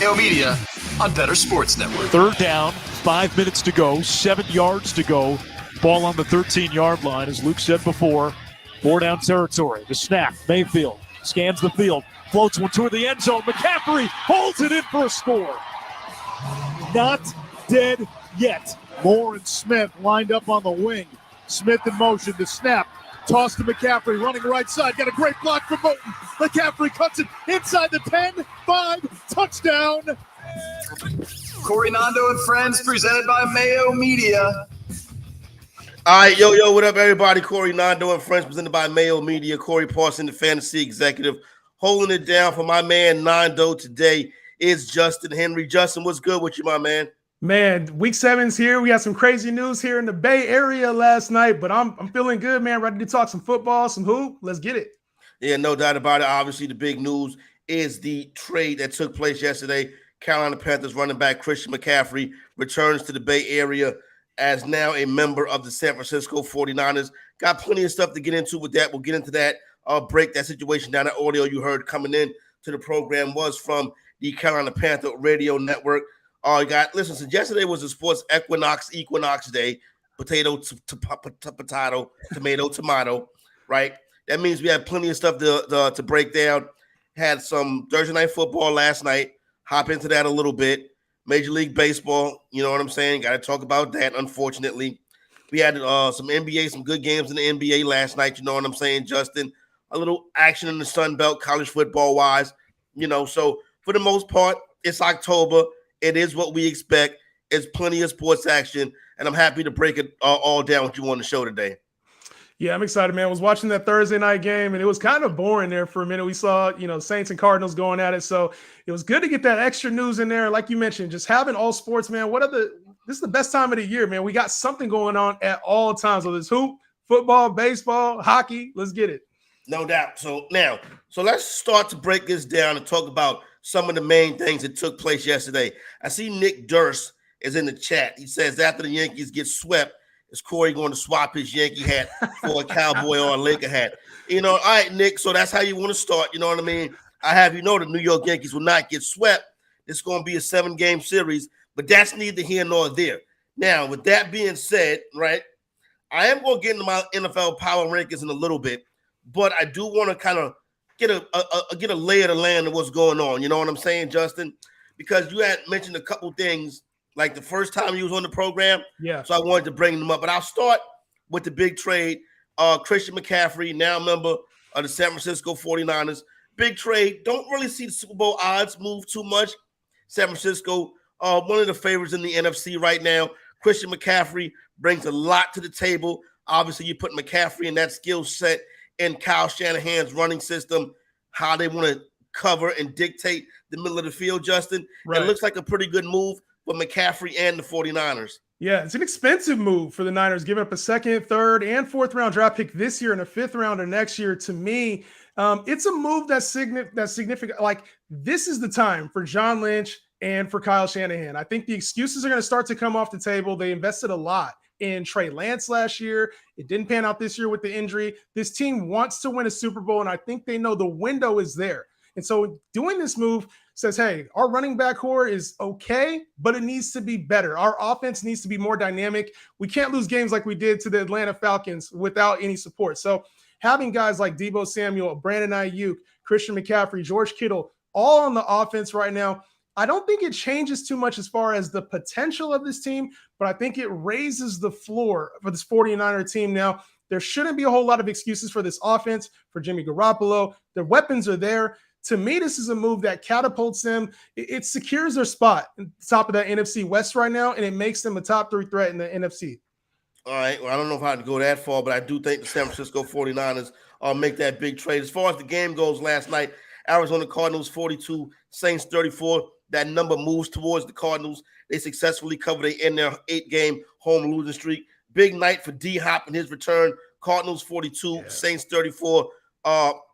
Mayo Media on Better Sports Network. Third down, 5 minutes to go, 7 yards to go. Ball on the 13-yard line, as Luke said before. 4 down territory. The snap, Mayfield scans the field, floats one toward the end zone. McCaffrey holds it in for a score. Not dead yet. Moore and Smith lined up on the wing. Smith in motion, the snap. Toss to McCaffrey, running right side. Got a great block from Moton. McCaffrey cuts it inside the 10, 5, touchdown. Corey Nando and Friends, presented by Mayo Media. All right, yo, what up, everybody? Corey Nando and Friends, presented by Mayo Media. Corey Parson, the fantasy executive, holding it down for my man Nando today is Justin Henry. Justin, what's good with you, my man? Man, week 7's here. We got some crazy news here in the Bay Area last night, but I'm feeling good, man. Ready to talk some football, some hoop. Let's get it. Yeah, no doubt about it. Obviously, the big news is the trade that took place yesterday. Carolina Panthers running back Christian McCaffrey returns to the Bay Area as now a member of the San Francisco 49ers. Got plenty of stuff to get into with that. We'll get into that. I'll break that situation down. That audio you heard coming in to the program was from the Carolina Panther Radio Network. Listen, since yesterday was the sports equinox day, potato to potato, tomato, tomato, right? That means we had plenty of stuff to break down. Had some Thursday night football last night. Hop into that a little bit. Major League Baseball, you know what I'm saying? Got to talk about that, unfortunately. We had some NBA, some good games in the NBA last night, you know what I'm saying, Justin? A little action in the Sun Belt, college football-wise, you know. So, for the most part, it's October. It is what we expect. It's plenty of sports action, and I'm happy to break it all down with you on the show today. Yeah, I'm excited, man. I was watching that Thursday night game, and it was kind of boring there for a minute. We saw, Saints and Cardinals going at it, so it was good to get that extra news in there. Like you mentioned, just having all sports, man. This is the best time of the year, man. We got something going on at all times. Whether it's hoop, football, baseball, hockey. Let's get it. No doubt. So let's start to break this down and talk about some of the main things that took place yesterday. I see Nick Durst is in the chat. He says after the Yankees get swept, is Corey going to swap his Yankee hat for a Cowboy or a Laker hat? All right, Nick, so that's how you want to start. You know what I mean? I have you know the New York Yankees will not get swept. It's going to be a 7-game series, but that's neither here nor there. Now, with that being said, right, I am going to get into my NFL power rankings in a little bit, but I do want to kind of get a lay of the land of what's going on. You know what I'm saying, Justin? Because you had mentioned a couple things like the first time you was on the program. Yeah. So I wanted to bring them up. But I'll start with the big trade. Christian McCaffrey, now a member of the San Francisco 49ers. Big trade. Don't really see the Super Bowl odds move too much. San Francisco, one of the favorites in the NFC right now. Christian McCaffrey brings a lot to the table. Obviously, you put McCaffrey in that skill set in Kyle Shanahan's running system, how they want to cover and dictate the middle of the field, Justin. Right. It looks like a pretty good move for McCaffrey and the 49ers. Yeah, it's an expensive move for the Niners, giving up a second, third, and fourth-round draft pick this year and a fifth-rounder next year. To me, it's a move that's significant. Like, this is the time for John Lynch and for Kyle Shanahan. I think the excuses are going to start to come off the table. They invested a lot in Trey Lance last year. It didn't pan out this year with the injury. This team wants to win a Super Bowl, and I think they know the window is there. And so doing this move says, hey, our running back core is okay, but it needs to be better. Our offense needs to be more dynamic. We can't lose games like we did to the Atlanta Falcons without any support. So having guys like Deebo Samuel, Brandon Ayuk, Christian McCaffrey, George Kittle, all on the offense right now, I don't think it changes too much as far as the potential of this team, but I think it raises the floor for this 49er team now. There shouldn't be a whole lot of excuses for this offense, for Jimmy Garoppolo. Their weapons are there. To me, this is a move that catapults them. It secures their spot at the top of that NFC West right now, and it makes them a top 3 threat in the NFC. All right. Well, I don't know if I have to go that far, but I do think the San Francisco 49ers make that big trade. As far as the game goes last night, Arizona Cardinals 42, Saints 34. That number moves towards the Cardinals. They successfully covered their 8-game home losing streak. Big night for D-Hop and his return. Cardinals 42, Saints 34.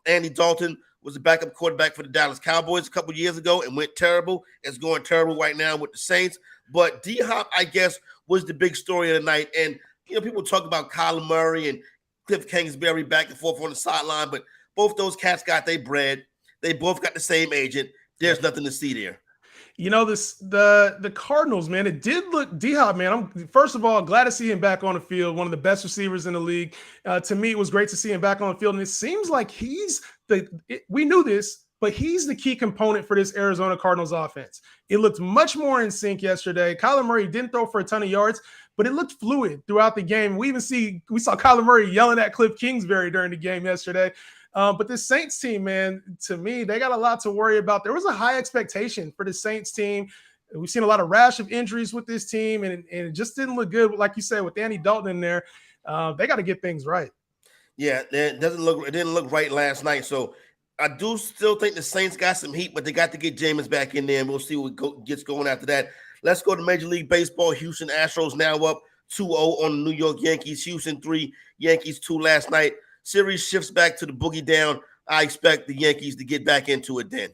Andy Dalton was the backup quarterback for the Dallas Cowboys a couple years ago and went terrible. It's going terrible right now with the Saints. But D-Hop, I guess, was the big story of the night. And, people talk about Kyler Murray and Cliff Kingsbury back and forth on the sideline, but both those cats got their bread. They both got the same agent. There's nothing to see there. The Cardinals, man, it did look D-Hop, man. I'm first of all glad to see him back on the field, one of the best receivers in the league. To me, it was great to see him back on the field, and it seems like we knew this, but he's the key component for this Arizona Cardinals offense. It looked much more in sync yesterday. Kyler Murray didn't throw for a ton of yards, but it looked fluid throughout the game. We saw Kyler Murray yelling at Cliff Kingsbury during the game yesterday. But this Saints team, man, to me, they got a lot to worry about. There was a high expectation for the Saints team. We've seen a lot of rash of injuries with this team, and it just didn't look good. Like you said, with Andy Dalton in there, they got to get things right. Yeah, it didn't look right last night. So I do still think the Saints got some heat, but they got to get Jameis back in there, and we'll see what gets going after that. Let's go to Major League Baseball. Houston Astros now up 2-0 on the New York Yankees. Houston 3, Yankees 2 last night. Series shifts back to the boogie down. I expect the Yankees to get back into it then.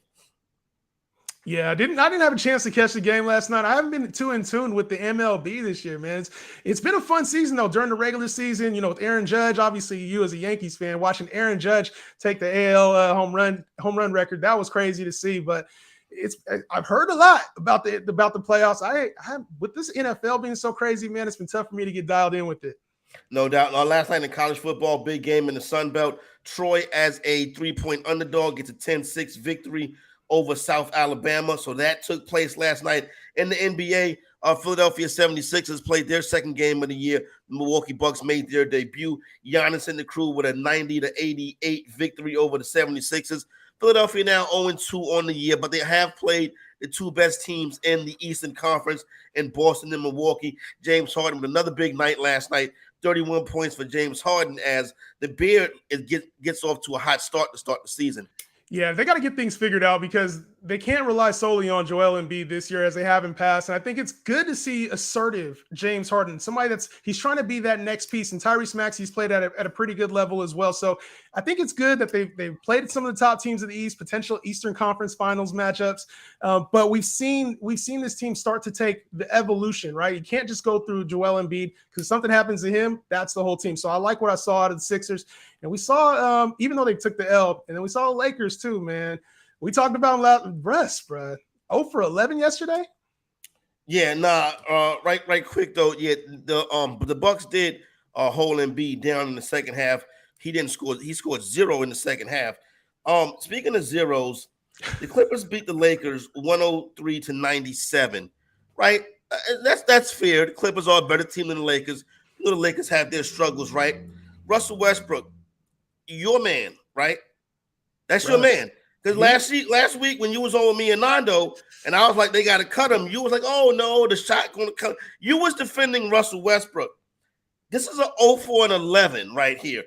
Yeah, I didn't have a chance to catch the game last night. I haven't been too in tune with the MLB this year, man. It's been a fun season though. During the regular season, with Aaron Judge, obviously you as a Yankees fan watching Aaron Judge take the AL home run record, that was crazy to see. But I've heard a lot about the playoffs. I with this NFL being so crazy, man, it's been tough for me to get dialed in with it. No doubt. Last night in college football, big game in the Sun Belt. Troy, as a 3-point underdog, gets a 10-6 victory over South Alabama. So that took place last night. In the NBA, Philadelphia 76ers played their second game of the year. The Milwaukee Bucks made their debut. Giannis and the crew with a 90-88 victory over the 76ers. Philadelphia now 0-2 on the year, but they have played the two best teams in the Eastern Conference in Boston and Milwaukee. James Harden with another big night last night. 31 points for James Harden as the Beard gets off to a hot start to start the season. Yeah, they got to get things figured out because they can't rely solely on Joel Embiid this year as they have in past. And I think it's good to see assertive James Harden, somebody he's trying to be that next piece. And Tyrese Maxey's played at a pretty good level as well. So I think it's good that they've played some of the top teams in the East, potential Eastern Conference Finals matchups. But we've seen this team start to take the evolution, right? You can't just go through Joel Embiid because if something happens to him, that's the whole team. So I like what I saw out of the Sixers. And we saw, even though they took the L, and then we saw the Lakers too, man. We talked about Russ, bro. 0 for 11 yesterday. Yeah, right quick though. Yeah, the Bucks did hold Embiid down in the second half. He didn't score. He scored 0 in the second half. Speaking of zeros, the Clippers beat the Lakers 103-97. Right? That's fair. The Clippers are a better team than the Lakers. The Lakers have their struggles, right? Russell Westbrook, your man, right? That's your man. Because last week when you was on with me and Nando, and I was like, they got to cut him. You was like, oh no, the shot going to cut. You was defending Russell Westbrook. This is a 0-4-11 right here.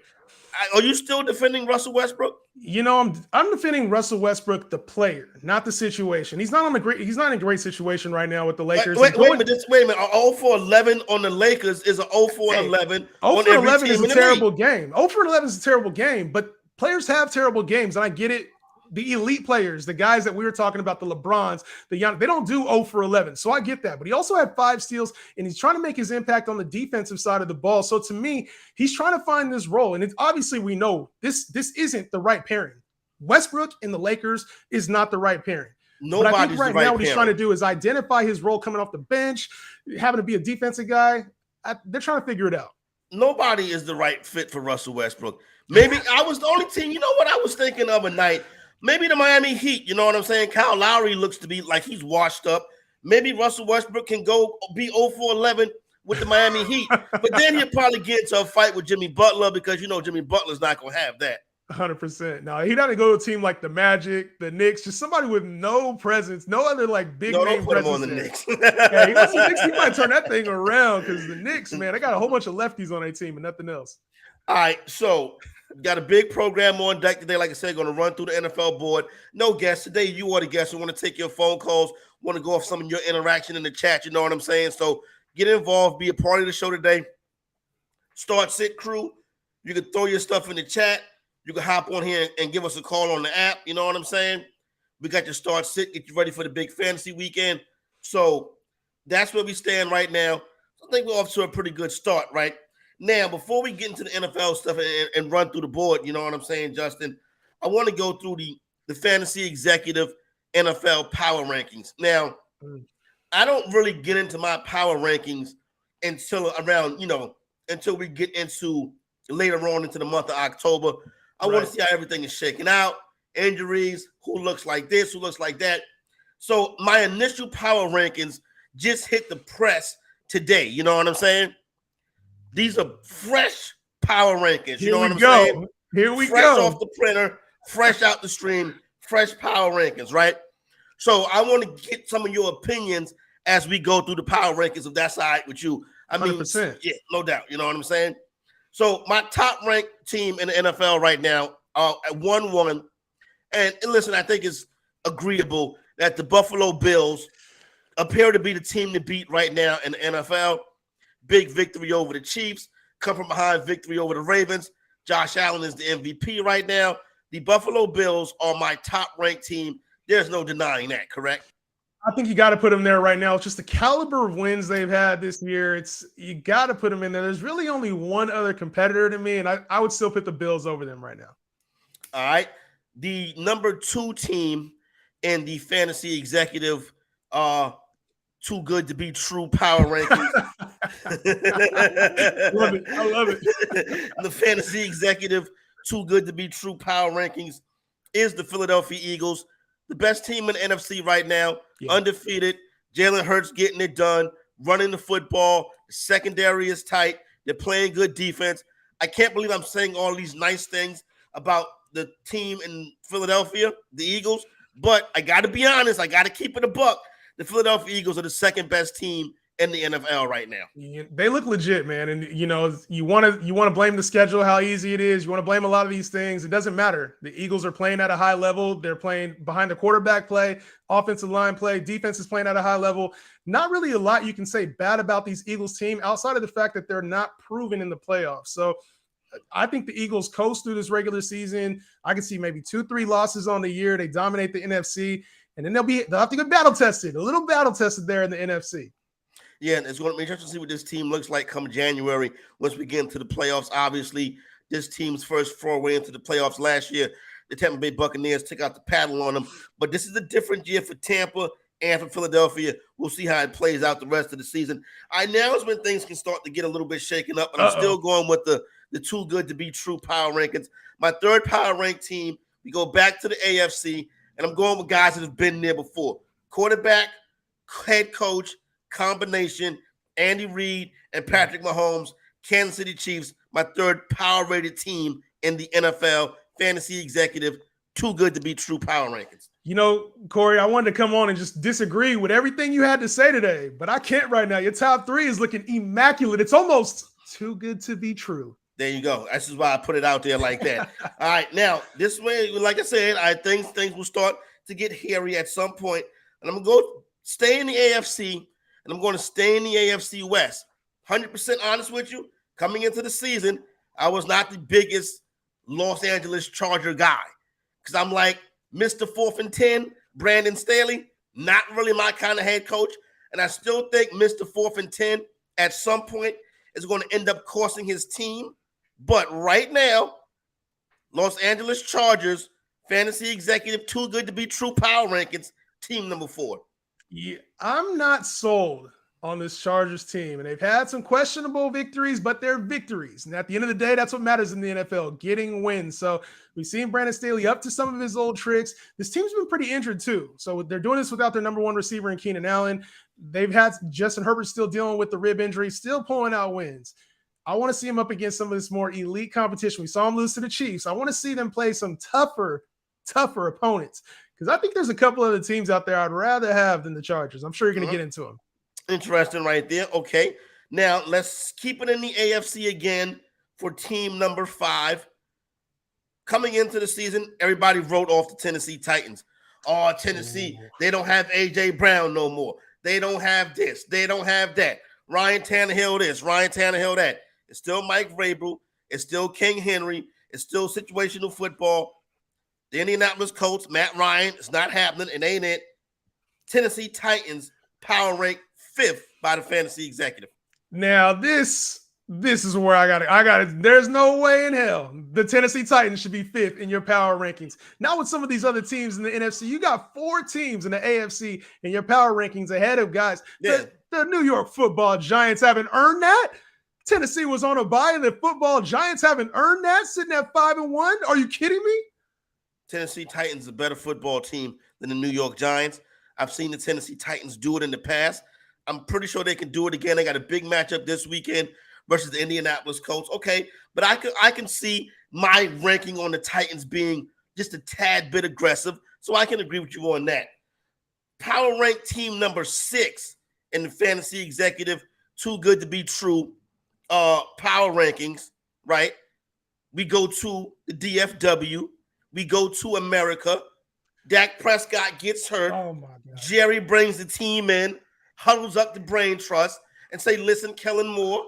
Are you still defending Russell Westbrook? I'm defending Russell Westbrook, the player, not the situation. He's not in a great situation right now with the Lakers. Wait a minute. 0-4-11 on the Lakers is a 0-4-11. 0-4-11 is a terrible game. 0-4-11 is a terrible game, but players have terrible games, and I get it. The elite players, the guys that we were talking about, the LeBrons, they don't do 0-for-11. So I get that. But he also had 5 steals, and he's trying to make his impact on the defensive side of the ball. So to me, he's trying to find this role. And it's obviously we know this isn't the right pairing. Westbrook and the Lakers is not the right pairing. But I think right now what he's trying to do is identify his role coming off the bench, having to be a defensive guy. They're trying to figure it out. Nobody is the right fit for Russell Westbrook. Maybe I was the only team. You know what I was thinking of a night? Maybe the Miami Heat, you know what I'm saying? Kyle Lowry looks to be like he's washed up. Maybe Russell Westbrook can go be 0-4-11 with the Miami Heat. But then he'll probably get into a fight with Jimmy Butler because, Jimmy Butler's not going to have that. 100%. No, he doesn't go to a team like the Magic, the Knicks, just somebody with no presence, no other big name presence. Don't put him on the Knicks. Yeah, he wants the Knicks. He might turn that thing around because the Knicks, man, they got a whole bunch of lefties on their team and nothing else. All right, so got a big program on deck today. Like I said, going to run through the NFL board. No guests today. You are the guest. We want to take your phone calls. Want to go off some of your interaction in the chat. You know what I'm saying? So get involved. Be a part of the show today. Start Sit crew. You can throw your stuff in the chat. You can hop on here and give us a call on the app. You know what I'm saying? We got your Start Sit. Get you ready for the big fantasy weekend. So that's where we stand right now. I think we're off to a pretty good start, right? Now, before we get into the NFL stuff and run through the board, you know what I'm saying, Justin? I want to go through the fantasy executive NFL power rankings. Now, I don't really get into my power rankings until around, until we get into later on into the month of October. I want to see how everything is shaking out, injuries, who looks like this, who looks like that. So my initial power rankings just hit the press today. You know what I'm saying? These are fresh power rankings. You know what I'm saying? Here we fresh go. Off the printer, fresh out the stream, fresh power rankings, right? So I want to get some of your opinions as we go through the power rankings of that side with you. I mean, 100%. Yeah, no doubt. You know what I'm saying? So my top ranked team in the NFL right now are at 1-1. And listen, I think it's agreeable that the Buffalo Bills appear to be the team to beat right now in the NFL. Big victory over the Chiefs, come from behind victory over the Ravens. Josh Allen is the MVP right now. The Buffalo Bills are my top ranked team. There's no denying that, correct? I think you got to put them there right now. It's just the caliber of wins they've had this year. You got to put them in there. There's really only one other competitor to me, and I would still put the Bills over them right now. All right. The number 2 team in the fantasy executive too good to be true power rankings. Love it. I love it. The fantasy executive too good to be true power rankings is the Philadelphia Eagles, the best team in the NFC right now, undefeated. Jalen Hurts getting it done, running the football. The secondary is tight. They're playing good defense. I can't believe I'm saying all these nice things about the team in Philadelphia, the Eagles, but I got to be honest. I got to keep it a buck. The Philadelphia Eagles are the second best team in the NFL right now. They look legit, man. And you want to blame the schedule, how easy it is. You want to blame a lot of these things. It doesn't matter. The Eagles are playing at a high level. They're playing behind the quarterback play, offensive line play, defense is playing at a high level. Not really a lot you can say bad about these Eagles team outside of the fact that they're not proven in the playoffs. So I think the Eagles coast through this regular season. I can see maybe 2-3 losses on the year. They dominate the NFC. And then they'll have to get battle tested, a little battle tested there in the NFC. Yeah, it's going to be interesting to see what this team looks like come January once we get into the playoffs. Obviously, this team's first foray into the playoffs last year, the Tampa Bay Buccaneers took out the paddle on them. But this is a different year for Tampa and for Philadelphia. We'll see how it plays out the rest of the season. Now is when things can start to get a little bit shaken up, and I'm still going with the too good to be true power rankings. My third power ranked team, we go back to the AFC, and I'm going with guys that have been there before. Quarterback, head coach, combination, Andy Reid and Patrick Mahomes, Kansas City Chiefs, my third power-rated team in the NFL, fantasy executive, too good to be true power rankings. Corey, I wanted to come on and just disagree with everything you had to say today, but I can't right now. Your top 3 is looking immaculate. It's almost too good to be true. There you go. This is why I put it out there like that. All right. Now, this way, like I said, I think things will start to get hairy at some point. And I'm going to stay in the AFC, and I'm going to stay in the AFC West. 100% honest with you, coming into the season, I was not the biggest Los Angeles Charger guy. Because I'm like, Mr. 4th and 10, Brandon Staley, not really my kind of head coach. And I still think Mr. 4th and 10 at some point is going to end up costing his team. But right now, Los Angeles Chargers, fantasy executive, too good to be true power rankings, team number 4. Yeah, I'm not sold on this Chargers team. And they've had some questionable victories, but they're victories. And at the end of the day, that's what matters in the NFL, getting wins. So we've seen Brandon Staley up to some of his old tricks. This team's been pretty injured too. So they're doing this without their number 1 receiver in Keenan Allen. They've had Justin Herbert still dealing with the rib injury, still pulling out wins. I want to see him up against some of this more elite competition. We saw him lose to the Chiefs. I want to see them play some tougher opponents, because I think there's a couple of the teams out there I'd rather have than the Chargers. I'm sure you're going to get into them. Interesting right there. Okay. Now, let's keep it in the AFC again for team number 5. Coming into the season, everybody wrote off the Tennessee Titans. Oh, Tennessee, they don't have A.J. Brown no more. They don't have this. They don't have that. Ryan Tannehill this, Ryan Tannehill that. It's still Mike Vrabel. It's still King Henry. It's still situational football. The Indianapolis Colts, Matt Ryan, it's not happening. It ain't it. Tennessee Titans, power rank 5th by the fantasy executive. Now, this This is where I got it. There's no way in hell the Tennessee Titans should be 5th in your power rankings. Not with some of these other teams in the NFC. You got 4 teams in the AFC in your power rankings ahead of guys. Yeah. The New York Football Giants haven't earned that. Tennessee was on a bye, and the Football Giants haven't earned that, sitting at 5-1. Are you kidding me? Tennessee Titans is a better football team than the New York Giants. I've seen the Tennessee Titans do it in the past. I'm pretty sure they can do it again. They got a big matchup this weekend versus the Indianapolis Colts. Okay, but I can see my ranking on the Titans being just a tad bit aggressive, so I can agree with you on that. Power rank team number 6 in the Fantasy Executive Too Good to Be True power rankings, right? We go to the DFW. We go to America. Dak Prescott gets hurt. Oh, my God. Jerry brings the team in, huddles up the brain trust, and say, listen, Kellen Moore,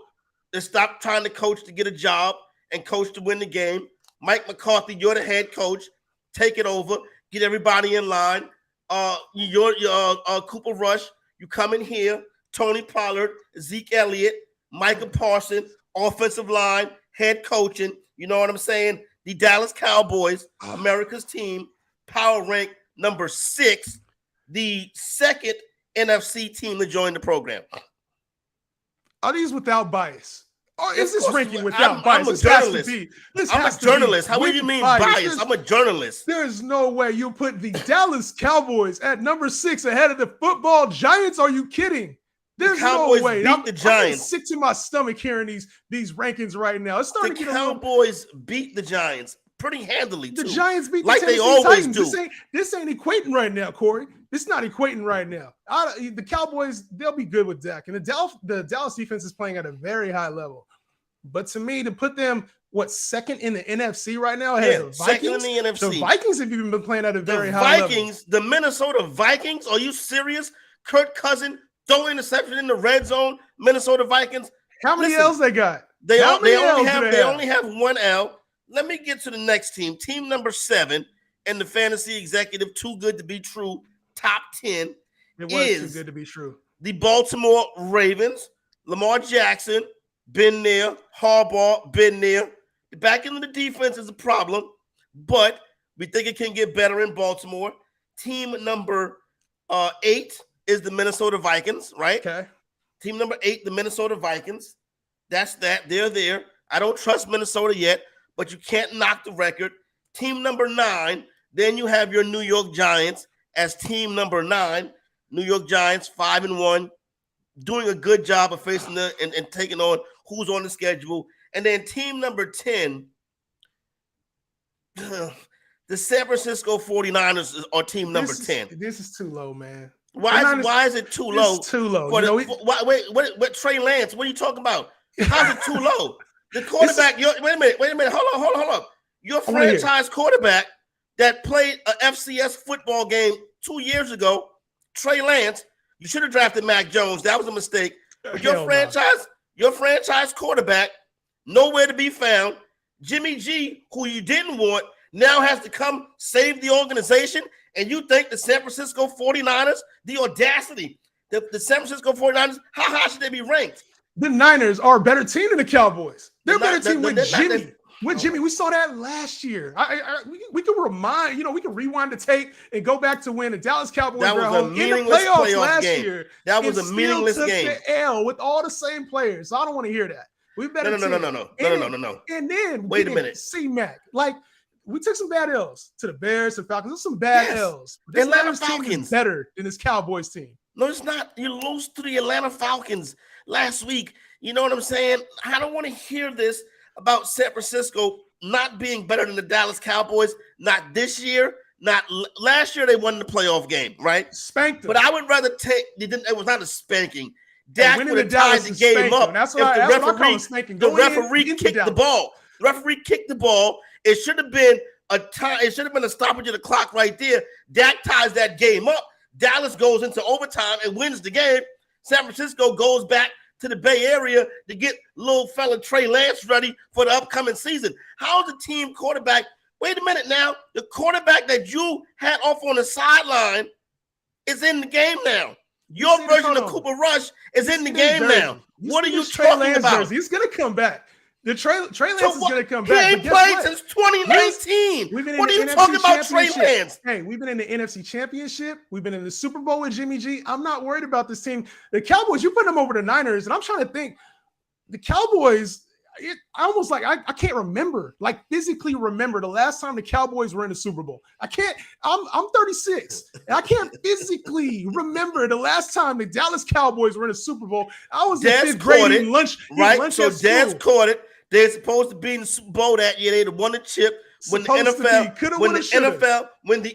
let's stop trying to coach to get a job and coach to win the game. Mike McCarthy, you're the head coach. Take it over. Get everybody in line. You're Cooper Rush. You come in here. Tony Pollard, Zeke Elliott, Micah Parsons, offensive line, head coaching. You know what I'm saying? The Dallas Cowboys, America's team, power rank number 6, the second NFC team to join the program. Are these without bias? Or is this ranking I'm- without bias? I'm a This has to journalist. be. This I'm has a to be journalist. How do with you mean bias? bias? I'm a journalist. There's no way you put the Dallas Cowboys at number 6 ahead of the Football Giants. Are you kidding? There's Cowboys no way. beat I'm the getting Giants. sick to my stomach hearing these rankings right now. It's The starting to get a little. Cowboys beat the Giants pretty handily, too. The Giants beat like the they Tennessee always Titans. do. This ain't equating right now, Corey. It's not equating right now. The Cowboys, they'll be good with Dak. And the Dallas defense is playing at a very high level. But to me, to put them, second in the NFC right now ahead of the Vikings? Second in the NFC. The Vikings have even been playing at a very high level. The Minnesota Vikings, are you serious? Kirk Cousins, throw interception in the red zone, Minnesota Vikings. How many Listen, L's they got? They How many L's do they only have 1 L. Let me get to the next team. Team number 7 in the Fantasy Executive Too Good to Be True top 10 It was is too good to be true. the Baltimore Ravens. Lamar Jackson, been there. Harbaugh, been there. The back end of the defense is a problem, but we think it can get better in Baltimore. Team number 8 is the Minnesota Vikings, right? Okay. Team number 8, the Minnesota Vikings. That's that. They're there. I don't trust Minnesota yet, but you can't knock the record. Team number 9, then you have your New York Giants as team number 9. New York Giants, 5-1, doing a good job of facing and taking on who's on the schedule. And then team number 10, the San Francisco 49ers are team number 10. This is too low, man. Why is it too low? It's too low. Wait, Trey Lance, what are you talking about? How's it too low? The quarterback, wait a minute. Hold on. Your franchise quarterback that played a FCS football game 2 years ago, Trey Lance, you should have drafted Mac Jones. That was a mistake. But your franchise quarterback, nowhere to be found. Jimmy G, who you didn't want, now has to come save the organization. And you think the San Francisco 49ers, the audacity, the San Francisco 49ers, how high should they be ranked? The Niners are a better team than the Cowboys. They're a better team with Jimmy. With Jimmy, we saw that last year. We can we can rewind the tape and go back to when the Dallas Cowboys were home in the playoffs last game. year. That was a meaningless game. The L with all the same players. So I don't want to hear that. We better No. And then wait a minute. C-Mac. Like, we took some bad L's to the Bears and Falcons. There's some bad L's. This Atlanta Falcons team is better than this Cowboys team. No, it's not. You lose to the Atlanta Falcons last week. You know what I'm saying? I don't want to hear this about San Francisco not being better than the Dallas Cowboys. Not this year. Not last year. They won the playoff game, right? Spanked them. But I would rather take. It was not a spanking. Dak would have Dallas tied the game up. That's if what the referee kicked the ball. The referee kicked the ball. It should have been a time. It should have been a stoppage of the clock right there. Dak ties that game up. Dallas goes into overtime and wins the game. San Francisco goes back to the Bay Area to get little fella Trey Lance ready for the upcoming season. How's the team quarterback? Wait a minute now. The quarterback that you had off on the sideline is in the game now. Your version of Cooper Rush is in the game now. What are you talking about? He's going to come back. The Trey Lance is going to come back. He ain't played since 2019. What are you talking about, Trey Lance? Hey, we've been in the NFC Championship. We've been in the Super Bowl with Jimmy G. I'm not worried about this team. The Cowboys, you put them over the Niners, and I'm trying to think. The Cowboys, I can't remember, physically remember the last time the Cowboys were in the Super Bowl. I'm 36, and I can't physically remember the last time the Dallas Cowboys were in a Super Bowl. I was in fifth grade eating lunch. Right, so Dad's caught it. They're supposed to be in the Super Bowl that year. They'd have won the chip when the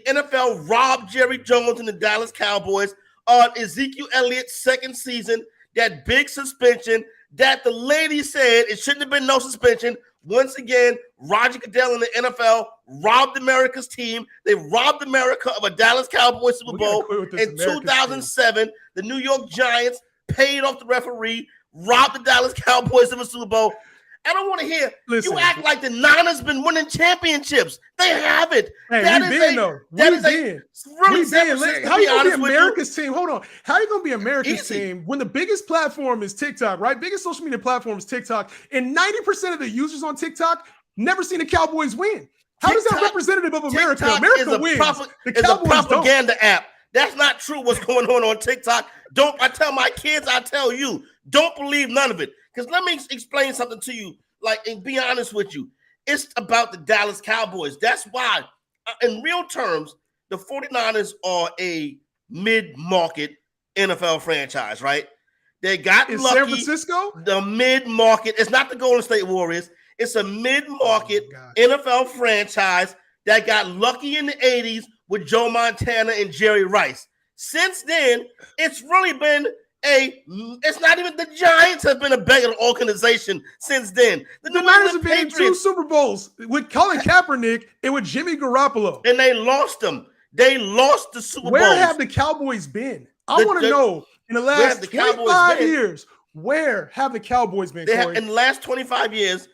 NFL robbed Jerry Jones and the Dallas Cowboys on Ezekiel Elliott's second season. That big suspension that the lady said it shouldn't have been no suspension. Once again, Roger Goodell and the NFL robbed America's team. They robbed America of a Dallas Cowboys Super Bowl in 2007. The New York Giants paid off the referee, robbed the Dallas Cowboys of a Super Bowl. I don't want to hear you act like the Niners been winning championships. They haven't. Hey, How you gonna be America's team? Hold on. How you gonna be America's team when the biggest platform is TikTok, right? Biggest social media platform is TikTok, and 90% of the users on TikTok never seen the Cowboys win. How is that representative of America? TikTok America wins. The Cowboys a propaganda app. That's not true. What's going on TikTok? I tell my kids. I tell you. Don't believe none of it. Because let me explain something to you, and be honest with you. It's about the Dallas Cowboys. That's why, in real terms, the 49ers are a mid-market NFL franchise, right? They got lucky. San Francisco? The mid-market. It's not the Golden State Warriors. It's a mid-market NFL franchise that got lucky in the 80s with Joe Montana and Jerry Rice. Since then, it's really been it's not even the Giants have been a better organization since then. The Niners have been in 2 Super Bowls with Colin Kaepernick and with Jimmy Garoppolo. And they lost them. They lost the Super Bowl. Where have the Cowboys been? I want to know in the last 25 years, where have the Cowboys been? In the last 25 years,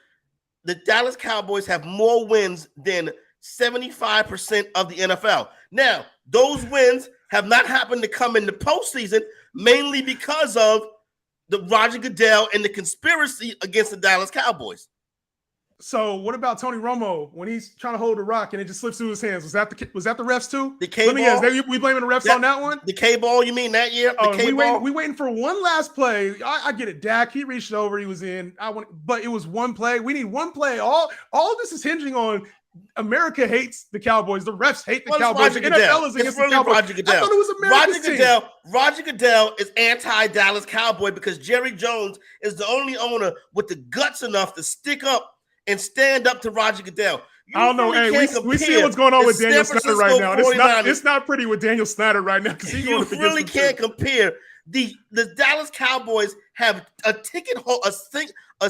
the Dallas Cowboys have more wins than 75% of the NFL. Now, those wins have not happened to come in the postseason, mainly because of the Roger Goodell and the conspiracy against the Dallas Cowboys. So what about Tony Romo when he's trying to hold the rock and it just slips through his hands? Was that the refs too? The K-ball? Let me guess, we blaming the refs on that one? The K-ball, you mean that year? The K-ball? We waiting for one last play. I get it. Dak, he reached over, he was in. But it was one play. We need one play. All this is hinging on America hates the Cowboys. The refs hate the Cowboys. The NFL is against the Cowboys. Roger Goodell. I thought it was America's team. Roger Goodell is anti-Dallas Cowboy because Jerry Jones is the only owner with the guts enough to stick up and stand up to Roger Goodell. I don't know. Hey, we see what's going on with Daniel Snyder right now. It's not pretty with Daniel Snyder right now. You really can't compare. The Dallas Cowboys have a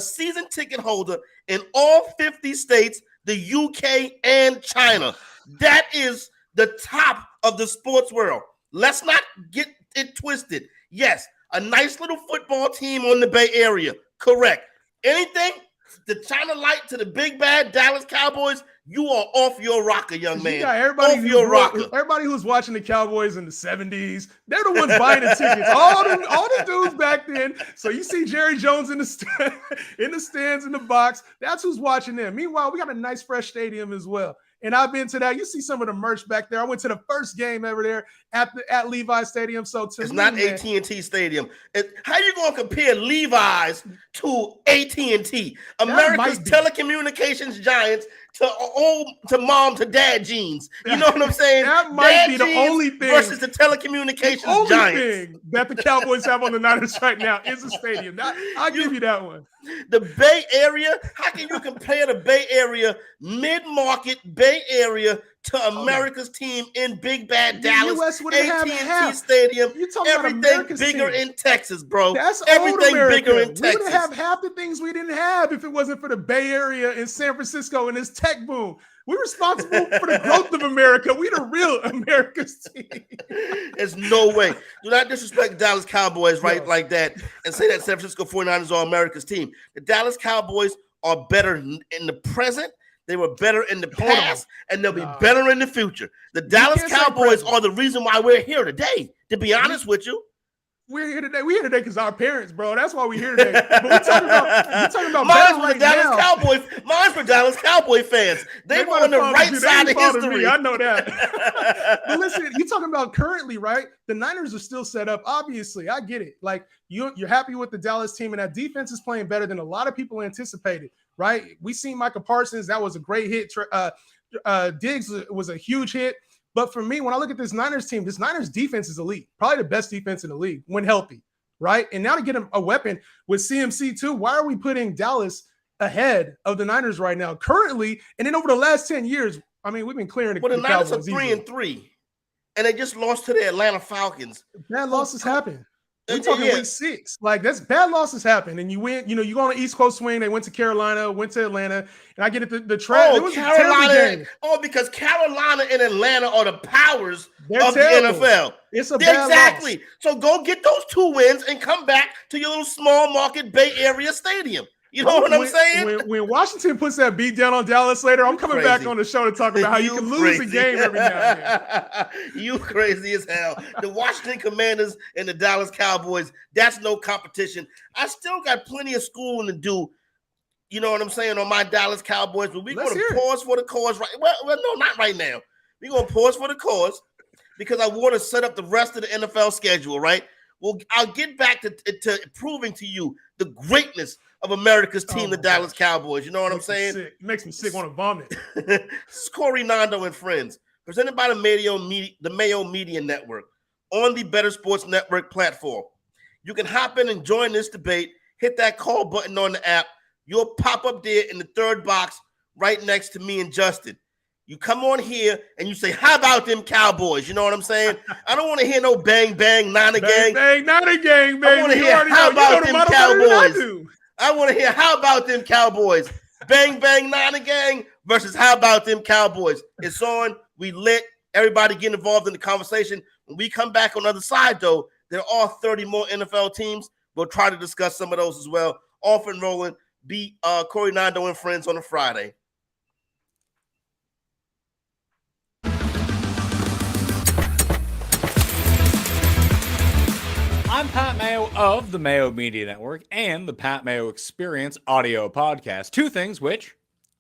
season ticket holder in all 50 states, the UK, and China. That is the top of the sports world. Let's not get it twisted. Yes, a nice little football team on the Bay Area. Correct. Anything, the China Light to the big bad Dallas Cowboys, you are off your rocker, young man. Everybody who's watching the Cowboys in the 70s, they're the ones buying the tickets. All the dudes back then. So you see Jerry Jones in the stands in the box. That's who's watching them. Meanwhile, we got a nice fresh stadium as well. And I've been to that. You see some of the merch back there. I went to the first game ever there at Levi's Stadium. So it's not AT&T Stadium. How you going to compare Levi's to AT&T? America's telecommunications giants to mom to dad jeans. You know what I'm saying? That might be the only thing versus the telecommunications giants. Thing that the Cowboys have on the Niners right now is a stadium. I'll give you that one. The Bay Area, how can you compare the Bay Area, mid-market Bay Area, to America's team in Big Bad Dallas, AT&T Stadium? Everything bigger in Texas, bro. That's everything bigger in Texas. We would have half the things we didn't have if it wasn't for the Bay Area and San Francisco and this tech boom. We're responsible for the growth of America. We the real America's team. There's no way. Do not disrespect the Dallas Cowboys like that and say that San Francisco 49ers are America's team. The Dallas Cowboys are better in the present. They were better in the past, and they'll be better in the future. The Dallas Cowboys are the reason why we're here today, to be honest with you. We're here today. We're here today because our parents, bro. That's why we're here today. But we're talking about mine's right for Dallas now. Cowboys. Mine's for Dallas Cowboy fans. They were on the right side of history. Me. I know that. But listen, you're talking about currently, right? The Niners are still set up. Obviously, I get it. Like you're happy with the Dallas team, and that defense is playing better than a lot of people anticipated, right? We seen Micah Parsons. That was a great hit. Diggs was a huge hit. But for me, when I look at this Niners team, this Niners defense is elite, probably the best defense in the league when healthy, right? And now to get a weapon with CMC too, why are we putting Dallas ahead of the Niners right now currently? And then over the last 10 years, I mean, we've been clearing the Niners are 3-3, and they just lost to the Atlanta Falcons. Bad losses happen. We're talking week 6. Like, that's bad losses happen. And you win, you go on an East Coast swing. They went to Carolina, went to Atlanta. And I get it, the track. It was Carolina. A game. Because Carolina and Atlanta are the powers of terrible. the NFL. It's a bad exactly. loss. So go get those 2 wins and come back to your little small market Bay Area stadium. You know what I'm saying? When Washington puts that beat down on Dallas later, I'm coming back on the show to talk about how you can lose a game every now and then. You crazy as hell. The Washington Commanders and the Dallas Cowboys, that's no competition. I still got plenty of schooling to do, you know what I'm saying, on my Dallas Cowboys. But we're going to pause for the cause. Well, no, not right now. We're going to pause for the cause because I want to set up the rest of the NFL schedule, right? Well, I'll get back to proving to you the greatness of America's team, the Dallas Cowboys. You know what I'm saying? It makes me sick, want to vomit. It's Corey Nando and Friends, presented by the Mayo Media Network on the Better Sports Network platform. You can hop in and join this debate. Hit that call button on the app. You'll pop up there in the third box right next to me and Justin. You come on here and you say, how about them Cowboys? You know what I'm saying? I don't want to hear no bang, bang, Niner gang. Bang, Niner gang, baby. I want to hear how about them Cowboys. I want to hear how about them Cowboys. Bang, bang, Niner gang versus how about them Cowboys. It's on. We lit. Everybody get involved in the conversation. When we come back on the other side, though, there are 30 more NFL teams. We'll try to discuss some of those as well. Off and rolling. Beat Corey Nando and Friends on a Friday. I'm Pat Mayo of the Mayo Media Network and the Pat Mayo Experience audio podcast. 2 things which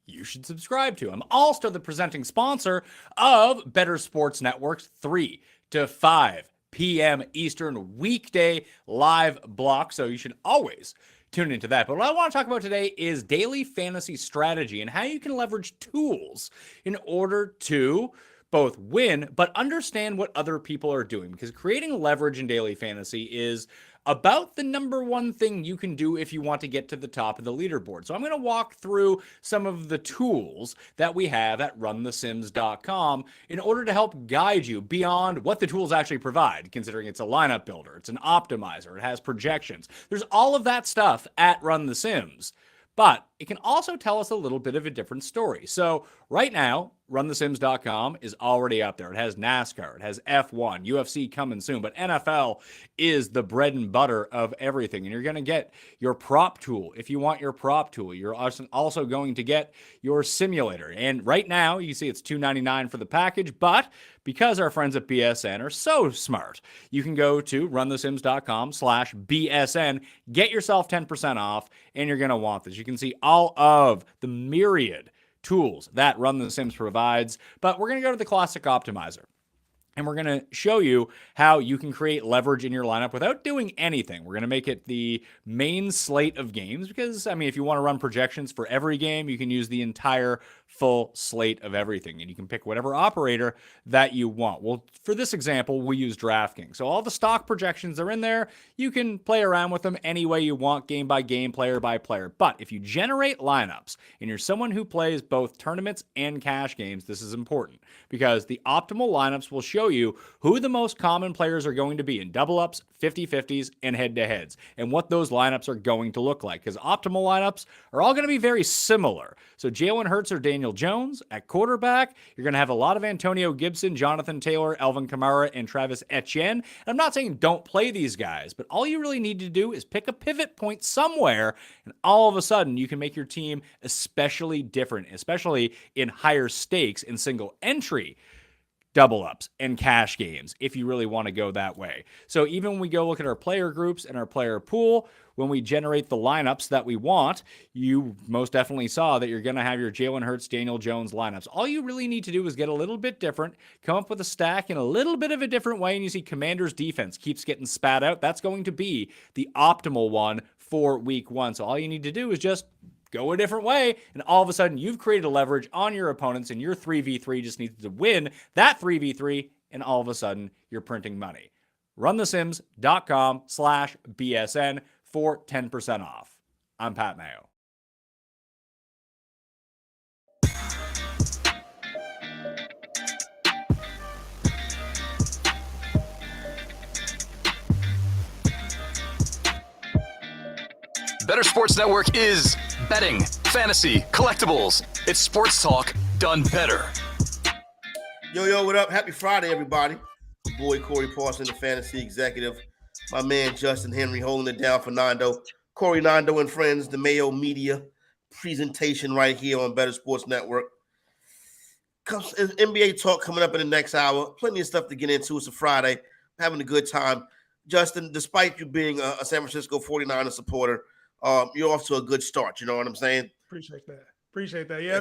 you should subscribe to. I'm also the presenting sponsor of Better Sports Network's 3 to 5 p.m. Eastern weekday live block. So you should always tune into that. But what I want to talk about today is daily fantasy strategy and how you can leverage tools in order to both win, but understand what other people are doing, because creating leverage in daily fantasy is about the number one thing you can do if you want to get to the top of the leaderboard. So I'm going to walk through some of the tools that we have at runthesims.com in order to help guide you beyond what the tools actually provide, considering it's a lineup builder, it's an optimizer, it has projections. There's all of that stuff at Run the Sims. But it can also tell us a little bit of a different story. So right now, runthesims.com is already up there. It has NASCAR, it has F1, UFC coming soon, but NFL is the bread and butter of everything. And you're going to get your prop tool. If you want your prop tool, you're also going to get your simulator. And right now, you see it's $2.99 for the package, but because our friends at BSN are so smart, you can go to runthesims.com/BSN, get yourself 10% off, and you're going to want this. You can see all of the myriad tools that Run the Sims provides, but we're going to go to the classic optimizer. And we're going to show you how you can create leverage in your lineup without doing anything. We're going to make it the main slate of games because, I mean, if you want to run projections for every game, you can use the entire full slate of everything. And you can pick whatever operator that you want. Well, for this example, we use DraftKings. So all the stock projections are in there. You can play around with them any way you want, game by game, player by player. But if you generate lineups and you're someone who plays both tournaments and cash games, this is important because the optimal lineups will show you who the most common players are going to be in double ups, 50-50s, and head-to-heads, and what those lineups are going to look like, because optimal lineups are all going to be very similar. So Jalen Hurts or Daniel Jones at quarterback, you're going to have a lot of Antonio Gibson, Jonathan Taylor, Alvin Kamara, and Travis Etienne. And I'm not saying don't play these guys, but all you really need to do is pick a pivot point somewhere, and all of a sudden you can make your team especially different, especially in higher stakes in single entry double ups and cash games if you really want to go that way. So even when we go look at our player groups and our player pool, when we generate the lineups that we want, you most definitely saw that you're going to have your Jalen Hurts, Daniel Jones lineups. All you really need to do is get a little bit different, come up with a stack in a little bit of a different way, and you see Commanders defense keeps getting spat out. That's going to be the optimal one for week 1. So all you need to do is just go a different way, and all of a sudden you've created a leverage on your opponents, and your 3v3 just needs to win that 3v3, and all of a sudden you're printing money. runthesims.com/BSN for 10% off. I'm Pat Mayo. Better Sports Network is betting, fantasy, collectibles. It's sports talk done better. Yo, what up? Happy Friday, everybody. Your boy Corey Parson, the fantasy executive. My man Justin Henry holding it down for Nando. Corey Nando and friends, the Mayo Media presentation right here on Better Sports Network. NBA talk coming up in the next hour. Plenty of stuff to get into. It's a Friday. Having a good time. Justin, despite you being a San Francisco 49er supporter, you're off to a good start. You know what I'm saying? Appreciate that. Yeah,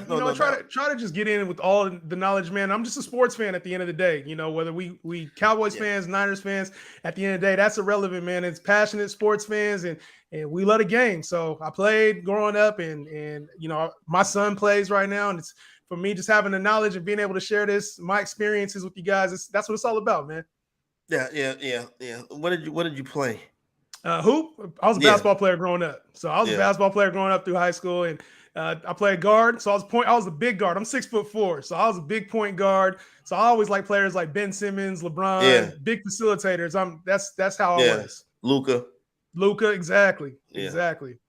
try to just get in with all the knowledge, man. I'm just a sports fan at the end of the day. You know, whether we Cowboys fans, Niners fans, at the end of the day, that's irrelevant, man. It's passionate sports fans, and we love the game. So I played growing up, and you know, my son plays right now, and it's for me just having the knowledge and being able to share my experiences with you guys. That's what it's all about, man. Yeah. What did you play? Hoop. I was a basketball player growing up. So I was a basketball player growing up through high school, and I played guard. So I was a big guard. I'm 6'4", so I was a big point guard. So I always like players like Ben Simmons, LeBron, big facilitators. That's how I was. Luka, exactly. Exactly.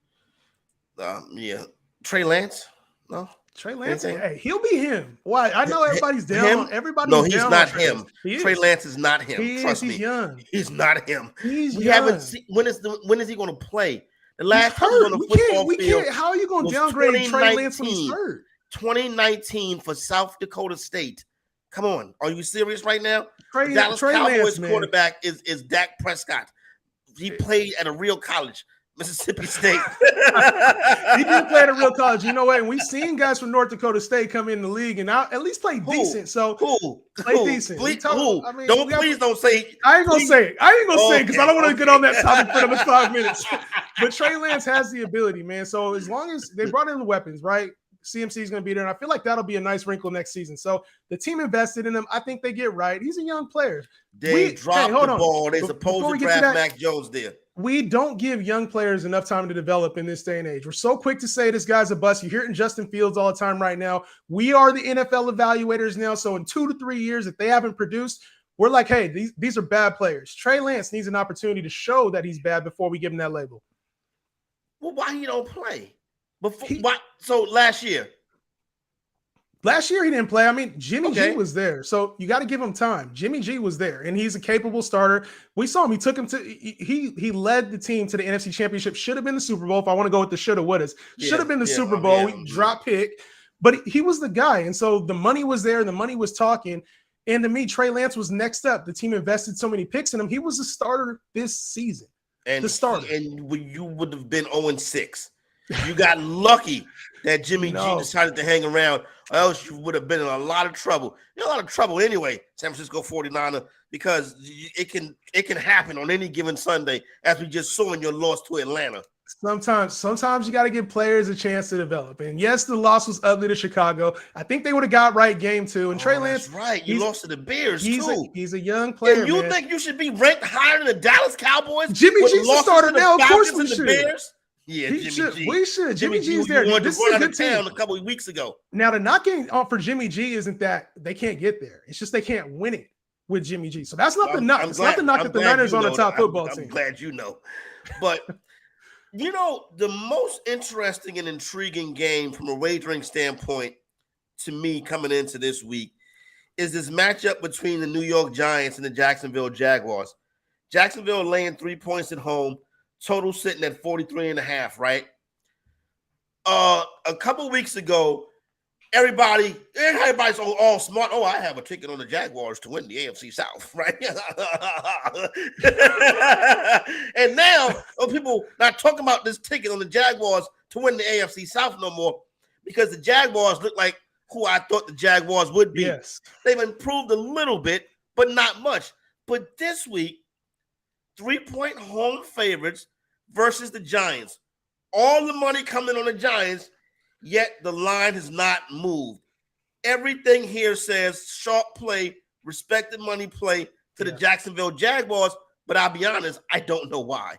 Trey Lance? No. Trey Lance, hey, he'll be him. Why? I know everybody's down. Him? Everybody's he's down not on him. Trey Lance is not him. Trust me. He's young. He's not him. We haven't seen when is he going to play? The last time he was on the football field. How are you going to downgrade Trey Lance when he's hurt? 2019 for South Dakota State. Come on, are you serious right now? Trey Dallas Cowboys Lance, quarterback is Dak Prescott. He played at a real college. Mississippi State. He did play at a real college. You know what? And we've seen guys from North Dakota State come in the league and at least play decent. So play decent. Please don't say. I ain't gonna say it. Because I don't want to get on that topic for another 5 minutes. But Trey Lance has the ability, man. So as long as they brought in the weapons, right? CMC is going to be there, and I feel like that'll be a nice wrinkle next season. So the team invested in him. I think they get right. He's a young player. They dropped the ball. They're supposed to draft Mac Jones there. We don't give young players enough time to develop in this day and age. We're so quick to say this guy's a bust. You hear it in Justin Fields all the time right now. We are the NFL evaluators now. So in 2 to 3 years, if they haven't produced, we're like, hey, these are bad players. Trey Lance needs an opportunity to show that he's bad before we give him that label. Well, why he don't play? So last year he didn't play. I mean, Jimmy G was there. So you got to give him time. Jimmy G was there, and he's a capable starter. We saw him. He took him to he led the team to the NFC Championship. Should have been the Super Bowl if I want to go with the shoulda, wouldas. Should have been the Super Bowl. Drop pick. But he was the guy. And so the money was there. The money was talking. And to me, Trey Lance was next up. The team invested so many picks in him. He was the starter this season. And you would have been 0-6. You got lucky that Jimmy G decided to hang around, or else you would have been in a lot of trouble. You're in a lot of trouble anyway, San Francisco 49er, because it can happen on any given Sunday, as we just saw in your loss to Atlanta. Sometimes you got to give players a chance to develop. And yes, the loss was ugly to Chicago. I think they would have got right game 2. And Trey Lance, that's right. You lost to the Bears too. He's a young player. And you think you should be ranked higher than the Dallas Cowboys? Jimmy G's the starter now. Of course we should. Bears? Yeah, we should. Jimmy G's there. This is a good team. A couple of weeks ago. Now, the knocking for Jimmy G isn't that they can't get there. It's just they can't win it with Jimmy G. So that's not the knock. It's not the knock that the Niners on the top football team. I'm glad you know. But, the most interesting and intriguing game from a wagering standpoint to me coming into this week is this matchup between the New York Giants and the Jacksonville Jaguars. Jacksonville laying 3 points at home. Total sitting at 43.5, right? A couple weeks ago, everybody's all smart. Oh, I have a ticket on the Jaguars to win the AFC South, right? And now people not talking about this ticket on the Jaguars to win the AFC South no more because the Jaguars look like who I thought the Jaguars would be. Yes. They've improved a little bit, but not much. But this week, 3-point home favorites versus the Giants. All the money coming on the Giants, yet the line has not moved. Everything here says sharp play, respected money play to the Jacksonville Jaguars, but I'll be honest, I don't know why.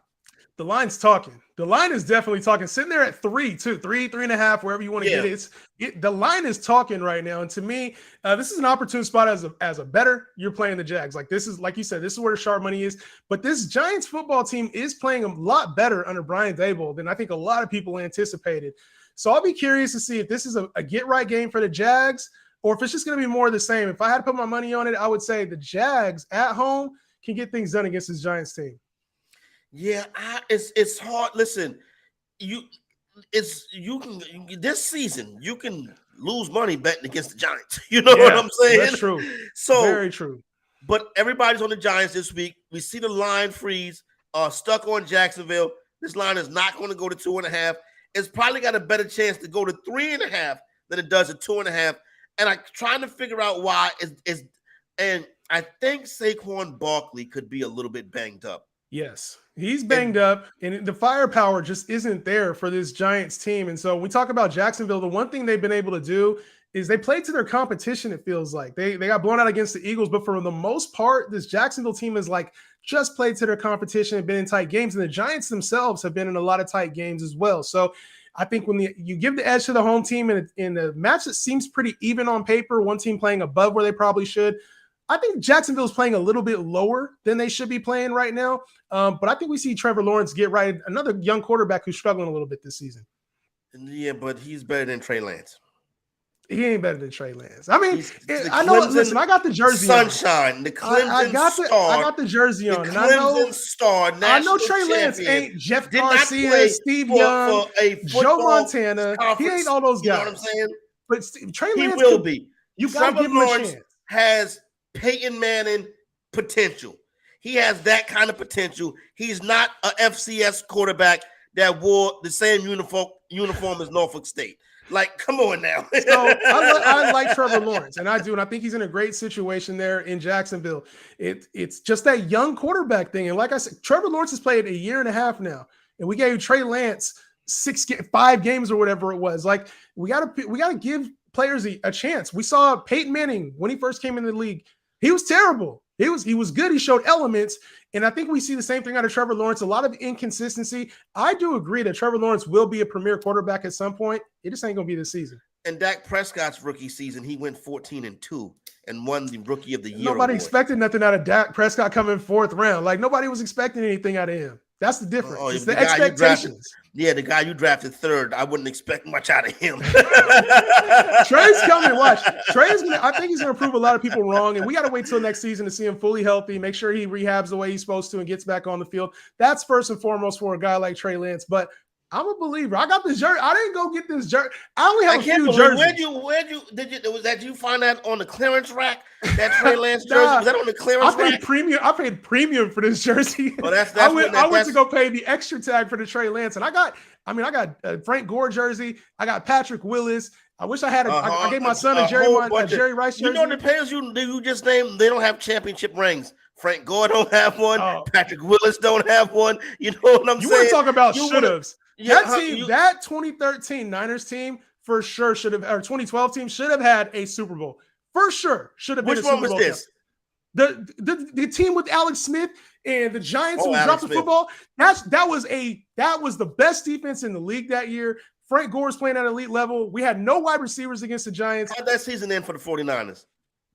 The line's talking. The line is definitely talking. Sitting there at 3.5, wherever you want to get it. The line is talking right now. And to me, this is an opportune spot as a bettor. You're playing the Jags. Like this is, like you said, this is where the sharp money is. But this Giants football team is playing a lot better under Brian Daboll than I think a lot of people anticipated. So I'll be curious to see if this is a get-right game for the Jags or if it's just going to be more of the same. If I had to put my money on it, I would say the Jags at home can get things done against this Giants team. Yeah, it's hard. Listen, this season you can lose money betting against the Giants. You know what I'm saying? That's true. So very true. But everybody's on the Giants this week. We see the line freeze, stuck on Jacksonville. This line is not going to go to 2.5. It's probably got a better chance to go to 3.5 than it does at 2.5. And I'm trying to figure out why. And I think Saquon Barkley could be a little bit banged up. Yes, he's banged up, and the firepower just isn't there for this Giants team. And so when we talk about Jacksonville, the one thing they've been able to do is they played to their competition, it feels like. They got blown out against the Eagles, but for the most part, this Jacksonville team is like just played to their competition and been in tight games, and the Giants themselves have been in a lot of tight games as well. So I think when you give the edge to the home team in a match that seems pretty even on paper, one team playing above where they probably should, I think Jacksonville's playing a little bit lower than they should be playing right now. But I think we see Trevor Lawrence get right, another young quarterback who's struggling a little bit this season. Yeah, but he's better than Trey Lance. He ain't better than Trey Lance. I mean, I know. Listen, I got the jersey sunshine, on. The Clemson star. I got the jersey on. The Clemson star. I know Trey Lance ain't Jeff Garcia, Steve Young, Joe Montana. He ain't all those guys. You know what I'm saying? But Trey Lance will be. You got to give him a chance. Has Peyton Manning potential. He has that kind of potential. He's not a FCS quarterback that wore the same uniform as Norfolk State. Like, come on now. So I like Trevor Lawrence, and I do, and I think he's in a great situation there in Jacksonville. It's just that young quarterback thing, and like I said, Trevor Lawrence has played 1.5 years now, and we gave Trey Lance 5 games or whatever it was. Like, we gotta give players a chance. We saw Peyton Manning when he first came in the league. He was terrible. He was good. He showed elements. And I think we see the same thing out of Trevor Lawrence, a lot of inconsistency. I do agree that Trevor Lawrence will be a premier quarterback at some point. It just ain't going to be this season. And Dak Prescott's rookie season, he went 14-2 and won the Rookie of the Year Nobody award. expected nothing out of Dak Prescott coming 4th round. Like, nobody was expecting anything out of him. That's the difference. It's the expectations. The guy you drafted 3rd, I wouldn't expect much out of him. Trey's coming. Watch. I think he's going to prove a lot of people wrong, and we got to wait till next season to see him fully healthy, make sure he rehabs the way he's supposed to and gets back on the field. That's first and foremost for a guy like Trey Lance. But I'm a believer. I got this jersey. I didn't go get this jersey. I only have a few jerseys. Did you find that on the clearance rack? That Trey Lance jersey? Was that on the clearance rack? I paid premium for this jersey. Well, I went to go pay the extra tag for the Trey Lance, and I got Frank Gore jersey. I got Patrick Willis. I wish I had I gave my son a Jerry Rice jersey. You know the players you just named, they don't have championship rings. Frank Gore don't have one. Patrick Willis don't have one. You know what I'm saying? You want to talk about should-haves. That 2013 Niners team for sure should have, or 2012 team should have had a Super Bowl. For sure should have been a Super Bowl. Which one was this? The team with Alex Smith and the Giants who dropped the football. That was the best defense in the league that year. Frank Gore was playing at elite level. We had no wide receivers against the Giants. How'd that season end for the 49ers?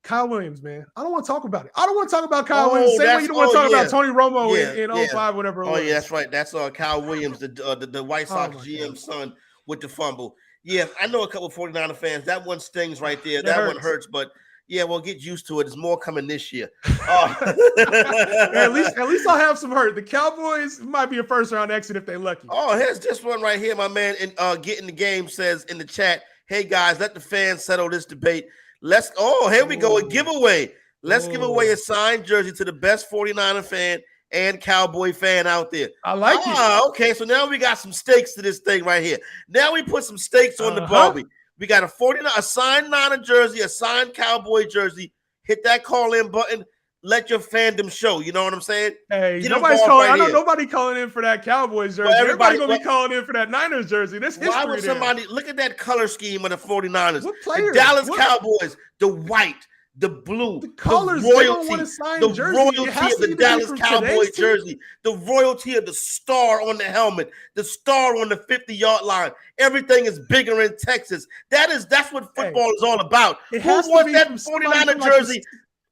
Kyle Williams, man. I don't want to talk about it. I don't want to talk about Kyle Williams. Same way you don't want to talk about Tony Romo in 05, whatever it was. Yeah, that's right. That's Kyle Williams, the White Sox GM son with the fumble. Yeah, I know a couple of 49er fans. That one stings right there. That one hurts, but yeah, we'll get used to it. There's more coming this year. At least I'll have some hurt. The Cowboys might be a first-round exit if they're lucky. Oh, here's this one right here, my man. And Getting the Game says in the chat, Hey, guys, let the fans settle this debate. Here we go, a giveaway. Let's give away a signed jersey to the best 49er fan and Cowboy fan out there. I like it. Okay, so now we got some stakes to this thing right here. Now we put some stakes on the Barbie. We got a signed Niner jersey, a signed Cowboy jersey. Hit that call-in button. Let your fandom show. You know what I'm saying? Hey, nobody's calling. I know nobody calling in for that Cowboys jersey. Well, everybody gonna be calling in for that Niners jersey. This history. Why would somebody look at that color scheme of the 49ers? What players? The Dallas Cowboys, the white, the blue, the colors, the royalty, the royalty of the Dallas Cowboys jersey, the royalty of the star on the helmet, the star on the 50-yard line. Everything is bigger in Texas. That's what football is all about. Who wants that 49er jersey?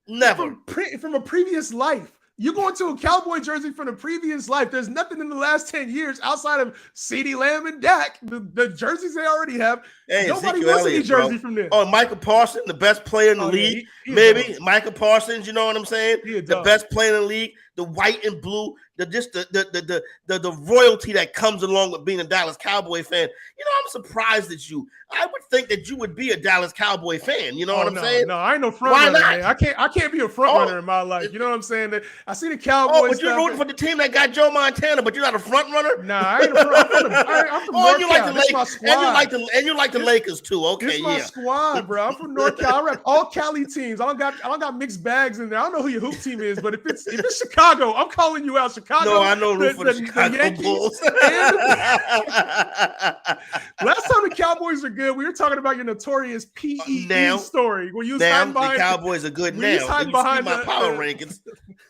Never. From a previous life. You go into a Cowboy jersey from a previous life. There's nothing in the last 10 years outside of CeeDee Lamb and Dak. The jerseys they already have. Hey, nobody wants any jersey from them. Oh, Michael Parsons, the best player in the league. Maybe Michael Parsons, you know what I'm saying? The best player in the league. The white and blue, the royalty that comes along with being a Dallas Cowboy fan. You know, I'm surprised at you. I would think that you would be a Dallas Cowboy fan. You know what I'm saying? No, I ain't no front runner. Man. I can't be a front runner in my life. You know what I'm saying? That I see the Cowboys. But you're rooting for the team that got Joe Montana, but you're not a front runner. Nah, I ain't a front runner. I'm from North you like the Lakers, and you like the Lakers too. Okay, this my squad, bro. I'm from North Cal. I rep all Cali teams. I don't got mixed bags in there. I don't know who your hoop team is, but if it's Chicago, I'm calling you out. Chicago. No, I know root for the Chicago Bulls. Last time the Cowboys are good, we were talking about your notorious PEE story. Where you now the Cowboys are good now. You behind my power rankings.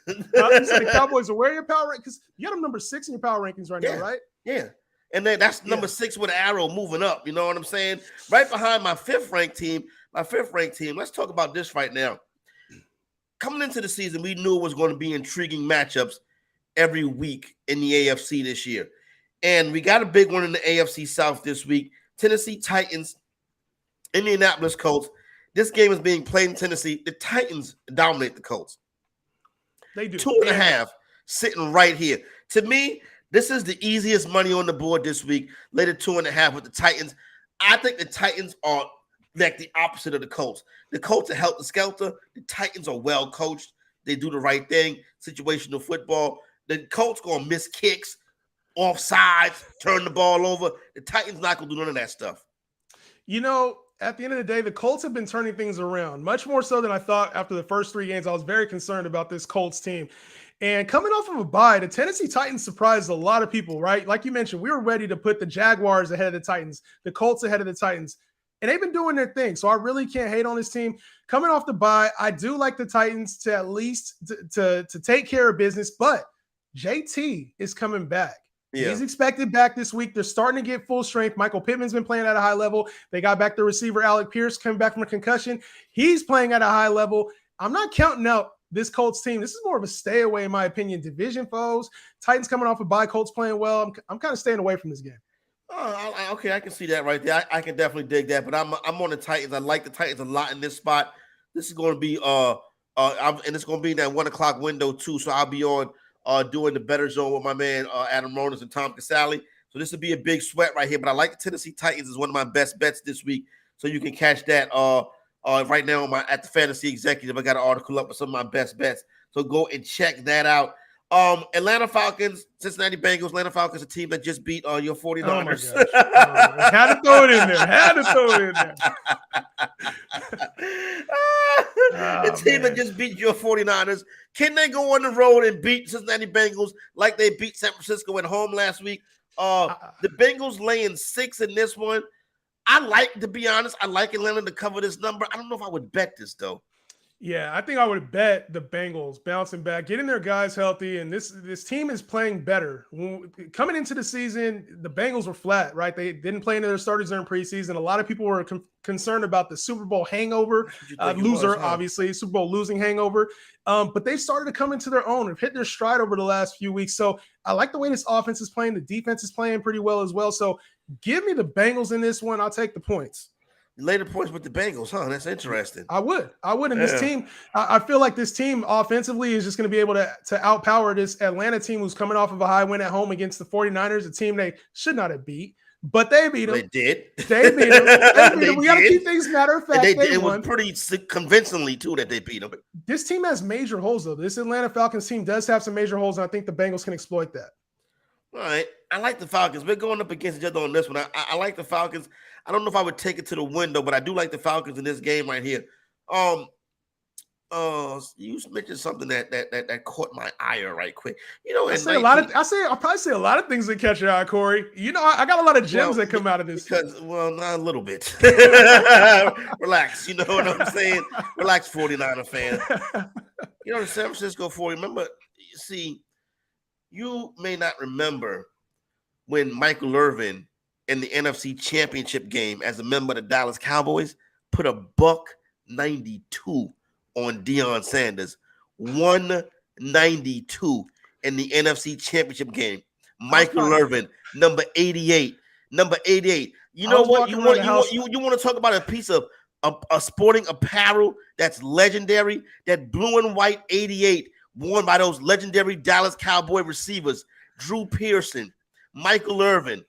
You said the Cowboys are where your power rankings? Because you got them number 6 in your power rankings right now, right? Yeah. And then that's number 6 with an arrow moving up. You know what I'm saying? Right behind my 5th ranked team. Let's talk about this right now. Coming into the season, we knew it was going to be intriguing matchups every week in the AFC this year. And we got a big one in the AFC South this week. Tennessee Titans, Indianapolis Colts. This game is being played in Tennessee. The Titans dominate the Colts. They do. 2.5 sitting right here. To me, this is the easiest money on the board this week. Later 2.5 with the Titans. I think the Titans are like the opposite of the Colts. The Colts are helter-skelter. The Titans are well coached. They do the right thing. Situational football. The Colts going to miss kicks, offsides, turn the ball over. The Titans not going to do none of that stuff. You know, at the end of the day, the Colts have been turning things around, much more so than I thought after the first 3 games. I was very concerned about this Colts team. And coming off of a bye, the Tennessee Titans surprised a lot of people, right? Like you mentioned, we were ready to put the Jaguars ahead of the Titans, the Colts ahead of the Titans. And they've been doing their thing. So I really can't hate on this team. Coming off the bye, I do like the Titans to at least to take care of business. But JT is coming back. Yeah. He's expected back this week. They're starting to get full strength. Michael Pittman's been playing at a high level. They got back the receiver, Alec Pierce, coming back from a concussion. He's playing at a high level. I'm not counting out this Colts team. This is more of a stay away, in my opinion. Division foes. Titans coming off a bye. Colts playing well. I'm kind of staying away from this game. Okay, I can see that right there. I can definitely dig that. But I'm on the Titans. I like the Titans a lot in this spot. This is going to be and it's going to be in that 1 o'clock window too. So I'll be on doing the better zone with my man Adam Ronas and Tom Casale. So this will be a big sweat right here. But I like the Tennessee Titans as one of my best bets this week. So you can catch that right now at the Fantasy Executive. I got an article up with some of my best bets. So go and check that out. Atlanta Falcons, Cincinnati Bengals. Atlanta Falcons, a team that just beat your 49ers. Oh my gosh. Had to throw it in there. The team that just beat your 49ers. Can they go on the road and beat Cincinnati Bengals like they beat San Francisco at home last week? The Bengals laying 6 in this one. To be honest, I like Atlanta to cover this number. I don't know if I would bet this, though. Yeah, I think I would bet the Bengals bouncing back, getting their guys healthy, and this team is playing better. Coming into the season, the Bengals were flat, right? They didn't play any of their starters during preseason. A lot of people were concerned about the Super Bowl hangover, obviously, Super Bowl losing hangover. But they've started to come into their own, have hit their stride over the last few weeks. So I like the way this offense is playing. The defense is playing pretty well as well. So give me the Bengals in this one. I'll take the points. Later points with the Bengals, huh? That's interesting. I would. And this team, I feel like this team offensively is just going to be able to outpower this Atlanta team who's coming off of a high win at home against the 49ers, a team they should not have beat. But they beat them. They did. They beat them. They beat They them. We got to did. keep things matter of fact. And They it won. was pretty convincingly, too, that they beat them. This team has major holes, though. This Atlanta Falcons team does have some major holes, and I think the Bengals can exploit that. All right. I like the Falcons. We're going up against each other on this one. I like the Falcons. I don't know if I would take it to the window, but I do like the Falcons in this game right here. You mentioned something that caught my eye right quick. You know, I'll probably say a lot of things that catch your eye, Corey. You know, I got a lot of gems that come out of this. Not a little bit. Relax. You know what I'm saying? Relax, 49er fan. You know, the San Francisco 40. Remember, see, you may not remember when Michael Irvin in the NFC Championship game as a member of the Dallas Cowboys put a $192 on Deion Sanders. 192 in the NFC Championship game. Michael Irvin, number 88. Number 88. You know what? You want to talk about a piece of a sporting apparel that's legendary? That blue and white 88 worn by those legendary Dallas Cowboy receivers, Drew Pearson, Michael Irvin,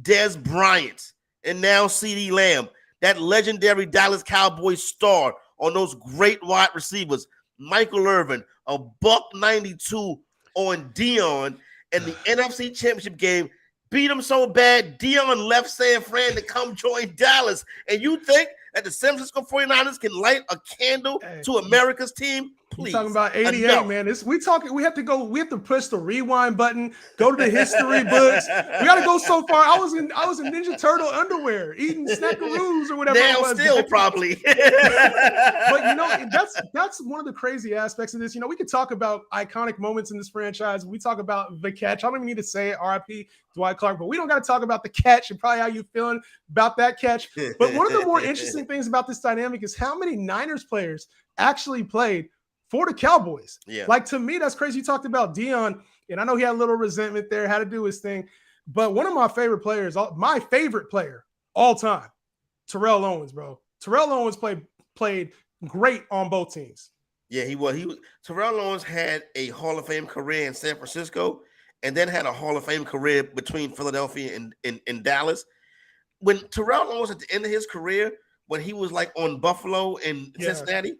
Des Bryant, and now CeeDee Lamb. That legendary Dallas Cowboys star on those great wide receivers. Michael Irvin, a $192 on Deion in the NFC Championship game. Beat him so bad, Deion left San Fran to come join Dallas. And you think that the San Francisco 49ers can light a candle to America's team? Please. You're talking about 88, man. We have to push the rewind button, go to the history books. We got to go so far. I was in Ninja Turtle underwear, eating snackaroos or whatever. Now still probably. But you know, that's one of the crazy aspects of this. You know, we could talk about iconic moments in this franchise. We talk about the catch. I don't even need to say it, RIP Dwight Clark, but we don't got to talk about the catch and probably how you feeling about that catch. But one of the more interesting things about this dynamic is how many Niners players actually played for the Cowboys. Yeah. Like, to me, that's crazy. You talked about Deion, and I know he had a little resentment there, had to do his thing. But one of my favorite players, my favorite player all time, Terrell Owens, bro. Terrell Owens played great on both teams. Yeah, he was. Terrell Owens had a Hall of Fame career in San Francisco and then had a Hall of Fame career between Philadelphia and Dallas. When Terrell Owens, at the end of his career, when he was like on Buffalo and Cincinnati,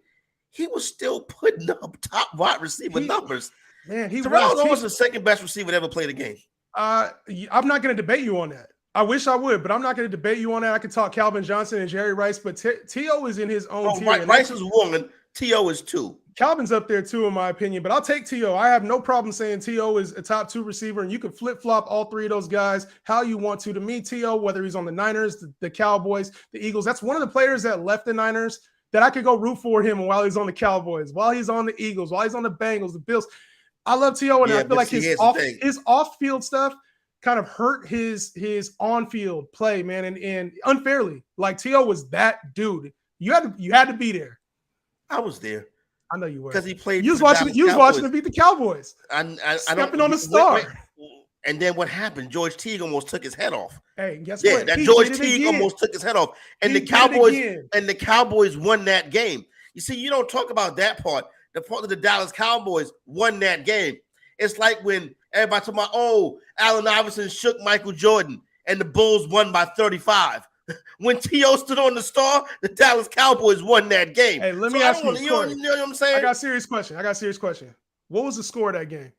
he was still putting up top wide receiver numbers. Man, Terrell Owens was the second best receiver to ever play the game. I'm not going to debate you on that. I wish I would, but I'm not going to debate you on that. I could talk Calvin Johnson and Jerry Rice, but T.O. is in his own tier. Rice is one, T.O. is two. Calvin's up there too, in my opinion, but I'll take T.O. I have no problem saying T.O. is a top 2 receiver, and you can flip-flop all 3 of those guys how you want to. To me, T.O., whether he's on the Niners, the Cowboys, the Eagles, that's one of the players that left the Niners that I could go root for him while he's on the Cowboys, while he's on the Eagles, while he's on the Bengals, the Bills. I love T.O., and I feel like his off-field stuff kind of hurt his on-field play, man, and unfairly. Like, T.O. was that dude. You had to be there. I was there. I know you were. Because he played. You was watching him beat the Cowboys. Stepping on the star. And then what happened? George Teague almost took his head off. Hey, guess what? That George Teague almost took his head off. And the Cowboys won that game. You see, you don't talk about that part. The part that the Dallas Cowboys won that game. It's like when everybody talking about, Allen Iverson shook Michael Jordan and the Bulls won by 35. When T.O. stood on the star, the Dallas Cowboys won that game. Hey, let me ask you, you know what I'm saying? I got a serious question. What was the score of that game?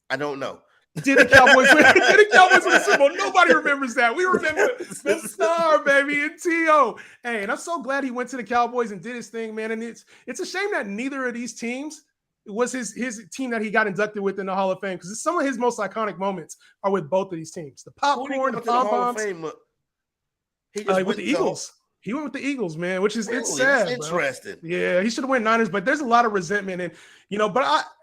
I don't know. Did the Cowboys win? Did the Cowboys win the Super Bowl? Nobody remembers that. We remember the star, baby, and T.O. Hey, and I'm so glad he went to the Cowboys and did his thing, man. And it's a shame that neither of these teams was his team that he got inducted with in the Hall of Fame, because some of his most iconic moments are with both of these teams. The popcorn, the pom-poms. He went with the Eagles. He went with the Eagles, man, which is it's sad. That's interesting. Bro. Yeah, he should have went Niners, but there's a lot of resentment, and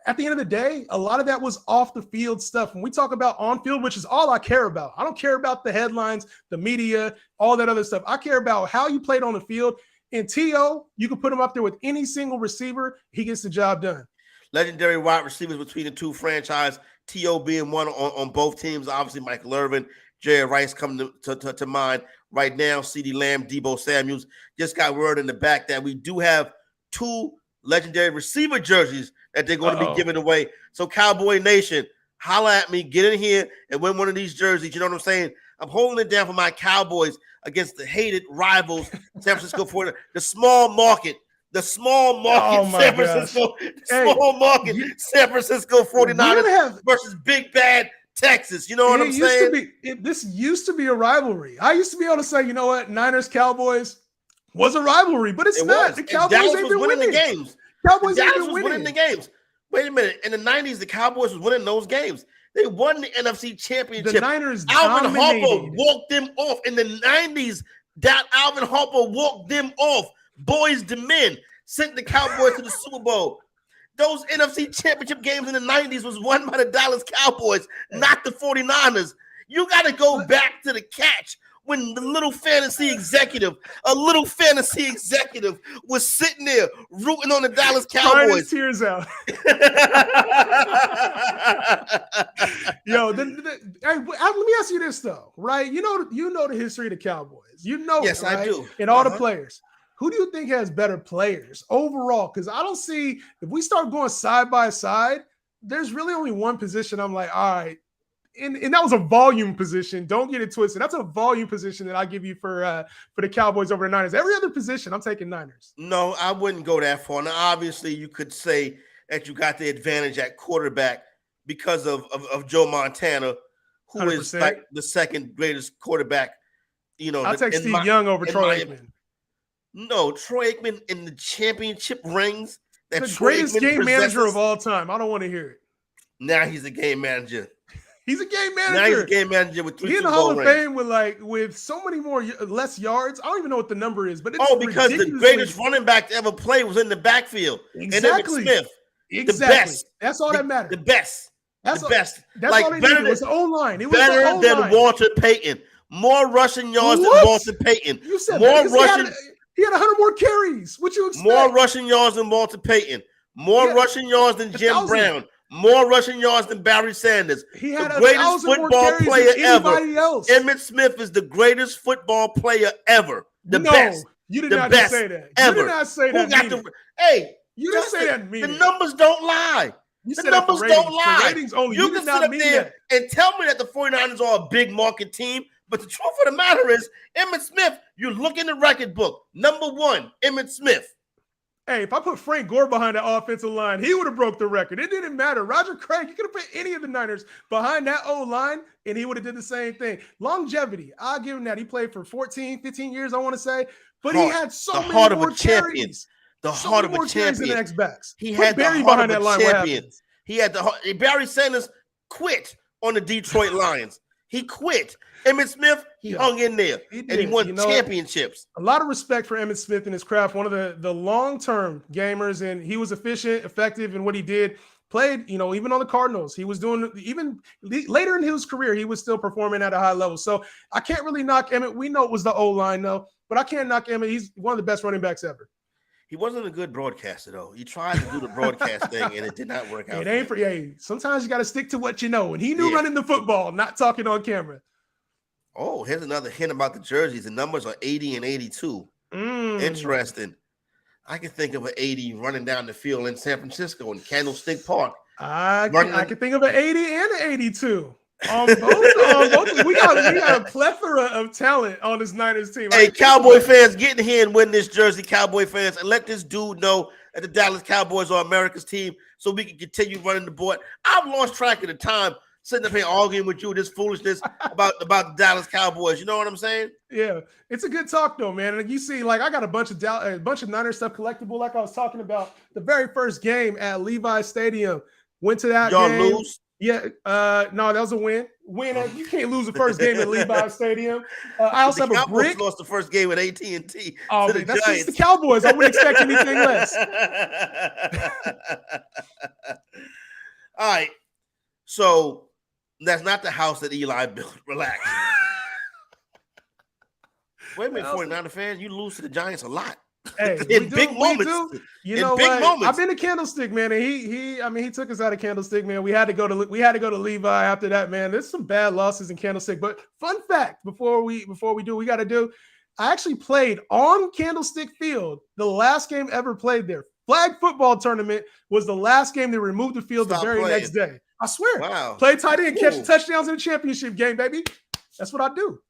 at the end of the day, a lot of that was off the field stuff. When we talk about on field, which is all I care about, I don't care about the headlines, the media, all that other stuff. I care about how you played on the field. And T.O., you can put him up there with any single receiver, he gets the job done. Legendary wide receivers between the two franchises. T.O. being one on both teams. Obviously, Michael Irvin, Jerry Rice coming to mind. Right now, CeeDee Lamb, Deebo Samuels. Just got word in the back that we do have 2 legendary receiver jerseys that they're going to be giving away. So, Cowboy Nation, holla at me, get in here and win one of these jerseys. You know what I'm saying? I'm holding it down for my Cowboys against the hated rivals, San Francisco 49ers. The small market Oh my San gosh. Francisco, Hey, San Francisco 49ers have versus big bad Texas. You know what I'm saying? This used to be a rivalry. I used to be able to say, you know what, Niners Cowboys was a rivalry, but it's not. The Cowboys Dallas ain't was been winning winning the games. Cowboys ain't Dallas been was winning the games. Wait a minute. In the 90s, the Cowboys was winning those games. They won the NFC Championship. The Niners Alvin dominated. Harper walked them off. In the 90s, that Alvin Harper walked them off. Boys to men sent the Cowboys to the Super Bowl. Those NFC Championship games in the 90s was won by the Dallas Cowboys, not the 49ers. You got to go back to the catch when the little fantasy executive was sitting there rooting on the Dallas Crying Cowboys. his tears out. Yo, hey, let me ask you this though, right? You know the history of the Cowboys. You know, yes, it, right? I do. And all the players. Who do you think has better players overall? Because I don't see, if we start going side by side, there's really only one position I'm like, all right. And that was a volume position. Don't get it twisted. That's a volume position that I give you for the Cowboys over the Niners. Every other position, I'm taking Niners. No, I wouldn't go that far. Now, obviously, you could say that you got the advantage at quarterback because of Joe Montana, who 100%. is like the second greatest quarterback. You know, I'll take Steve Young over Troy Aikman. No, Troy Aikman in the championship rings. The greatest game manager of all time. I don't want to hear it. Now he's a game manager. He's a game manager. Now he's a game manager with 3 He's in Super the Hall Bowl of rings. Fame with so many less yards. I don't even know what the number is, but it's because the greatest running back to ever play was in the backfield. Exactly. And Emmitt Smith, exactly. the best. That's all that matters. The best. That's the best. That's like all they better needed. It was the O-line. It was better the than Walter Payton. More rushing yards than Walter Payton. You said more rushing. He had 100 more carries. What you expect? More rushing yards than Walter Payton. More rushing yards than Jim Brown. More rushing yards than Barry Sanders. He had the greatest football player ever. Else. Emmitt Smith is the greatest football player ever. The best. You did not just say that. Ever. You did not say that. Hey, you didn't say that. The numbers don't lie. The numbers don't lie. The ratings only. You can sit up there and tell me that the 49ers are a big market team, but the truth of the matter is, Emmitt Smith, you look in the record book, number 1, Emmitt Smith. Hey, if I put Frank Gore behind that offensive line, he would have broke the record. It didn't matter. Roger Craig, you could have put any of the Niners behind that O-line, and he would have did the same thing. Longevity, I'll give him that. He played for 14, 15 years, I want to say, but he had so many more carries. The heart of a champion. The X-backs. He had Barry the heart behind of a that line. champion. He had the heart. Barry Sanders quit on the Detroit Lions. He quit. Emmitt Smith, he hung in there, and he won championships. A lot of respect for Emmitt Smith and his craft. One of the long-term gamers, and he was efficient, effective in what he did. Played, even on the Cardinals. He was doing, even later in his career, he was still performing at a high level. So I can't really knock Emmitt. We know it was the O-line, though, but I can't knock Emmitt. He's one of the best running backs ever. He wasn't a good broadcaster, though. He tried to do the broadcast thing, and it did not work out. It ain't for sometimes you got to stick to what you know. And he knew running the football, not talking on camera. Oh, here's another hint about the jerseys. The numbers are 80 and 82. Interesting. I can think of an 80 running down the field in San Francisco in Candlestick Park. I can think of an 80 and an 82. Both. We got a plethora of talent on this Niners team. Hey, Cowboy fans, get in here and win this jersey, Cowboy fans, and let this dude know that the Dallas Cowboys are America's team so we can continue running the board. I've lost track of the time sitting up here arguing with you this foolishness about the Dallas Cowboys. You know what I'm saying? Yeah, it's a good talk though, man. And you see, like I got a bunch of Niners stuff collectible, like I was talking about. The very first game at Levi Stadium, went to that Y'all game. lose? Yeah, no, that was a win. You can't lose the first game at Levi Stadium. I also have a brick. Lost the first game at AT&T. Oh, that's just the Cowboys. I wouldn't expect anything less. All right, so that's not the house that Eli built. Relax. Wait a minute, 49er fan, you lose to the Giants a lot. Hey, in big moments. You know what? I've been to Candlestick, man, and he took us out of Candlestick, man. We had to go to Levi after that, man. There's some bad losses in Candlestick, but fun fact before we do, I actually played on Candlestick Field the last game ever played there. Flag football tournament was the last game they removed the field the very next day. I swear. Wow. Play tight end, catch touchdowns in the championship game, baby. That's what I do.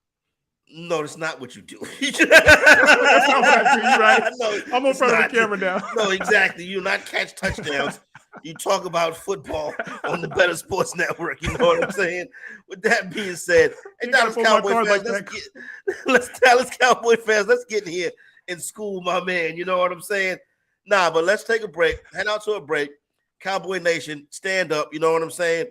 No, that's not what you do. That's not what I do, right? No, I'm in it's front of not. the camera now. No, exactly. You not catch touchdowns. You talk about football on the Better Sports Network. You know what I'm saying? With that being said, hey, You gotta Dallas pull my Cowboy card fans, like Dallas Cowboy fans, let's get in here and school my man. You know what I'm saying? Nah, but let's take a break. Head out to a break. Cowboy Nation, stand up. You know what I'm saying?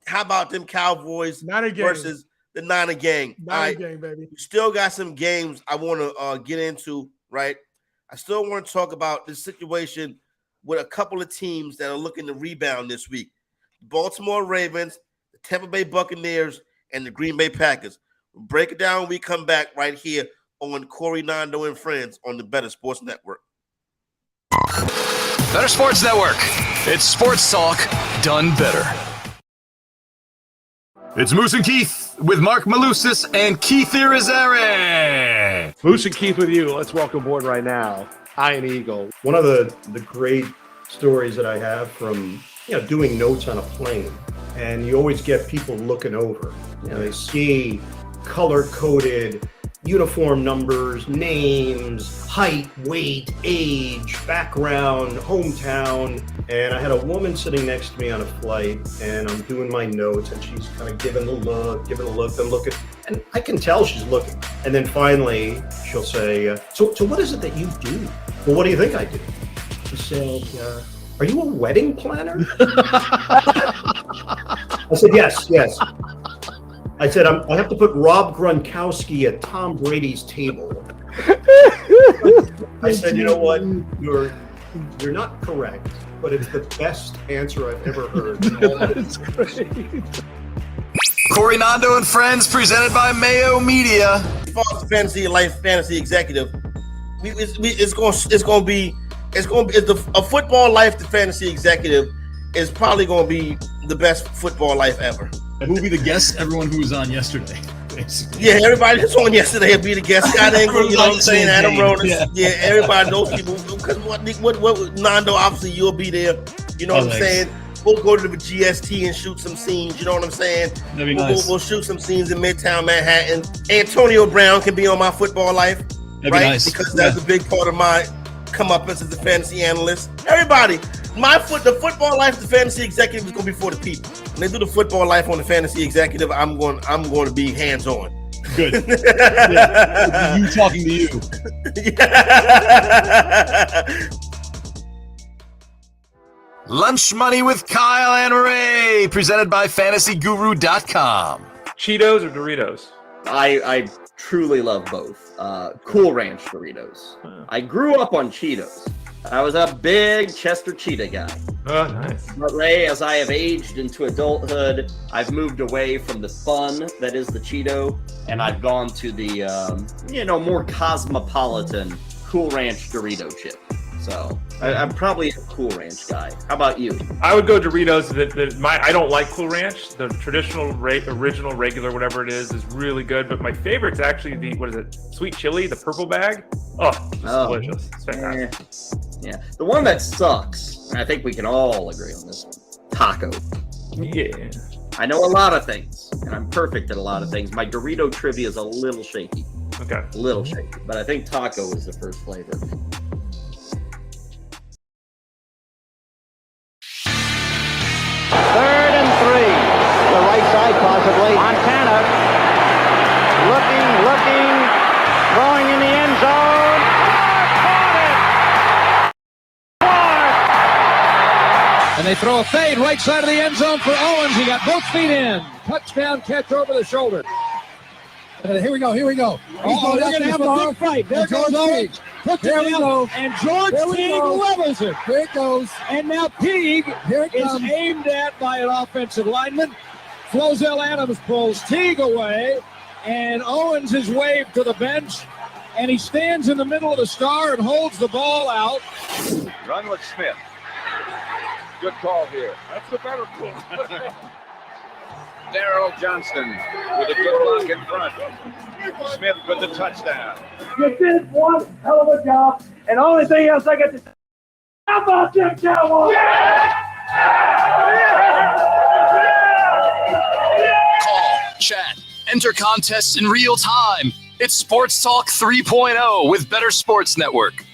How about them Cowboys versus the Niner gang? Niner gang, baby. We still got some games I want to get into, right? I still want to talk about the situation with a couple of teams that are looking to rebound this week. The Baltimore Ravens, the Tampa Bay Buccaneers, and the Green Bay Packers. We'll break it down when we come back right here on Corey Nando and Friends on the Better Sports Network. Better Sports Network. It's sports talk done better. It's Moose and Keith with Mark Malusis and Keith Irizarry. Moose and Keith with you. Let's welcome aboard right now, Ian Eagle. One of the great stories that I have from doing notes on a plane, and you always get people looking over. They see color-coded uniform numbers, names, height, weight, age, background, hometown. And I had a woman sitting next to me on a flight, and I'm doing my notes, and she's kind of giving the look, then looking, and I can tell she's looking. And then finally, she'll say, so what is it that you do? Well, what do you think I do? She said, are you a wedding planner? I said, yes. I said, I have to put Rob Gronkowski at Tom Brady's table. I said, you know what? You're not correct, but it's the best answer I've ever heard. That's great. Corey Nando and Friends, presented by Mayo Media. As far as fantasy executive, it's going to be a football life. The fantasy executive is probably going to be the best football life ever. Who will be the guest? Everyone who was on yesterday, basically. Yeah, everybody that's on yesterday will be the guest. Scott Engel, you know what I'm saying? Adam Ronis. Yeah, everybody knows people. Because what Nando, obviously you'll be there. You know what I'm saying? We'll go to the GST and shoot some scenes. You know what I'm saying? That'd be nice. We'll shoot some scenes in Midtown Manhattan. Antonio Brown can be on my football life, That'd right? be nice. Because that's a big part of my come up as a fantasy analyst. Everybody, the football life, the fantasy executive is going to be for the people. When they do the football life on the fantasy executive, I'm going to be hands on. Good. Yeah. You talking to you. Lunch Money with Kyle and Ray, presented by FantasyGuru.com. Cheetos or Doritos? I truly love both. Cool Ranch Doritos. I grew up on Cheetos. I was a big Chester Cheetah guy. Oh, nice. But Ray, as I have aged into adulthood, I've moved away from the fun that is the Cheeto, and I've gone to the, more cosmopolitan Cool Ranch Dorito chip. So I'm probably a Cool Ranch guy. How about you? I would go Doritos. I don't like Cool Ranch. The traditional, original, regular, whatever it is really good. But my favorite's actually the sweet chili, the purple bag. Oh, it's delicious. It's fantastic. Yeah. The one that sucks, and I think we can all agree on this one, taco. Yeah. I know a lot of things, and I'm perfect at a lot of things. My Dorito trivia is a little shaky. Okay. A little shaky. But I think taco is the first flavor. Third and 3. The right side possibly. Montana looking, throwing in the end zone. Caught it! And they throw a fade right side of the end zone for Owens. He got both feet in. Touchdown catch over the shoulder. Here we go. Oh, they're going to have a big fight. There goes Owens. There we go. And George Teague levels it. Here it goes. And now Teague is aimed at by an offensive lineman. Flozell Adams pulls Teague away. And Owens is waved to the bench. And he stands in the middle of the star and holds the ball out. Run with Smith. Good call here. That's the better call. Darrell Johnston with a good block in front. Smith with the touchdown. You did one hell of a job. And the only thing else I got to say, how about them Cowboys? Call, chat, Enter contests in real time. It's Sports Talk 3.0 with Better Sports Network.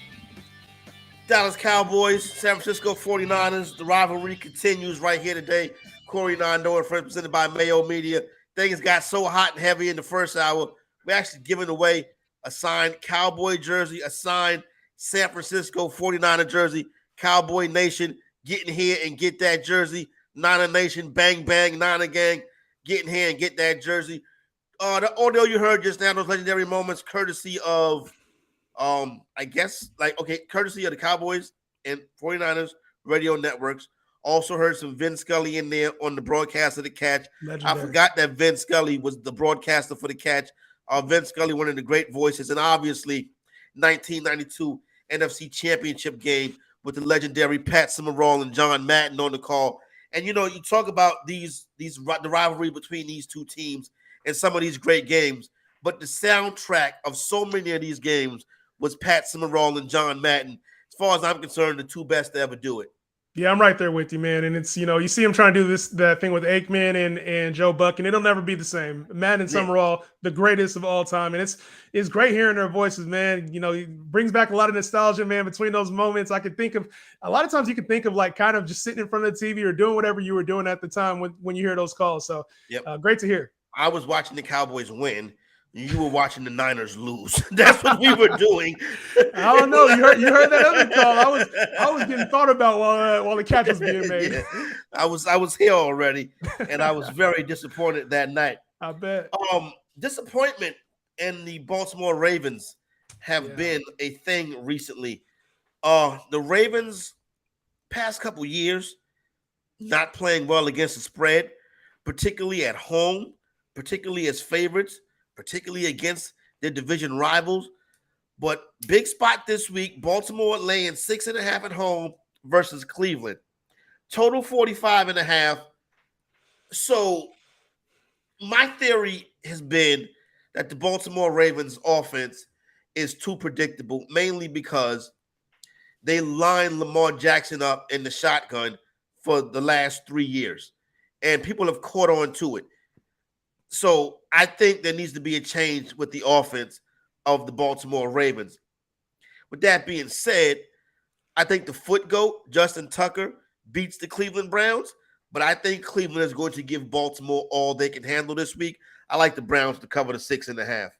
Dallas Cowboys, San Francisco 49ers. The rivalry continues right here today. Corey Nando and friends, presented by Mayo Media. Things got so hot and heavy in the first hour. We're actually giving away a signed Cowboy jersey, a signed San Francisco 49er jersey. Cowboy Nation, get in here and get that jersey. Niner Nation, bang, bang, Niner Gang, get in here and get that jersey. The audio you heard just now, those legendary moments, courtesy of, courtesy of the Cowboys and 49ers radio networks. Also heard some Vin Scully in there on the broadcast of the catch. Legendary. I forgot that Vin Scully was the broadcaster for the catch. Vin Scully, one of the great voices, and obviously 1992 NFC Championship game with the legendary Pat Summerall and John Madden on the call. And, you talk about the rivalry between these two teams and some of these great games, but the soundtrack of so many of these games was Pat Summerall and John Madden. As far as I'm concerned, the two best to ever do it. Yeah, I'm right there with you, man. And it's, you see him trying to do that thing with Aikman and Joe Buck, and it'll never be the same. Madden and Summerall, the greatest of all time. And it's great hearing their voices, man. It brings back a lot of nostalgia, man, between those moments. I could think of a lot of times you could think of like kind of just sitting in front of the TV or doing whatever you were doing at the time when you hear those calls. So great to hear. I was watching the Cowboys win. You were watching the Niners lose. That's what we were doing. I don't know. You heard that other call. I was getting thought about while the catch was being made. Yeah. I was here already, and I was very disappointed that night. I bet. Disappointment in the Baltimore Ravens have been a thing recently. The Ravens, past couple years, not playing well against the spread, particularly at home, particularly as favorites, particularly against their division rivals. But big spot this week, Baltimore laying 6.5 at home versus Cleveland. Total 45.5. So my theory has been that the Baltimore Ravens offense is too predictable, mainly because they line Lamar Jackson up in the shotgun for the last 3 years. And people have caught on to it. So I think there needs to be a change with the offense of the Baltimore Ravens. With that being said, I think the foot goat, Justin Tucker, beats the Cleveland Browns, but I think Cleveland is going to give Baltimore all they can handle this week. I like the Browns to cover the 6.5.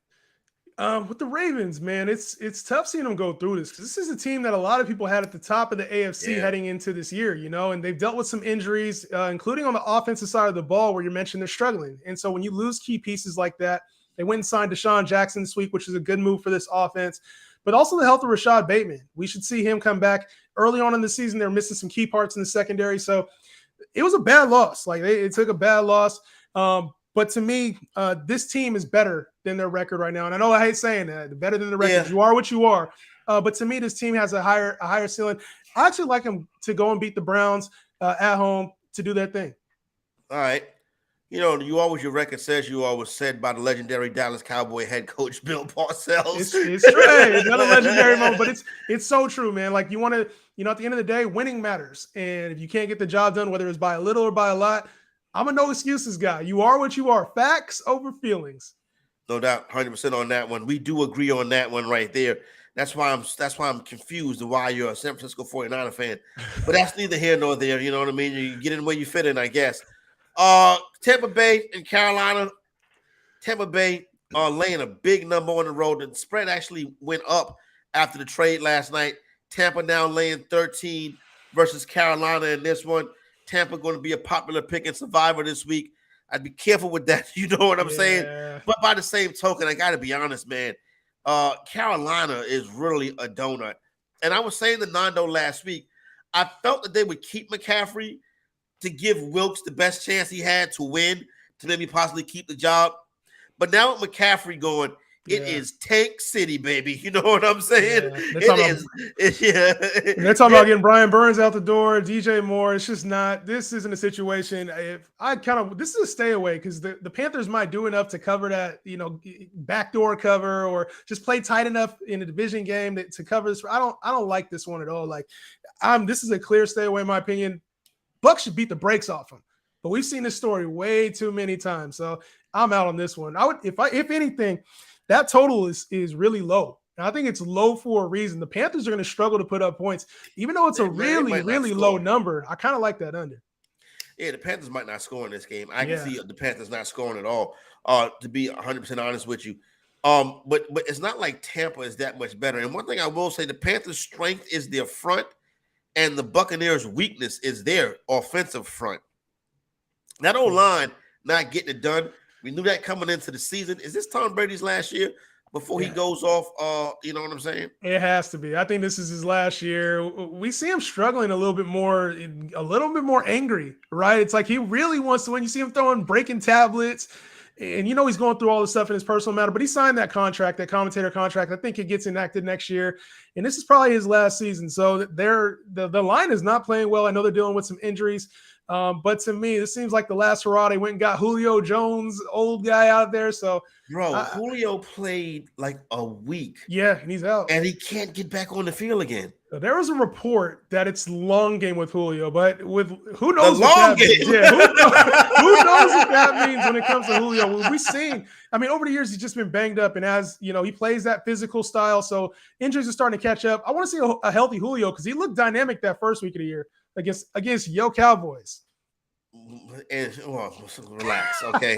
With the Ravens, man, it's tough seeing them go through this because this is a team that a lot of people had at the top of the AFC heading into this year, and they've dealt with some injuries, including on the offensive side of the ball where you mentioned they're struggling. And so when you lose key pieces like that, they went and signed Deshaun Jackson this week, which is a good move for this offense, but also the health of Rashad Bateman. We should see him come back early on in the season. They're missing some key parts in the secondary. So it was a bad loss. It took a bad loss. But to me, this team is better than their record right now. And I know I hate saying that, better than the record. Yeah. You are what you are. But to me, this team has a higher ceiling. I actually like them to go and beat the Browns at home to do their thing. All right. Your record says you always said by the legendary Dallas Cowboy head coach Bill Parcells. It's true. It's another legendary moment, but it's so true, man. Like you want to, at the end of the day, winning matters. And if you can't get the job done, whether it's by a little or by a lot, I'm a no excuses guy. You are what you are. Facts over feelings. No doubt, 100% on that one. We do agree on that one right there. That's why I'm confused and why you're a San Francisco 49er fan. But that's neither here nor there. You know what I mean? You get in where you fit in, I guess. Tampa Bay and Carolina. Tampa Bay laying a big number on the road. The spread actually went up after the trade last night. Tampa now laying 13 versus Carolina in this one. Tampa going to be a popular pick and survivor this week. I'd be careful with that. You know what I'm saying? But by the same token, I got to be honest, man. Carolina is really a donut. And I was saying to Nando last week, I felt that they would keep McCaffrey to give Wilkes the best chance he had to win, to maybe possibly keep the job. But now with McCaffrey going, it is Tank City, baby. You know what I'm saying? They're talking about getting Brian Burns out the door, DJ Moore. It's just not. This isn't a situation. This is a stay away because the Panthers might do enough to cover that, backdoor cover or just play tight enough in a division game to cover this. I don't like this one at all. This is a clear stay away, in my opinion. Bucks should beat the brakes off them. but we've seen this story way too many times. So I'm out on this one. I would, if anything, that total is really low. And I think it's low for a reason. The Panthers are going to struggle to put up points, even though it's a really low number. I kind of like that under. Yeah, the Panthers might not score in this game. I can see the Panthers not scoring at all. To be 100% honest with you, but it's not like Tampa is that much better. And one thing I will say, the Panthers' strength is their front, and the Buccaneers' weakness is their offensive front. That O-line not getting it done. We knew that coming into the season. Is this Tom Brady's last year before he goes off? You know what I'm saying? It has to be. I think this is his last year. We see him struggling a little bit more angry, right? It's like he really wants to win. You see him breaking tablets, and you know he's going through all the stuff in his personal matter, but he signed that contract, that commentator contract. I think it gets enacted next year, and this is probably his last season. So the line is not playing well. I know they're dealing with some injuries. But to me, this seems like the last hurrah. They went and got Julio Jones, old guy out there. So, Julio played like a week. Yeah, and he's out. And he can't get back on the field again. There was a report that it's long game with Julio, but with who knows the long game? Yeah, who knows what that means when it comes to Julio? We've seen, I mean, over the years, he's just been banged up. And as you know, he plays that physical style. So injuries are starting to catch up. I want to see a healthy Julio because he looked dynamic that first week of the year against Yo Cowboys. And relax, okay.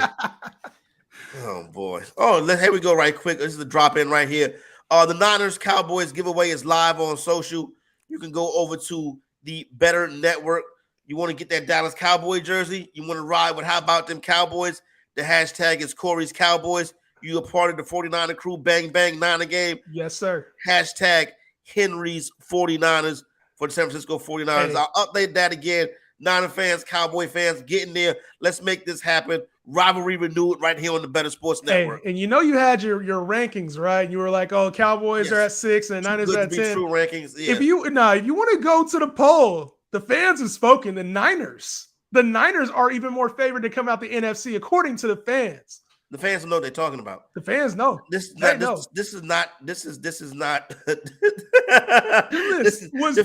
Oh boy. Here we go right quick. This is the drop in right here. The Niners Cowboys giveaway is live on social. You can go over to the Better Network. You want to get that Dallas Cowboy jersey? You want to ride with How About Them Cowboys? The hashtag is Corey's Cowboys. You are part of the 49er crew. Bang, bang, Niner game. Yes, sir. Hashtag Henry's 49ers for the San Francisco 49ers. Hey. I'll update that again. Niner fans, Cowboy fans, get in there. Let's make this happen. Rivalry renewed right here on the Better Sports Network. Hey, and you know you had your rankings, right? You were like, oh, Cowboys are at 6 and the Niners are at 10. True rankings. Yeah. If you want to go to the poll, the fans have spoken. The Niners are even more favored to come out the NFC, according to the fans. The fans know what they're talking about. The fans know. This is not. The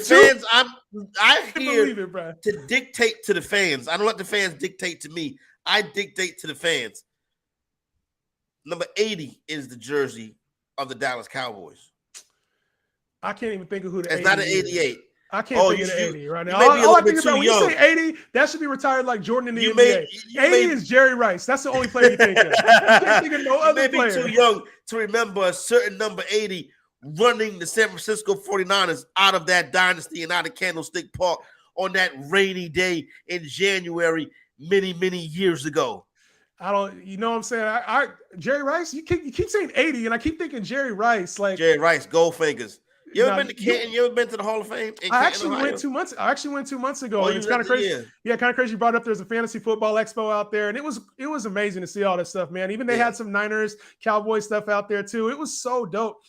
fans. I here to dictate to the fans. I don't let the fans dictate to me. I dictate to the fans. Number 80 is the jersey of the Dallas Cowboys. I can't even think of who the 80 It's not an 88. I can't think of the 80 right now. All I think about when you say 80, that should be retired like Jordan in the NBA. 80 is Jerry Rice. That's the only player you think of. You can't think of no other player. You may be too young to remember a certain number 80 running the San Francisco 49ers out of that dynasty and out of Candlestick Park on that rainy day in January many, many years ago. You know what I'm saying? I Jerry Rice, you keep saying 80, and I keep thinking Jerry Rice. Like Jerry Rice, Goldfingers. You ever been to Canton? You ever been to the Hall of Fame? I actually went 2 months. ago. And it's kind of crazy. Yeah, kind of crazy. You brought up there's a fantasy football expo out there, and it was amazing to see all that stuff, man. Even they had some Niners, Cowboys stuff out there too. It was so dope.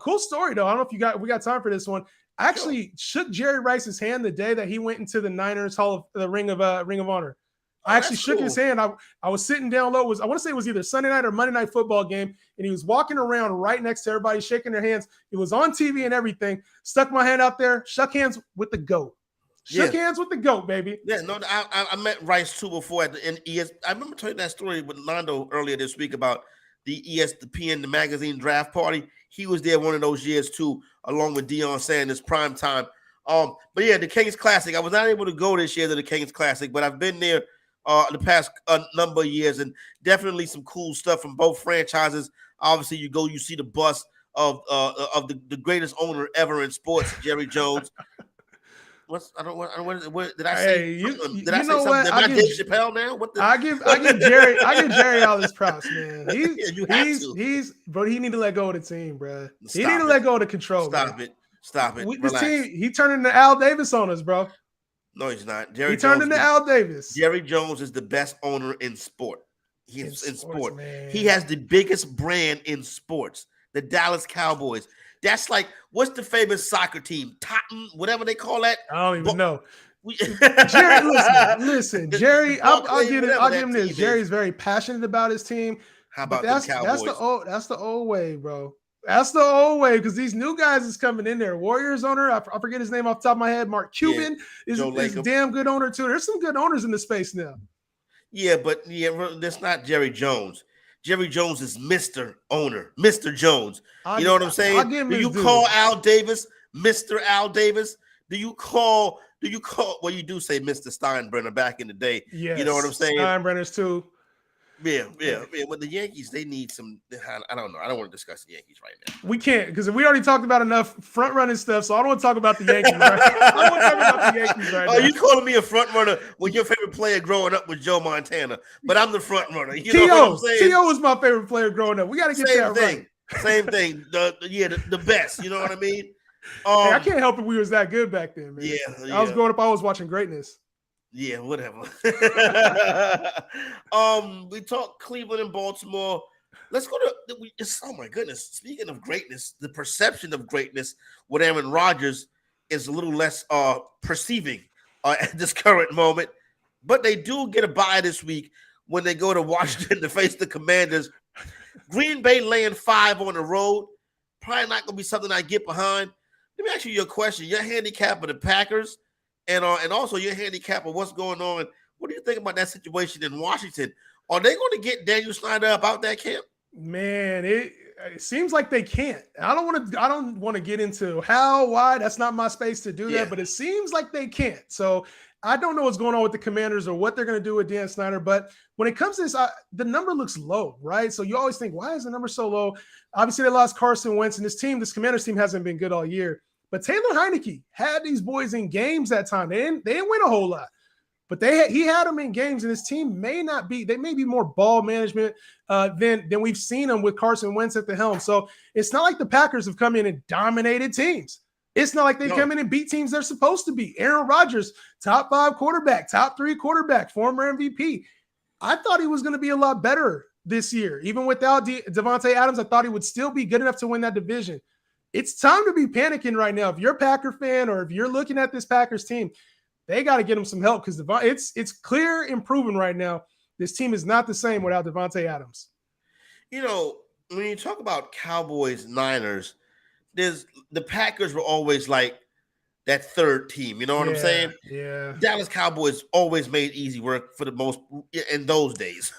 Cool story though. I don't know if we got time for this one. I actually shook Jerry Rice's hand the day that he went into the Niners Ring of Honor. I actually shook his hand. I was sitting down low. I want to say it was either Sunday night or Monday night football game, and he was walking around right next to everybody, shaking their hands. It was on TV and everything. Stuck my hand out there, shook hands with the GOAT. Shook hands with the GOAT, baby. Yeah, no, I met Rice too before at the ES. I remember telling that story with Londo earlier this week about the ESPN, the magazine draft party. He was there one of those years too, along with Deion Sanders, prime time. But yeah, the Kings Classic. I was not able to go this year to the Kings Classic, but I've been there the past number of years, and definitely some cool stuff from both franchises. Obviously, you see the bust of the greatest owner ever in sports, Jerry Jones. What did I say? Did I say something? Am I Dave Chappelle now? I give Jerry all his props, man. But he need to let go of the team, bro. He need to let go of the control. Stop it. This team, he turned into Al Davis on us, bro. No, he's not. He turned into Al Davis. Jerry Jones is the best owner in sport. He's in sport. Man. He has the biggest brand in sports. The Dallas Cowboys. That's like, what's the famous soccer team? Totten, whatever they call that. I don't even know. Jerry, listen, Jerry. I'll give him this. Jerry's very passionate about his team. How about that's the old way, bro. That's the old way, because these new guys is coming in there. Warriors owner, I forget his name off the top of my head. Mark Cuban is a damn good owner too. There's some good owners in the space now. Yeah, but that's not Jerry Jones. Jerry Jones is Mr. Owner, Mr. Jones. You know what I'm saying? I'll give him Do his you due. call Al Davis Mr. Al Davis? Do you call? Well, you do say Mr. Steinbrenner back in the day. Yes, You know what I'm saying? Steinbrenner's too. Yeah. But the Yankees, they need some. I don't know. I don't want to discuss the Yankees right now. We can't because we already talked about enough front running stuff. So I don't want to talk about the Yankees. Right? I don't want to talk about the Yankees right now. You calling me a front runner when your favorite player growing up was Joe Montana? But I'm the front runner. You know what I'm saying? T.O. was my favorite player growing up. We got to get that right. Same thing. The best. You know what I mean? Hey, I can't help it. We was that good back then, man. Yeah. I was growing up. I was watching greatness. Yeah, whatever. We talked Cleveland and Baltimore. Let's go to. Oh my goodness! Speaking of greatness, the perception of greatness with Aaron Rodgers is a little less perceiving at this current moment. But they do get a bye this week when they go to Washington to face the Commanders. Green Bay laying 5 on the road. Probably not going to be something I get behind. Let me ask you your question. Your handicap of the Packers and also your handicap of what's going on. What do you think about that situation in Washington? Are they going to get Daniel Snyder up out that camp? Man, it seems like they can't. I don't want to get into how, why. That's not my space to do that, but it seems like they can't. So I don't know what's going on with the Commanders or what they're going to do with Dan Snyder. But when it comes to this, the number looks low, right? So you always think, why is the number so low? Obviously, they lost Carson Wentz, and this Commanders team hasn't been good all year. But Taylor Heineke had these boys in games that time. They didn't win a whole lot. But he had them in games, and his team may be more ball management than we've seen them with Carson Wentz at the helm. So it's not like the Packers have come in and dominated teams. It's not like they come in and beat teams they're supposed to beat. Aaron Rodgers, top 5 quarterback, top 3 quarterback, former MVP. I thought he was going to be a lot better this year. Even without Devontae Adams, I thought he would still be good enough to win that division. It's time to be panicking right now. If you're a Packer fan or if you're looking at this Packers team, they got to get him some help because it's clear and proven right now. This team is not the same without Devontae Adams. You know, when you talk about Cowboys, Niners, the Packers were always like that third team. You know what I'm saying? Yeah. Dallas Cowboys always made easy work for the most in those days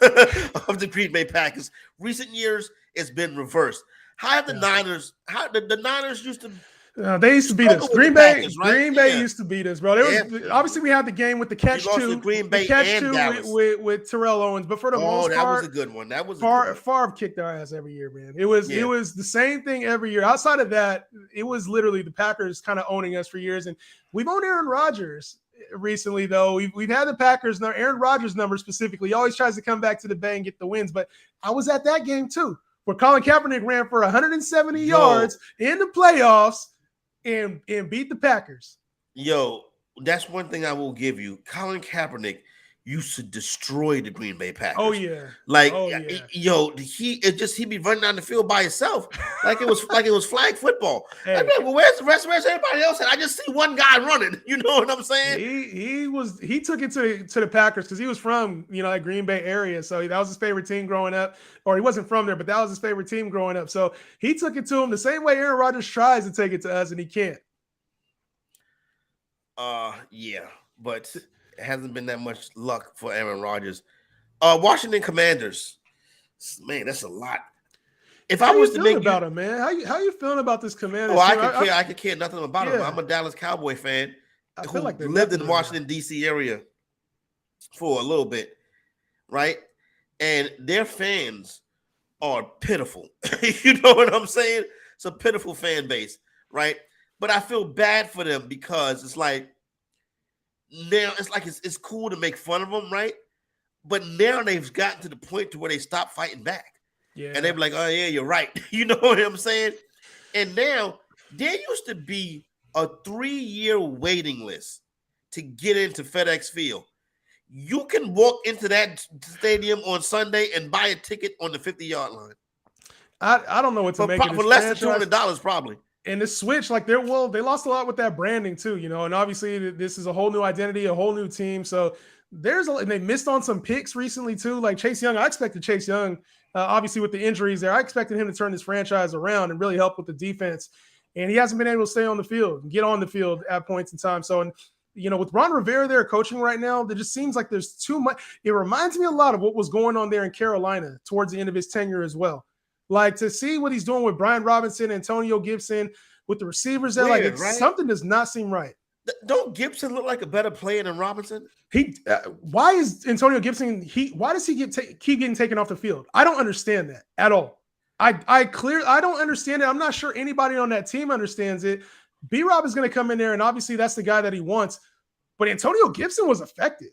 of the Green Bay Packers. Recent years, it's been reversed. How have the Niners? The Niners used to? They used to beat us. Green Bay, Packers, right? Green Bay used to beat us, bro. Obviously, we had the game with the catch two, Green Bay with Terrell Owens, but for the most part, that was a good one. That was Favre kicked our ass every year, man. It was the same thing every year. Outside of that, it was literally the Packers kind of owning us for years, and we've owned Aaron Rodgers recently. Though we've had the Packers, Aaron Rodgers number specifically. He always tries to come back to the Bay and get the wins, but I was at that game too, where Colin Kaepernick ran for 170 yards in the playoffs. And beat the Packers. Yo, that's one thing I will give you. Colin Kaepernick used to destroy the Green Bay Packers. Oh yeah, he'd be running down the field by himself, like it was flag football. Hey. I'm like, well, where's everybody else? And I just see one guy running. You know what I'm saying? He took it to the Packers because he was from that Green Bay area, so that was his favorite team growing up. Or he wasn't from there, but that was his favorite team growing up. So he took it to him the same way Aaron Rodgers tries to take it to us, and he can't. Yeah, but it hasn't been that much luck for Aaron Rodgers. Washington Commanders, man, that's a lot. If I was to make about him, man, how you feeling about this Commanders? Oh, I could care nothing about him. I'm a Dallas Cowboy fan who lived in the Washington D.C. area for a little bit, right? And their fans are pitiful. You know what I'm saying? It's a pitiful fan base, right? But I feel bad for them because it's like now it's cool to make fun of them, right? But now they've gotten to the point to where they stop fighting back. Yeah. And they're like, oh, yeah, you're right. You know what I'm saying? And now there used to be a 3-year waiting list to get into FedEx Field. You can walk into that stadium on Sunday and buy a ticket on the 50-yard line. I don't know what to make of this for less than $200 probably. And the switch, they lost a lot with that branding too, and obviously this is a whole new identity, a whole new team. So and they missed on some picks recently too, like Chase Young. I expected Chase Young, obviously with the injuries there, I expected him to turn this franchise around and really help with the defense. And he hasn't been able to stay on the field and get on the field at points in time. So, and with Ron Rivera there coaching right now, there just seems like there's too much. It reminds me a lot of what was going on there in Carolina towards the end of his tenure as well. Like to see what he's doing with Brian Robinson, Antonio Gibson, with the receivers there, Weird, like right? something does not seem right. Don't Gibson look like a better player than Robinson? Why is Antonio Gibson? Why does he keep getting taken off the field? I don't understand that at all. I don't understand it. I'm not sure anybody on that team understands it. B-Rob is going to come in there, and obviously that's the guy that he wants. But Antonio Gibson was effective.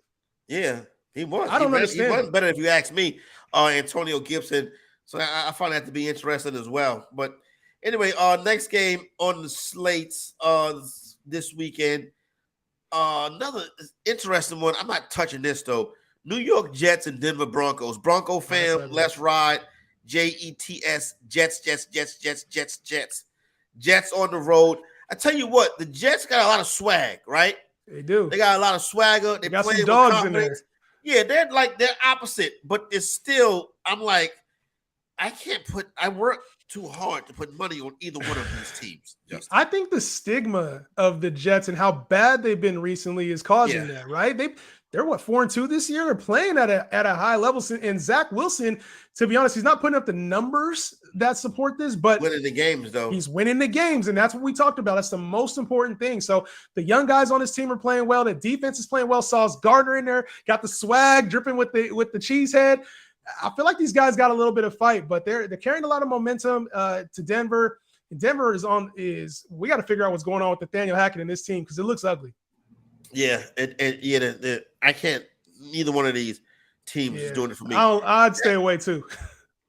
Yeah, he was. I don't understand. He was better if you ask me, Antonio Gibson. So I find that to be interesting as well. But anyway, next game on the slates this weekend. Another interesting one. I'm not touching this though. New York Jets and Denver Broncos. Bronco fam, let's ride. Jets, Jets on the road. I tell you what, the Jets got a lot of swag, right? They do. They got a lot of swagger. They got play some with dogs confidence. in there. Yeah, they're opposite, but it's still. I'm like, I work too hard to put money on either one of these teams. Justin. I think the stigma of the Jets and how bad they've been recently is causing that, right? They're 4-2 this year. They're playing at a high level. And Zach Wilson, to be honest, he's not putting up the numbers that support this, but winning the games though. He's winning the games, and that's what we talked about. That's the most important thing. So the young guys on his team are playing well. The defense is playing well. Sauce Gardner in there, got the swag dripping with the cheese head. I feel like these guys got a little bit of fight, but they're carrying a lot of momentum to Denver. And Denver we got to figure out what's going on with Nathaniel Hackett and this team because it looks ugly. Yeah, I can't. Neither one of these teams is doing it for me. I'd stay away too.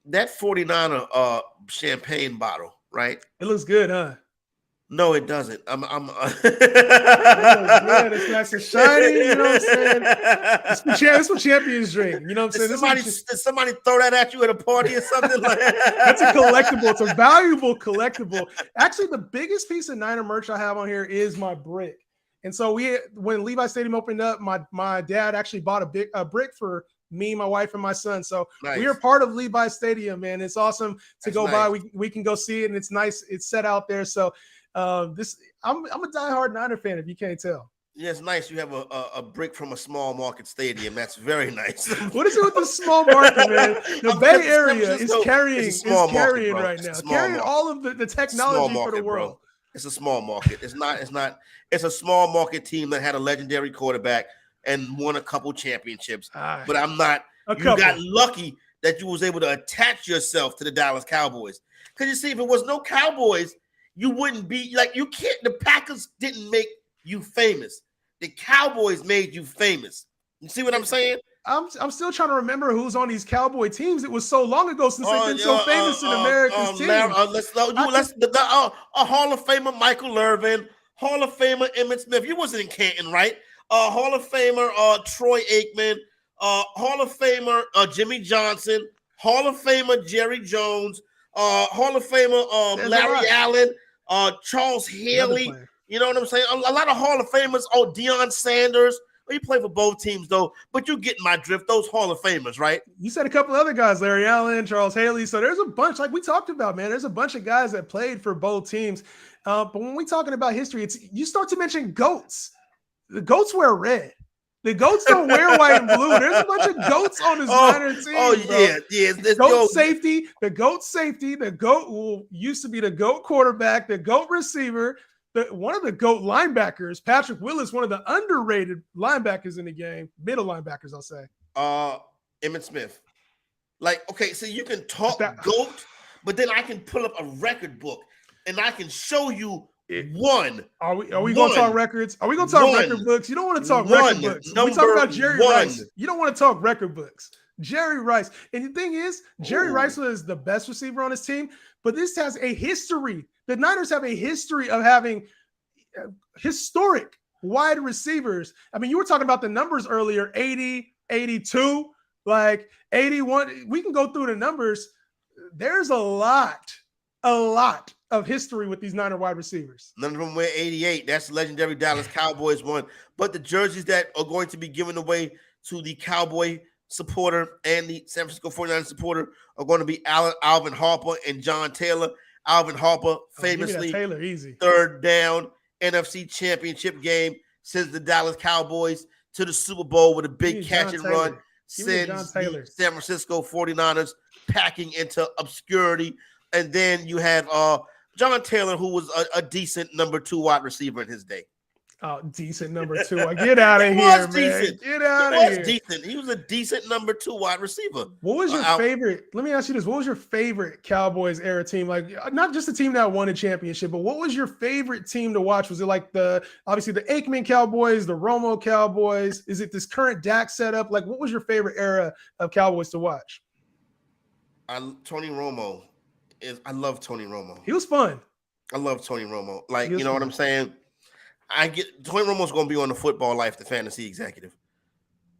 That 49er champagne bottle, right? It looks good, huh? No, it doesn't. It's good. It's nice and shiny. You know what I'm saying? It's what champions drink. You know what I'm saying? Did somebody throw that at you at a party or something? That's a collectible. It's a valuable collectible. Actually, the biggest piece of Niner merch I have on here is my brick. And so when Levi Stadium opened up, my dad actually bought a brick for me, my wife, and my son. So we are part of Levi Stadium, man. It's awesome to go by. We can go see it, and it's nice. It's set out there. So I'm a diehard Niner fan, if you can't tell. Yeah, it's nice. You have a brick from a small market stadium. That's very nice. What is it with the small market, man? The Bay Area is carrying right now, carrying all of the technology for the world. Bro. It's a small market. It's a small market team that had a legendary quarterback and won a couple championships. But I'm not. You got lucky that you was able to attach yourself to the Dallas Cowboys. Because you see, if it was no Cowboys, you wouldn't be like you can't. The Packers didn't make you famous. The Cowboys made you famous. You see what I'm saying? I'm still trying to remember who's on these Cowboy teams. It was so long ago since they've been so famous in America's team. A Hall of Famer Michael Irvin, Hall of Famer Emmitt Smith. You wasn't in Canton, right? Hall of Famer Troy Aikman, Hall of Famer Jimmy Johnson, Hall of Famer Jerry Jones, Hall of Famer Larry Allen, Charles Haley. You know what I'm saying? A lot of Hall of Famers. Deion Sanders. Well, you play for both teams, though, but you get my drift. Those Hall of Famers, right? You said a couple other guys, Larry Allen, Charles Haley. So there's a bunch, like we talked about, man. There's a bunch of guys that played for both teams. But when we're talking about history, you start to mention GOATs. The GOATs wear red. The GOATs don't wear white and blue. There's a bunch of GOATs on this Niner team. The GOAT safety, the GOAT who used to be the GOAT quarterback, the GOAT receiver, one of the GOAT linebackers, Patrick Willis, one of the underrated linebackers in the game, middle linebackers, I'll say. Emmitt Smith. Like, okay, so you can talk GOAT, but then I can pull up a record book and I can show you one. Are we going to talk records? Are we going to talk record books? You don't want to talk record books. We talk about Jerry Rice. You don't want to talk record books. Jerry Rice. And the thing is, Jerry Rice was the best receiver on his team, but this has a history. The Niners have a history of having historic wide receivers. I mean, you were talking about the numbers earlier, 80, 82, like 81. We can go through the numbers. There's a lot of history with these Niner wide receivers. None of them wear 88. That's legendary Dallas Cowboys one. But the jerseys that are going to be given away to the Cowboy supporter and the San Francisco 49ers supporter are going to be Alvin Harper and John Taylor. Alvin Harper famously Taylor, easy. third down NFC championship game, sends the Dallas Cowboys to the Super Bowl with a big catch and run, sends the San Francisco 49ers packing into obscurity. And then you had John Taylor, who was a decent number 2 wide receiver in his day. Oh, decent number 2. Get out of here, man. Decent. Get out of here. Decent. He was a decent number 2 wide receiver. What was your favorite? Let me ask you this. What was your favorite Cowboys era team? Like, not just the team that won a championship, but what was your favorite team to watch? Was it like obviously the Aikman Cowboys, the Romo Cowboys? Is it this current Dak setup? Like, what was your favorite era of Cowboys to watch? Tony Romo. I love Tony Romo. He was fun. I love Tony Romo. Like, you know what I'm saying? Tony Romo's going to be on the Football Life, the fantasy executive,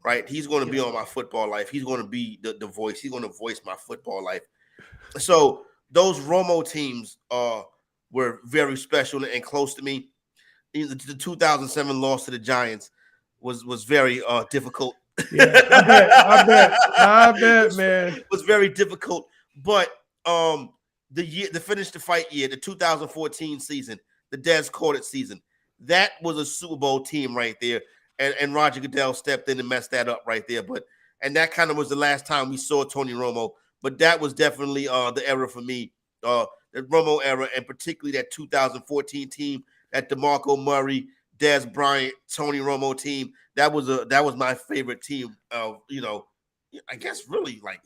right? He's going to be on my Football Life. He's going to be the voice. He's going to voice my football life. So those Romo teams were very special and close to me. The 2007 loss to the Giants was very difficult. Yeah, I bet, man. It was very difficult. But the finish the fight year, the 2014 season, the Des Corded season, that was a Super Bowl team right there. And Roger Goodell stepped in and messed that up right there. And that kind of was the last time we saw Tony Romo. But that was definitely the era for me, the Romo era, and particularly that 2014 team, that DeMarco Murray, Dez Bryant, Tony Romo team. That was my favorite team of, I guess really like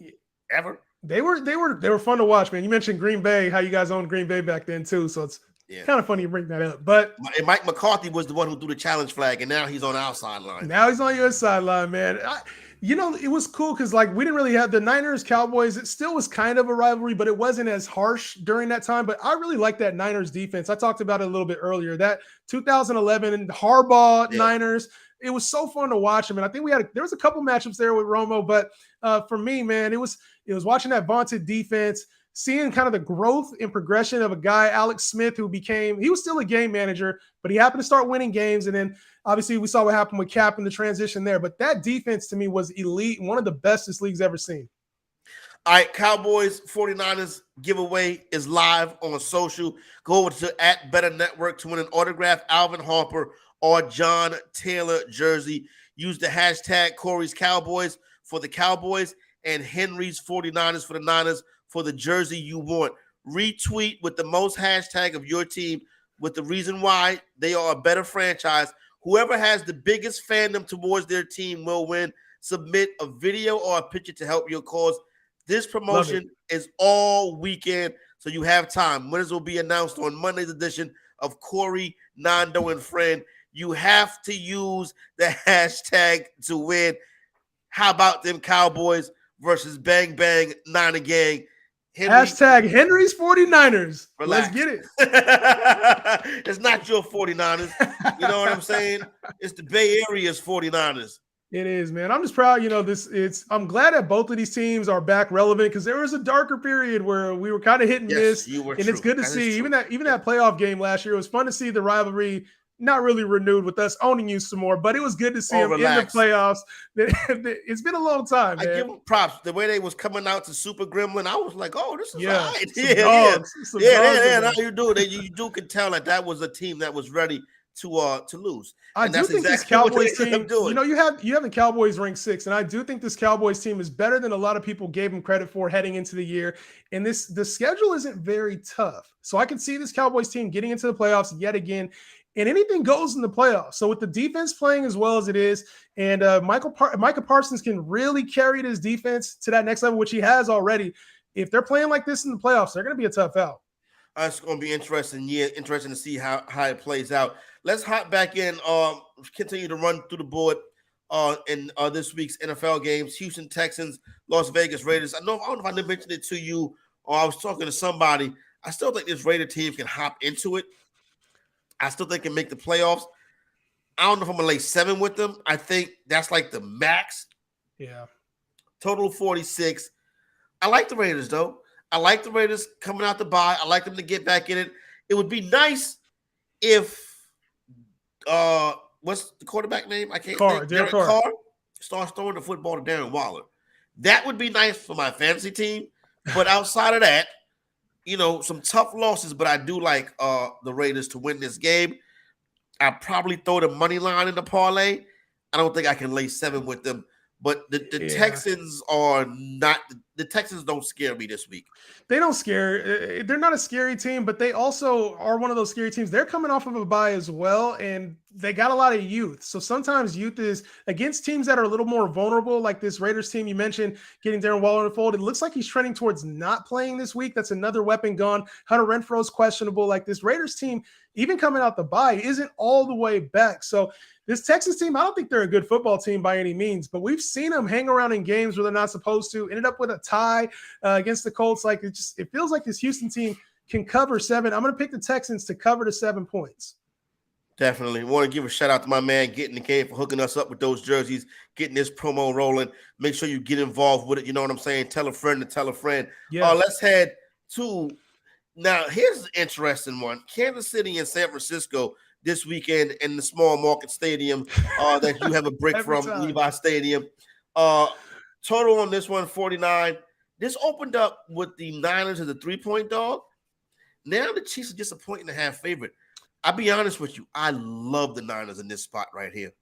ever. They were fun to watch, man. You mentioned Green Bay, how you guys owned Green Bay back then too. So it's kind of funny you bring that up. But Mike McCarthy was the one who threw the challenge flag, and now he's on our sideline. Now he's on your sideline, man. It was cool because like we didn't really have the Niners Cowboys. It still was kind of a rivalry, but it wasn't as harsh during that time. But I really liked that Niners defense. I talked about it a little bit earlier. That 2011 Harbaugh Niners. It was so fun to watch them. And I think there was a couple matchups there with Romo, but for me, man, it was watching that vaunted defense, seeing kind of the growth and progression of a guy, Alex Smith, he was still a game manager, but he happened to start winning games. And then obviously we saw what happened with Cap and the transition there. But that defense to me was elite and one of the best this league's ever seen. All right, Cowboys 49ers giveaway is live on social. Go over to @Better Network to win an autographed Alvin Harper or John Taylor jersey. Use the hashtag Corey's Cowboys for the Cowboys and Henry's 49ers for the Niners for the jersey you want. Retweet with the most hashtag of your team with the reason why they are a better franchise. Whoever has the biggest fandom towards their team will win. Submit a video or a picture to help your cause. This promotion is all weekend, so you have time. Winners will be announced on Monday's edition of Corey, Nando, and Friend. You have to use the hashtag to win. How about them Cowboys versus Bang Bang Niner Gang? Hashtag Henry's 49ers. Relax. Let's get it. It's not your 49ers. You know what I'm saying? It's the Bay Area's 49ers. It is, man. I'm just proud. I'm glad that both of these teams are back relevant because there was a darker period where we were kind of hit and miss. It's good to see. Even that playoff game last year, it was fun to see the rivalry not really renewed with us owning you some more, but it was good to see them in the playoffs. It's been a long time, man. I give them props. The way they was coming out to Super Gremlin, I was like, oh, this is all right. Now you do it. You can tell that was a team that was ready to lose. I do think this Cowboys team, you have the Cowboys ranked 6th, and I do think this Cowboys team is better than a lot of people gave them credit for heading into the year. And the schedule isn't very tough. So I can see this Cowboys team getting into the playoffs yet again. And anything goes in the playoffs. So with the defense playing as well as it is, and Micah Parsons can really carry his defense to that next level, which he has already. If they're playing like this in the playoffs, they're going to be a tough out. It's going to be interesting. Yeah, interesting to see how it plays out. Let's hop back in. Continue to run through the board in this week's NFL games. Houston Texans, Las Vegas Raiders. I don't know if I mentioned it to you or I was talking to somebody. I still think this Raider team can hop into it. I still think can make the playoffs. I don't know if I'm going to lay 7 with them. I think that's like the max. Yeah. Total 46. I like the Raiders, though. I like the Raiders coming out the bye. I like them to get back in it. It would be nice if what's the quarterback name? I can't think. Derek Carr starts throwing the football to Darren Waller. That would be nice for my fantasy team. But outside of that, some tough losses, but I do like the Raiders to win this game. I probably throw the money line in the parlay. I don't think I can lay 7 with them. But the Texans are not – the Texans don't scare me this week. They don't scare. They're not a scary team, but they also are one of those scary teams. They're coming off of a bye as well, and they got a lot of youth. So sometimes youth is against teams that are a little more vulnerable, like this Raiders team you mentioned, getting Darren Waller in the fold. It looks like he's trending towards not playing this week. That's another weapon gone. Hunter Renfro's questionable. Like this Raiders team, even coming out the bye, isn't all the way back. So this Texas team, I don't think they're a good football team by any means, but we've seen them hang around in games where they're not supposed to. Ended up with a tie against the Colts. Like it feels like this Houston team can cover 7. I'm going to pick the Texans to cover the 7 points. Definitely. Want to give a shout out to my man Getting the Game for hooking us up with those jerseys, getting this promo rolling. Make sure you get involved with it. You know what I'm saying? Tell a friend to tell a friend. Yeah. Let's head to now. Here's an interesting one: Kansas City and San Francisco this weekend in the small market stadium that you have a brick from, Levi Stadium. Total on this one, 49. This opened up with the Niners as a 3-point dog. Now the Chiefs are just a 1.5 favorite. I'll be honest with you. I love the Niners in this spot right here.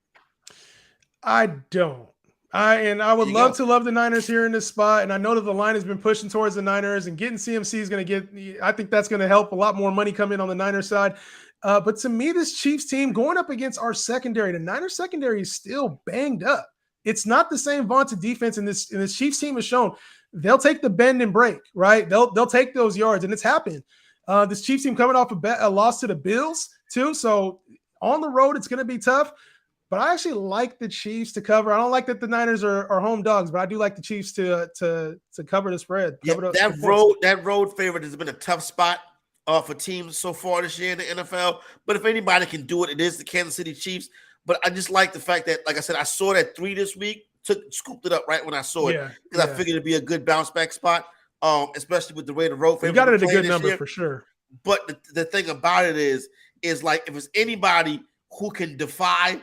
I don't. I would love to love the Niners here in this spot. And I know that the line has been pushing towards the Niners, and getting CMC is going to get, I think that's going to help a lot more money come in on the Niners side. But to me, this Chiefs team going up against our secondary, the Niners secondary is still banged up. It's not the same vaunted defense, and this Chiefs team has shown they'll take the bend and break, right? They'll take those yards, and it's happened. This Chiefs team coming off a loss to the Bills too, so on the road it's going to be tough. But I actually like the Chiefs to cover. I don't like that the Niners are home dogs, but I do like the Chiefs to cover the spread. That road favorite has been a tough spot for teams so far this year in the NFL. But if anybody can do it, it is the Kansas City Chiefs. But I just like the fact that, like I said, I saw that 3 this week, scooped it up right when I saw it because I figured it'd be a good bounce back spot, especially with the way the road favorite. You got it at a good number for sure. But the thing about it is like if it's anybody who can defy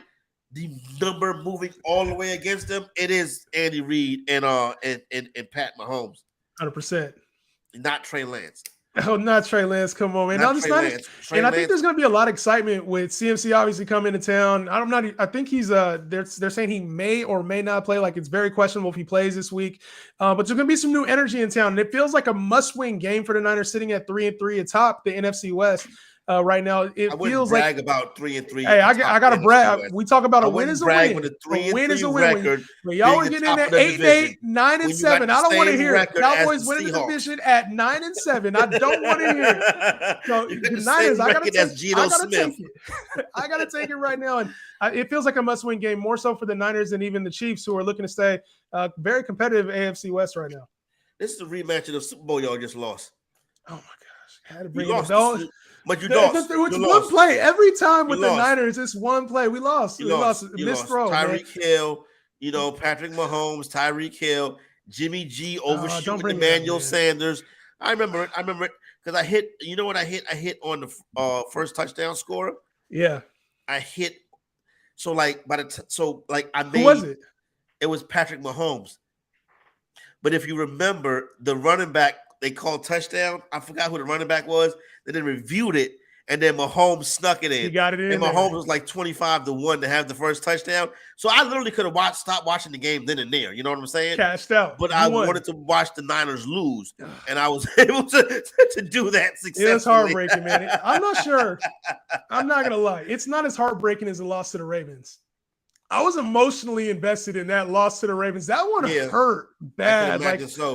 the number moving all the way against them, it is Andy Reid and Pat Mahomes. 100%. Not Trey Lance. Oh, not Trey Lance. Come on, man. I think there's going to be a lot of excitement with CMC obviously coming to town. I think he's they're saying he may or may not play. Like it's very questionable if he plays this week. But there's going to be some new energy in town, and it feels like a must-win game for the Niners, sitting at 3-3 atop the NFC West. Right now, it feels like brag about 3-3. Hey, I got to brag. We talk about a win is a win. With a win is a win. Record, but y'all are getting in at 8-8, 9-7. I don't want to hear it. Cowboys winning the division at 9-7. I don't want to hear it. So the Niners, I got to take it. I got to take it right now, and it feels like a must-win game, more so for the Niners than even the Chiefs, who are looking to stay very competitive AFC West right now. This is a rematch of the Super Bowl y'all just lost. Oh my gosh, I had to bring it up. But you lost. It's one play every time with the Niners. It's one play. We lost. We lost. Missed throw. Tyreek Hill, Patrick Mahomes, Tyreek Hill, Jimmy G overshooting Emmanuel Sanders. I remember it because I hit. You know what I hit? I hit on the first touchdown scorer. Yeah, I hit. So like I made. Who was it? It was Patrick Mahomes. But if you remember, the running back they called touchdown. I forgot who the running back was. They then reviewed it, and then Mahomes snuck it in. He got it in. And Mahomes was like 25-1 to have the first touchdown. So I literally could have stopped watching the game then and there. You know what I'm saying? Cashed out. But I wanted to watch the Niners lose, and I was able to do that successfully. It was heartbreaking, man. I'm not sure. I'm not gonna lie. It's not as heartbreaking as the loss to the Ravens. I was emotionally invested in that loss to the Ravens. That one hurt bad.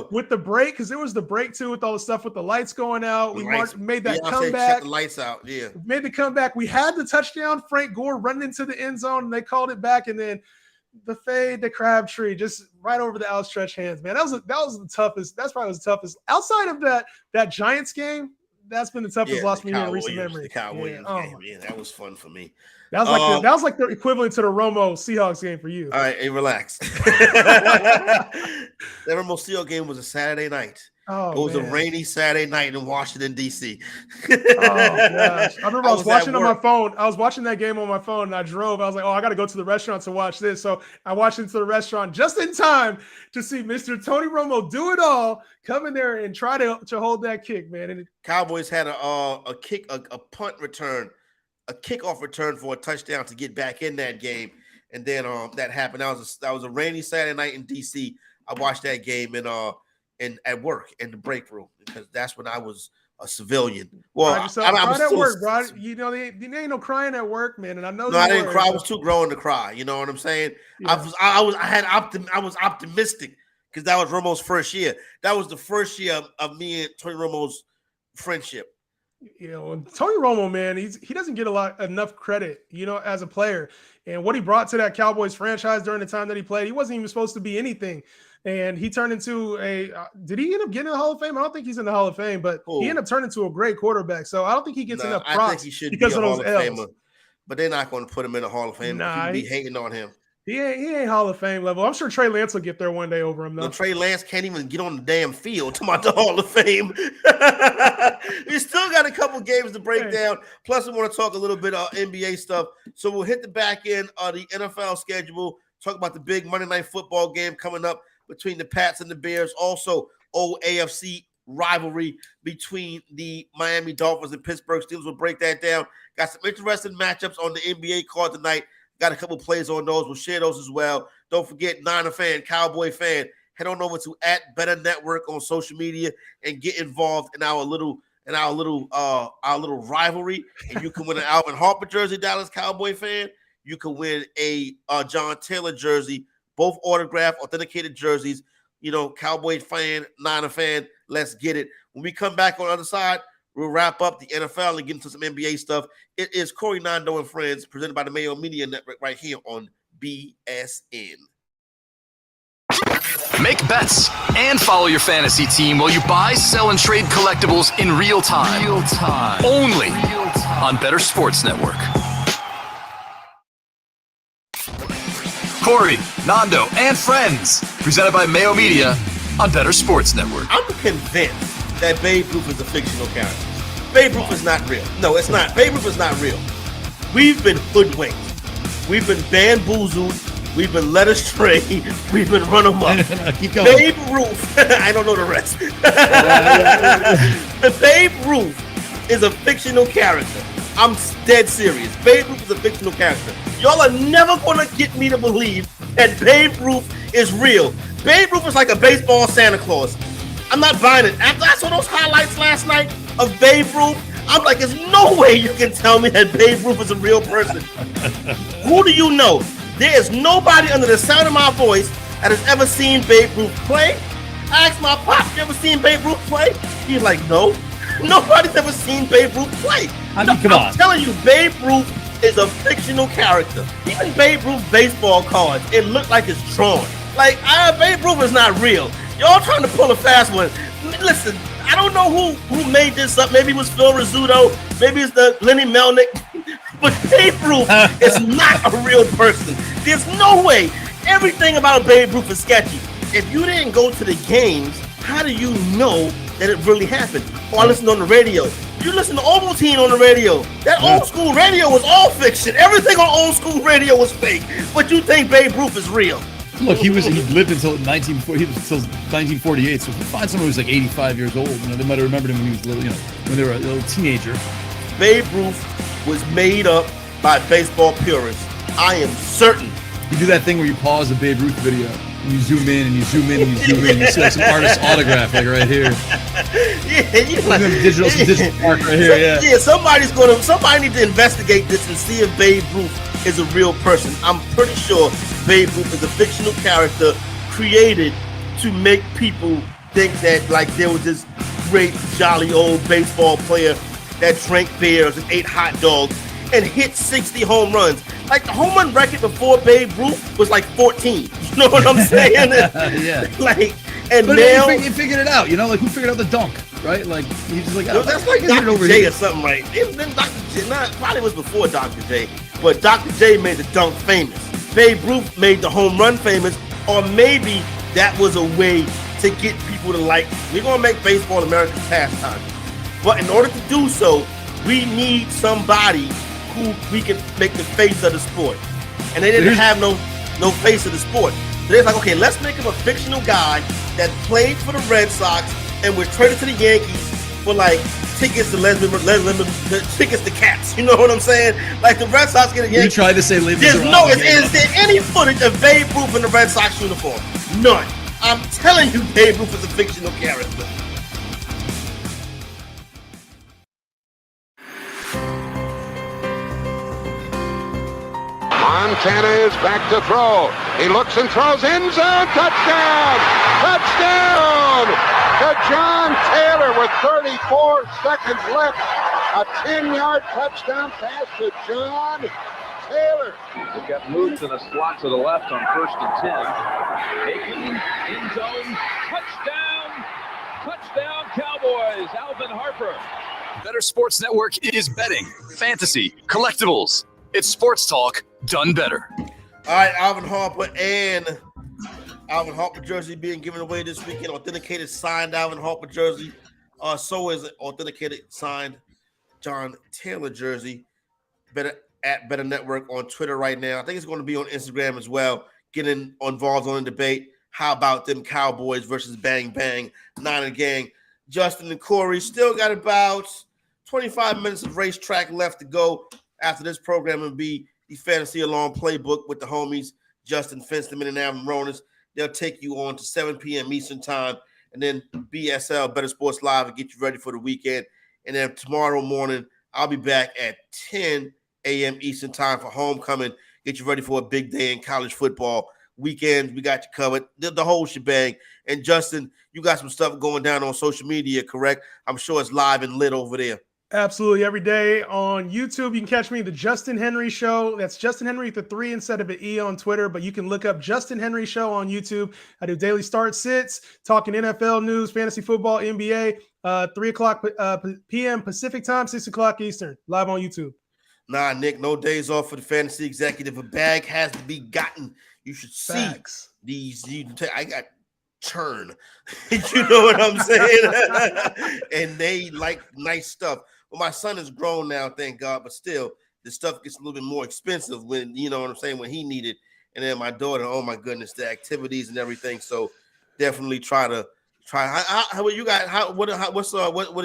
With the break, because there was the break too, with all the stuff with the lights going out. We made that comeback. The lights out. Yeah, made the comeback. We had the touchdown. Frank Gore running into the end zone, and they called it back. And then the fade, the Crabtree, just right over the outstretched hands. Man, that was the toughest. That's probably was the toughest outside of that Giants game. That's been the toughest loss for me in recent memory. The Kyle Williams game. Yeah, that was fun for me. That was like the equivalent to the Romo Seahawks game for you. All right, hey, relax. That Romo Seahawks game was a Saturday night. It was a rainy Saturday night in Washington, D.C. Oh, gosh. I remember I was watching on my phone. I was watching that game on my phone, and I drove. I was like, I got to go to the restaurant to watch this. So I watched into the restaurant just in time to see Mr. Tony Romo do it all, come in there and try to hold that kick, man. And Cowboys had a punt return a kickoff return for a touchdown to get back in that game. And then that happened. That was a rainy Saturday night in DC. I watched that game in at work in the break room because that's when I was a civilian. Well, I was at work, bro. You know, there ain't no crying at work, man. And I know. No, I didn't cry. I was too grown to cry. You know what I'm saying? Yeah. I was optimistic because that was Romo's first year. That was the first year of me and Tony Romo's friendship. You know, Tony Romo, man, he doesn't get enough credit, you know, as a player. And what he brought to that Cowboys franchise during the time that he played, he wasn't even supposed to be anything. And he turned into did he end up getting in the Hall of Fame? I don't think he's in the Hall of Fame, but he ended up turning into a great quarterback. So I don't think he gets enough props. I think he should because be a Hall of Famer, but they're not going to put him in the Hall of Fame. Nah, people be hating on him. He ain't Hall of Fame level. I'm sure Trey Lance will get there one day over him, though. No, Trey Lance can't even get on the damn field to the Hall of Fame. We still got a couple games to break down. Plus, we want to talk a little bit of NBA stuff. So we'll hit the back end of the NFL schedule, talk about the big Monday Night Football game coming up between the Pats and the Bears. Also, old AFC rivalry between the Miami Dolphins and Pittsburgh Steelers. We'll break that down. Got some interesting matchups on the NBA card tonight. Got a couple plays on those. We'll share those as well. Don't forget, Niner fan, Cowboy fan, head on over to @Better Network on social media and get involved in our little rivalry. And you can win an Alvin Harper jersey, Dallas Cowboy fan. You can win a John Taylor jersey, both autographed, authenticated jerseys. You know, Cowboy fan, Niner fan, let's get it. When we come back on the other side, we'll wrap up the NFL and get into some NBA stuff. It is Corey Nando and Friends, presented by the Mayo Media Network right here on BSN. Make bets and follow your fantasy team while you buy, sell, and trade collectibles in real time. Only on Better Sports Network. Corey, Nando, and Friends, presented by Mayo Media on Better Sports Network. I'm convinced that Babe Ruth is a fictional character. Babe Ruth is not real. No, it's not. Babe Ruth is not real. We've been hoodwinked. We've been bamboozled. We've been led astray. We've been run amok. Keep going. Babe Ruth. I don't know the rest. Babe Ruth is a fictional character. I'm dead serious. Babe Ruth is a fictional character. Y'all are never going to get me to believe that Babe Ruth is real. Babe Ruth is like a baseball Santa Claus. I'm not buying it. After I saw those highlights last night of Babe Ruth, I'm like, there's no way you can tell me that Babe Ruth is a real person. Who do you know? There is nobody under the sound of my voice that has ever seen Babe Ruth play. I asked my pop, you ever seen Babe Ruth play? He's like, no. Nobody's ever seen Babe Ruth play. I mean, come on. I'm telling you, Babe Ruth is a fictional character. Even Babe Ruth baseball cards, it looked like it's drawn. Like, Babe Ruth is not real. Y'all trying to pull a fast one. Listen, I don't know who made this up. Maybe it was Phil Rizzuto. Maybe it's the Lenny Melnick. But Babe Ruth is not a real person. There's no way. Everything about Babe Ruth is sketchy. If you didn't go to the games, how do you know that it really happened? Or I listened on the radio. You listen to Ovaltine on the radio. That old school radio was all fiction. Everything on old school radio was fake. But you think Babe Ruth is real? Look, he lived until 1948. So if you find someone who's like 85 years old, you know, they might have remembered him when he was little, you know, when they were a little teenager. Babe Ruth was made up by baseball purists. I am certain. You do that thing where you pause the Babe Ruth video and you zoom in and you zoom in and you zoom in. You see like some artist's autograph like right here. Yeah, you like digital art right here. Yeah. Somebody needs to investigate this and see if Babe Ruth is a real person. I'm pretty sure Babe Ruth is a fictional character created to make people think that like there was this great jolly old baseball player that drank beers and ate hot dogs and hit 60 home runs. Like the home run record before Babe Ruth was like 14. You know what I'm saying? Yeah. Like, and but now he figured it out. You know, like who figured out the dunk, right? Like he's just like, oh, that's like Dr. J or something, right? Then Dr. J, probably was before Dr. J, but Dr. J made the dunk famous. Babe Ruth made the home run famous, or maybe that was a way to get people to like. We're gonna make baseball America's pastime, but in order to do so, we need somebody who we can make the face of the sport. And they didn't have no face of the sport. So they're like, okay, let's make him a fictional guy that played for the Red Sox and was traded to the Yankees for like $10 tickets to the tickets to cats. You know what I'm saying? Like the Red Sox get a You tried to say Les There's Miserables. is there any footage of Babe Ruth in the Red Sox uniform? None. I'm telling you, Babe Ruth is a fictional character. Montana is back to throw. He looks and throws, end zone, touchdown! Touchdown! To John Taylor with 34 seconds left. A 10-yard touchdown pass to John Taylor. He got moved to the slot to the left on 1st and 10. Taking end zone, touchdown! Touchdown Cowboys, Alvin Harper. Better Sports Network is betting, fantasy, collectibles. It's sports talk done better. All right, Alvin Harper jersey being given away this weekend. Authenticated signed Alvin Harper jersey. So is authenticated signed John Taylor jersey. Better Network on Twitter right now. I think it's going to be on Instagram as well. Getting involved on the debate. How about them Cowboys versus Bang Bang Niner Gang? Justin and Corey still got about 25 minutes of racetrack left to go. After this program will be the Fantasy Along Playbook with the homies, Justin Fensterman and Aaron Ronas. They'll take you on to 7 p.m. Eastern time, and then BSL, Better Sports Live, will get you ready for the weekend. And then tomorrow morning, I'll be back at 10 a.m. Eastern time for homecoming, get you ready for a big day in college football. Weekends, we got you covered, the whole shebang. And Justin, you got some stuff going down on social media, correct? I'm sure it's live and lit over there. Absolutely. Every day on YouTube, you can catch me, The Justin Henry Show. That's Justin Henry with the 3 instead of an E on Twitter, but you can look up Justin Henry Show on YouTube. I do daily start sits, talking NFL news, fantasy football, NBA, 3 o'clock p.m. Pacific time, 6 o'clock Eastern, live on YouTube. Nah, Nick, no days off for the fantasy executive. A bag has to be gotten. You should see Facts. these. I got churn. You know what I'm saying? And they like nice stuff. Well, my son is grown now, thank God, but still, the stuff gets a little bit more expensive when, you know what I'm saying, when he needed. And then my daughter, oh my goodness, the activities and everything. So definitely try. How you got? What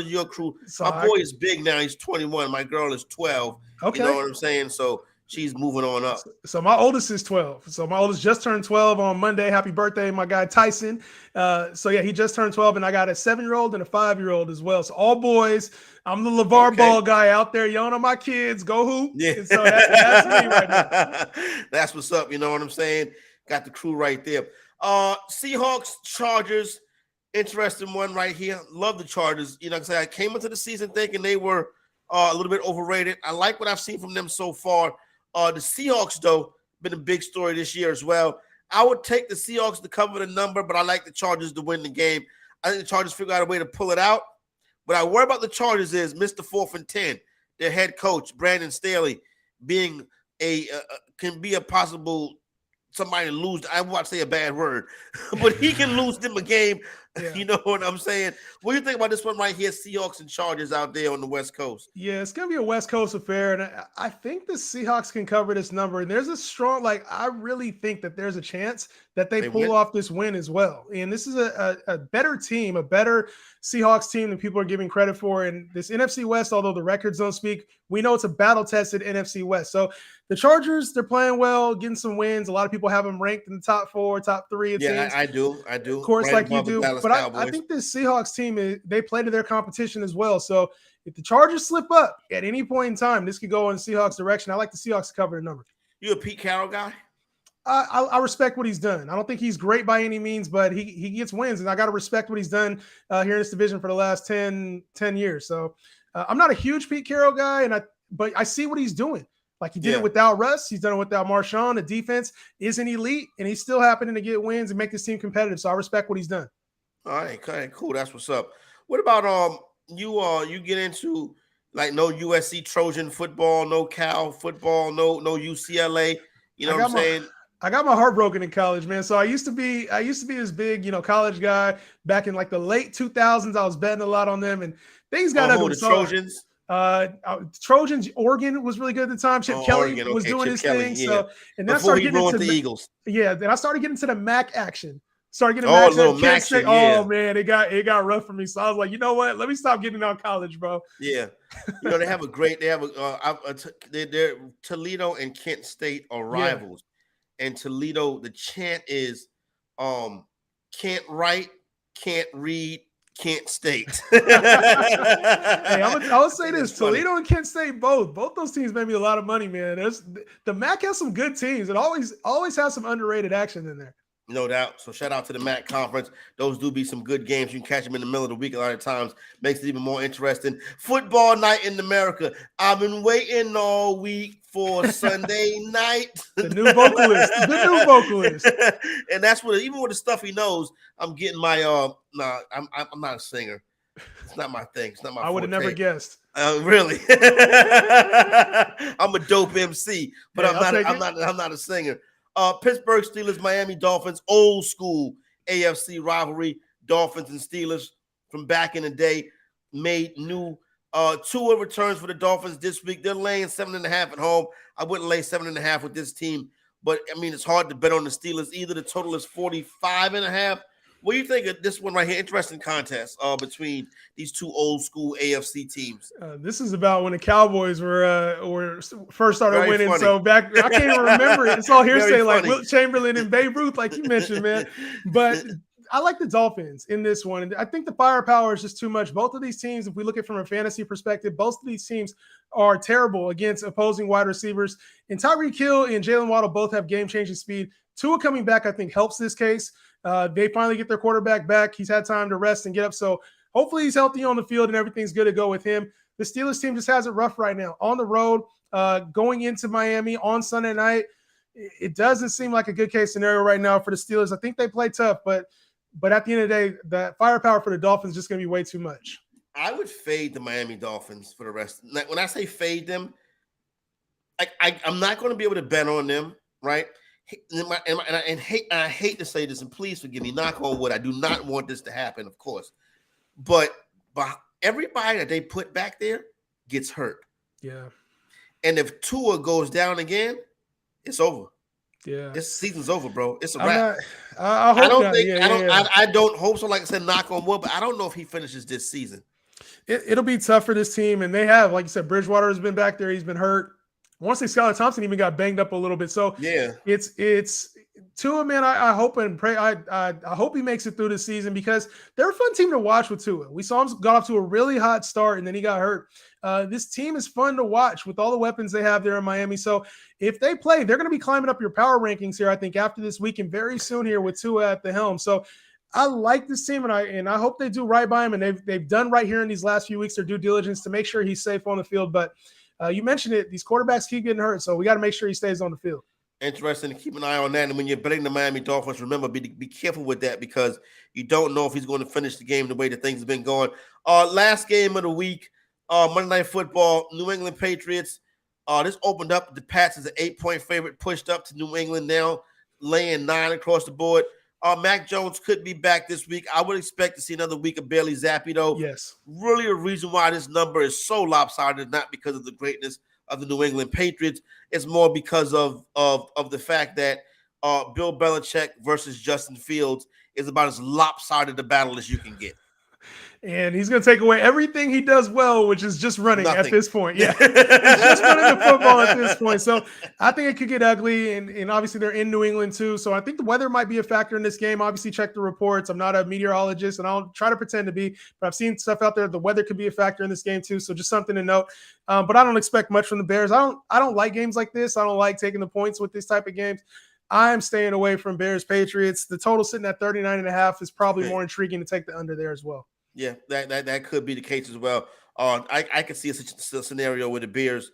is your crew? So my boy is big now. He's 21. My girl is 12. Okay. You know what I'm saying? So she's moving on up. So my oldest is 12. So my oldest just turned 12 on Monday. Happy birthday, my guy Tyson. So yeah, he just turned 12, and I got a 7-year-old and a 5-year-old as well. So all boys. I'm the LeVar Ball guy out there yelling at my kids, go hoop. Yeah. And so that's me right now. That's what's up. You know what I'm saying? Got the crew right there. Seahawks, Chargers, interesting one right here. Love the Chargers. You know what I'm saying? I came into the season thinking they were a little bit overrated. I like what I've seen from them so far. The Seahawks, though, been a big story this year as well. I would take the Seahawks to cover the number, but I like the Chargers to win the game. I think the Chargers figure out a way to pull it out. What I worry about the Chargers is Mr. 4th and 10. Their head coach, Brandon Staley, being can be a possible somebody to lose. I want to say a bad word, but he can lose them a game. Yeah. You know what I'm saying? What do you think about this one right here, Seahawks and Chargers out there on the West Coast? Yeah, it's going to be a West Coast affair, and I think the Seahawks can cover this number. And there's a strong, I really think that there's a chance that they pull off this win as well. And this is a better team, a better Seahawks team than people are giving credit for. And this NFC West, although the records don't speak, we know it's a battle-tested NFC West. So the Chargers, they're playing well, getting some wins. A lot of people have them ranked in the top 4, top 3. Yeah, I do. Of course, right, like you do. But I think this Seahawks team, they play to their competition as well. So if the Chargers slip up at any point in time, this could go in the Seahawks direction. I like the Seahawks to cover the number. You a Pete Carroll guy? I respect what he's done. I don't think he's great by any means, but he gets wins, and I got to respect what he's done here in this division for the last 10 years. So I'm not a huge Pete Carroll guy, but I see what he's doing. Like he did it without Russ. He's done it without Marshawn. The defense isn't elite, and he's still happening to get wins and make this team competitive. So I respect what he's done. All right, okay, cool. That's what's up. What about you get into like no USC Trojan football, no Cal football, no UCLA. You know what I'm saying? I got my heart broken in college, man. So I used to be this big, college guy back in like the late 2000s. I was betting a lot on them, and things got ugly. The Trojans. Trojans. Oregon was really good at the time. Chip Kelly was doing his thing. Yeah. So, and then I started getting into the Eagles. Yeah, then I started getting into the MAC action. Started getting Oh, a Max little at Kent Max State. shit, yeah. Oh man, it got rough for me. So I was like, you know what? Let me stop getting on college, bro. Yeah, they have they're Toledo and Kent State are rivals, and Toledo, the chant is, can't write, can't read, Kent State. Hey, I'll say this: funny. Toledo and Kent State both those teams made me a lot of money, man. The MAC has some good teams. It always has some underrated action in there. No doubt. So shout out to the MAC conference. Those do be some good games. You can catch them in the middle of the week a lot of times. Makes it even more interesting. Football night in America. I've been waiting all week for Sunday night. The new vocalist. And that's what, even with the stuff he knows, I'm getting my I'm not a singer. It's not my thing. It's not my I would have never guessed. Really. I'm a dope MC, but I'm not a singer. Pittsburgh Steelers, Miami Dolphins, old school AFC rivalry. Dolphins and Steelers from back in the day made new. Tua returns for the Dolphins this week. They're laying 7.5 at home. I wouldn't lay 7.5 with this team, but I mean, it's hard to bet on the Steelers. Either the total is 45.5. What do you think of this one right here? Interesting contest between these two old school AFC teams. This is about when the Cowboys were first started Very winning. funny. So back, I can't even remember it. It's all hearsay, Very like funny. Wilt Chamberlain and Babe Ruth, like you mentioned, man. But I like the Dolphins in this one. And I think the firepower is just too much. Both of these teams, if we look at it from a fantasy perspective, both of these teams are terrible against opposing wide receivers. And Tyreek Hill and Jalen Waddle both have game-changing speed. Tua coming back, I think, helps this case. They finally get their quarterback back. He's had time to rest and get up. So hopefully he's healthy on the field and everything's good to go with him. The Steelers team just has it rough right now. On the road, going into Miami on Sunday night, it doesn't seem like a good case scenario right now for the Steelers. I think they play tough, but at the end of the day, the firepower for the Dolphins is just going to be way too much. I would fade the Miami Dolphins for the rest. When I say fade them, I'm not going to be able to bet on them, right? And I hate to say this, and please forgive me, knock on wood. I do not want this to happen, of course. But everybody that they put back there gets hurt. Yeah. And if Tua goes down again, it's over. Yeah. This season's over, bro. It's a wrap. I don't hope so. Like I said, knock on wood, but I don't know if he finishes this season. It'll be tough for this team. And they have, like you said, Bridgewater has been back there. He's been hurt. I want to say Skylar Thompson even got banged up a little bit. So yeah, it's Tua, man. I hope and pray. I hope he makes it through the season because they're a fun team to watch with Tua. We saw him got off to a really hot start and then he got hurt. This team is fun to watch with all the weapons they have there in Miami. So if they play, they're going to be climbing up your power rankings here, I think, after this week and very soon here with Tua at the helm. So I like this team, and I hope they do right by him. And they've done right here in these last few weeks, their due diligence to make sure he's safe on the field. But you mentioned it; these quarterbacks keep getting hurt, so we got to make sure he stays on the field. Interesting to keep an eye on that. And when you're betting the Miami Dolphins, remember, be careful with that because you don't know if he's going to finish the game the way that things have been going. Last game of the week, Monday Night Football, New England Patriots. This opened up. The Pats is an 8-point favorite, pushed up to New England now, laying 9 across the board. Mac Jones could be back this week. I would expect to see another week of Bailey Zappi, though. Yes. Really, a reason why this number is so lopsided, not because of the greatness of the New England Patriots. It's more because of the fact that Bill Belichick versus Justin Fields is about as lopsided a battle as you can get. And he's going to take away everything he does well, which is just running at this point. Yeah, it's just running the football at this point. So I think it could get ugly. And obviously they're in New England too. So I think the weather might be a factor in this game. Obviously check the reports. I'm not a meteorologist and I don't try to pretend to be, but I've seen stuff out there. The weather could be a factor in this game too. So just something to note. But I don't expect much from the Bears. I don't like games like this. I don't like taking the points with this type of games. I'm staying away from Bears Patriots. The total sitting at 39.5 is probably more intriguing to take the under there as well. Yeah, that could be the case as well. I could see a scenario where the Bears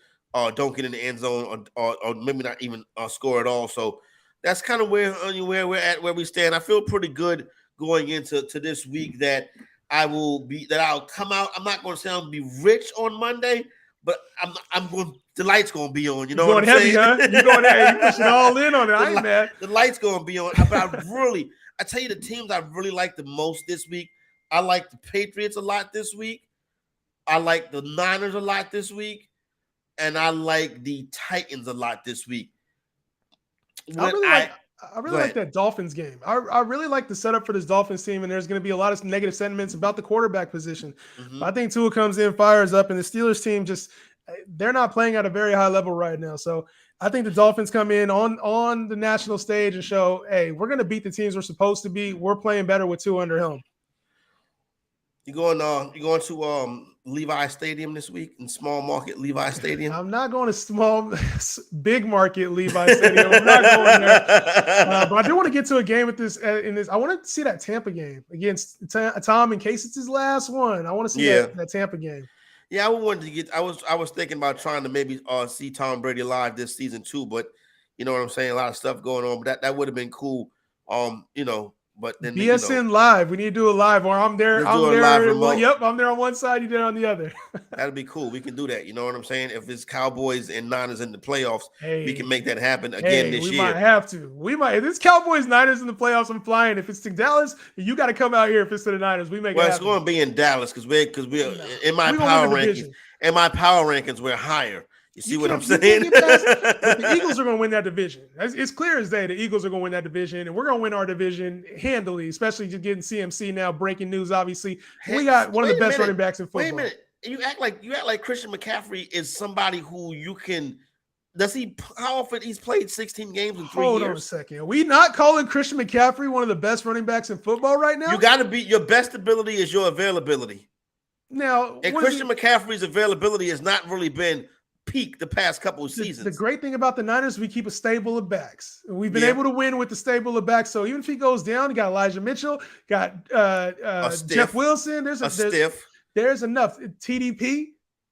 don't get in the end zone or maybe not even score at all. So that's kind of where we're at, where we stand. I feel pretty good going into this week that I'll come out. I'm not going to say I'm going to be rich on Monday, but I'm going. The light's going to be on. You know what I'm heavy, saying? Huh? You're going heavy. You pushing all in on it. I ain't mad. The light's going to be on. But I tell you, the teams I really like the most this week. I like the Patriots a lot this week. I like the Niners a lot this week. And I like the Titans a lot this week. I I really like that Dolphins game. I really like the setup for this Dolphins team, and there's going to be a lot of negative sentiments about the quarterback position. Mm-hmm. But I think Tua comes in, fires up, and the Steelers team they're not playing at a very high level right now. So I think the Dolphins come in on the national stage and show, hey, we're going to beat the teams we're supposed to beat. We're playing better with Tua under helm. You going to Levi Stadium this week, in small market Levi Stadium? I'm not going to big market Levi Stadium. I'm not going there. But I do want to get to a game with this. I want to see that Tampa game against Tom in case it's his last one. I want to see that Tampa game. Yeah, I was thinking about trying to maybe see Tom Brady live this season too, but you know what I'm saying. A lot of stuff going on, but that would have been cool. But then BSN live. We need to do a live, or I'm there. I'm there. Yep, I'm there on one side. You there on the other. That'd be cool. We can do that. You know what I'm saying? If it's Cowboys and Niners in the playoffs, we can make that happen again this year. We might have to. If it's Cowboys Niners in the playoffs, I'm flying. If it's to Dallas, you got to come out here. If it's to the Niners, we make it happen. Well, it's going to be in Dallas because we're in my power rankings. In my power rankings, we're higher. You see what I'm saying? But the Eagles are going to win that division. It's clear as day the Eagles are going to win that division, and we're going to win our division handily, especially just getting CMC now. Breaking news, obviously. We got one of the best running backs in football. Wait a minute. You act like Christian McCaffrey is somebody who you can – how often he's played 16 games in 3 years? Hold on a second. Are we not calling Christian McCaffrey one of the best running backs in football right now? You got to be – your best ability is your availability. Now, and Christian McCaffrey's availability has not really been – peak the past couple of seasons. The great thing about the Niners, we keep a stable of backs. We've been able to win with the stable of backs. So even if he goes down, you got Elijah Mitchell, got Jeff Wilson. There's enough. TDP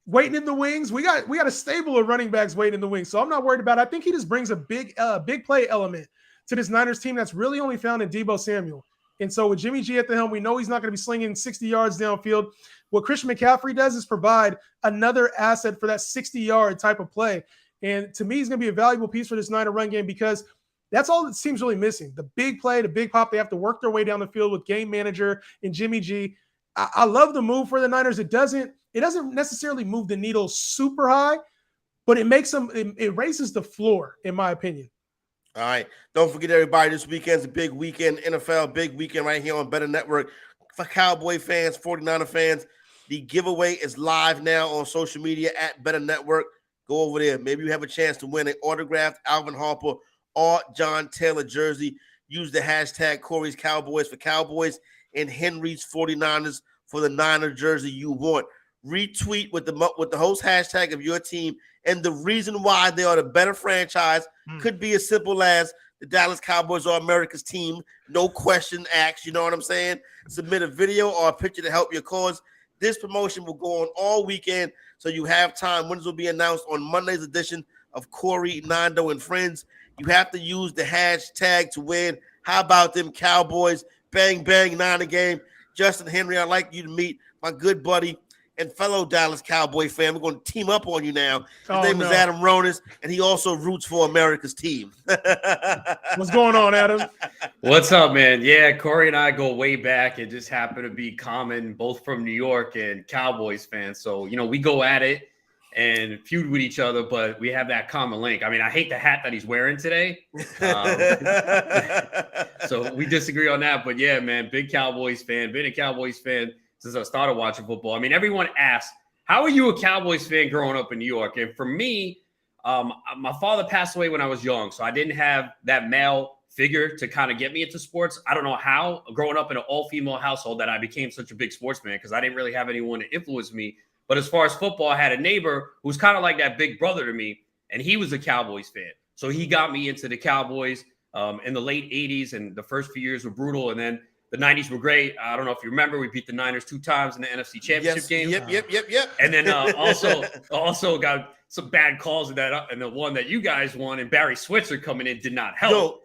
waiting in the wings. We got a stable of running backs waiting in the wings. So I'm not worried about it. I think he just brings a big play element to this Niners team that's really only found in Deebo Samuel. And so with Jimmy G at the helm, we know he's not going to be slinging 60 yards downfield. What Christian McCaffrey does is provide another asset for that 60-yard type of play. And to me, he's going to be a valuable piece for this Niner run game because that's all that seems really missing. The big play, the big pop, they have to work their way down the field with game manager and Jimmy G. I love the move for the Niners. It doesn't necessarily move the needle super high, but it makes them, it raises the floor, in my opinion. All right. Don't forget, everybody, this weekend's a big weekend, NFL big weekend right here on Better Network. For Cowboy fans, 49er fans, the giveaway is live now on social media at Better Network. Go over there. Maybe you have a chance to win an autographed Alvin Harper or John Taylor jersey. Use the hashtag Corey's Cowboys for Cowboys and Henry's 49ers for the Niner jersey you want. Retweet with the host hashtag of your team and the reason why they are the better franchise. Could be as simple as the Dallas Cowboys are America's team. No question asked. You know what I'm saying? Submit a video or a picture to help your cause. This promotion will go on all weekend, so you have time. Winners will be announced on Monday's edition of Corey, Nando, and Friends. You have to use the hashtag to win. How about them Cowboys? Bang, bang, Niner game. Justin Henry, I'd like you to meet my good buddy and fellow Dallas Cowboy fan. We're going to team up on you now. His name is Adam Ronis, and he also roots for America's team. What's going on, Adam? What's up, man? Yeah, Corey and I go way back. It just happened to be common, both from New York and Cowboys fans. So, we go at it and feud with each other, but we have that common link. I mean, I hate the hat that he's wearing today. So we disagree on that. But yeah, man, big Cowboys fan. Been a Cowboys fan since I started watching football. I mean, everyone asks, how are you a Cowboys fan growing up in New York? And for me, my father passed away when I was young, so I didn't have that male figure to kind of get me into sports. I don't know how, growing up in an all-female household, that I became such a big sports fan because I didn't really have anyone to influence me. But as far as football, I had a neighbor who was kind of like that big brother to me, and he was a Cowboys fan. So he got me into the Cowboys in the late 80s, and the first few years were brutal, and then the 90s were great. I don't know if you remember, we beat the Niners 2 times in the NFC Championship game. Yep. And then also got some bad calls in that, and the one that you guys won, and Barry Switzer coming in did not help.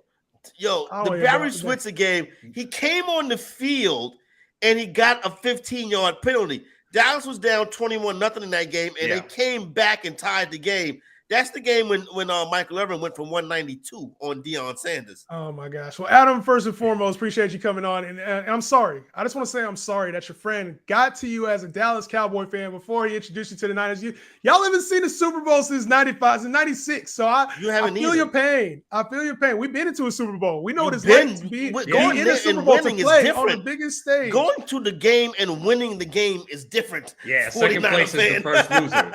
Barry Switzer game, he came on the field, and he got a 15-yard penalty. Dallas was down 21-0 in that game, and they came back and tied the game. That's the game when Michael Irvin went from 192 on Deion Sanders. Oh my gosh. Well, Adam, first and foremost, appreciate you coming on. And I'm sorry. I just want to say I'm sorry that your friend got to you as a Dallas Cowboy fan before he introduced you to the Niners. Y'all haven't seen the Super Bowl since 95, since 96. So I feel your pain. I feel your pain. We've been into a Super Bowl. We know what it's like to be going in a Super Bowl to play on the biggest stage. Going to the game and winning the game is different. Yeah, second place is the first loser.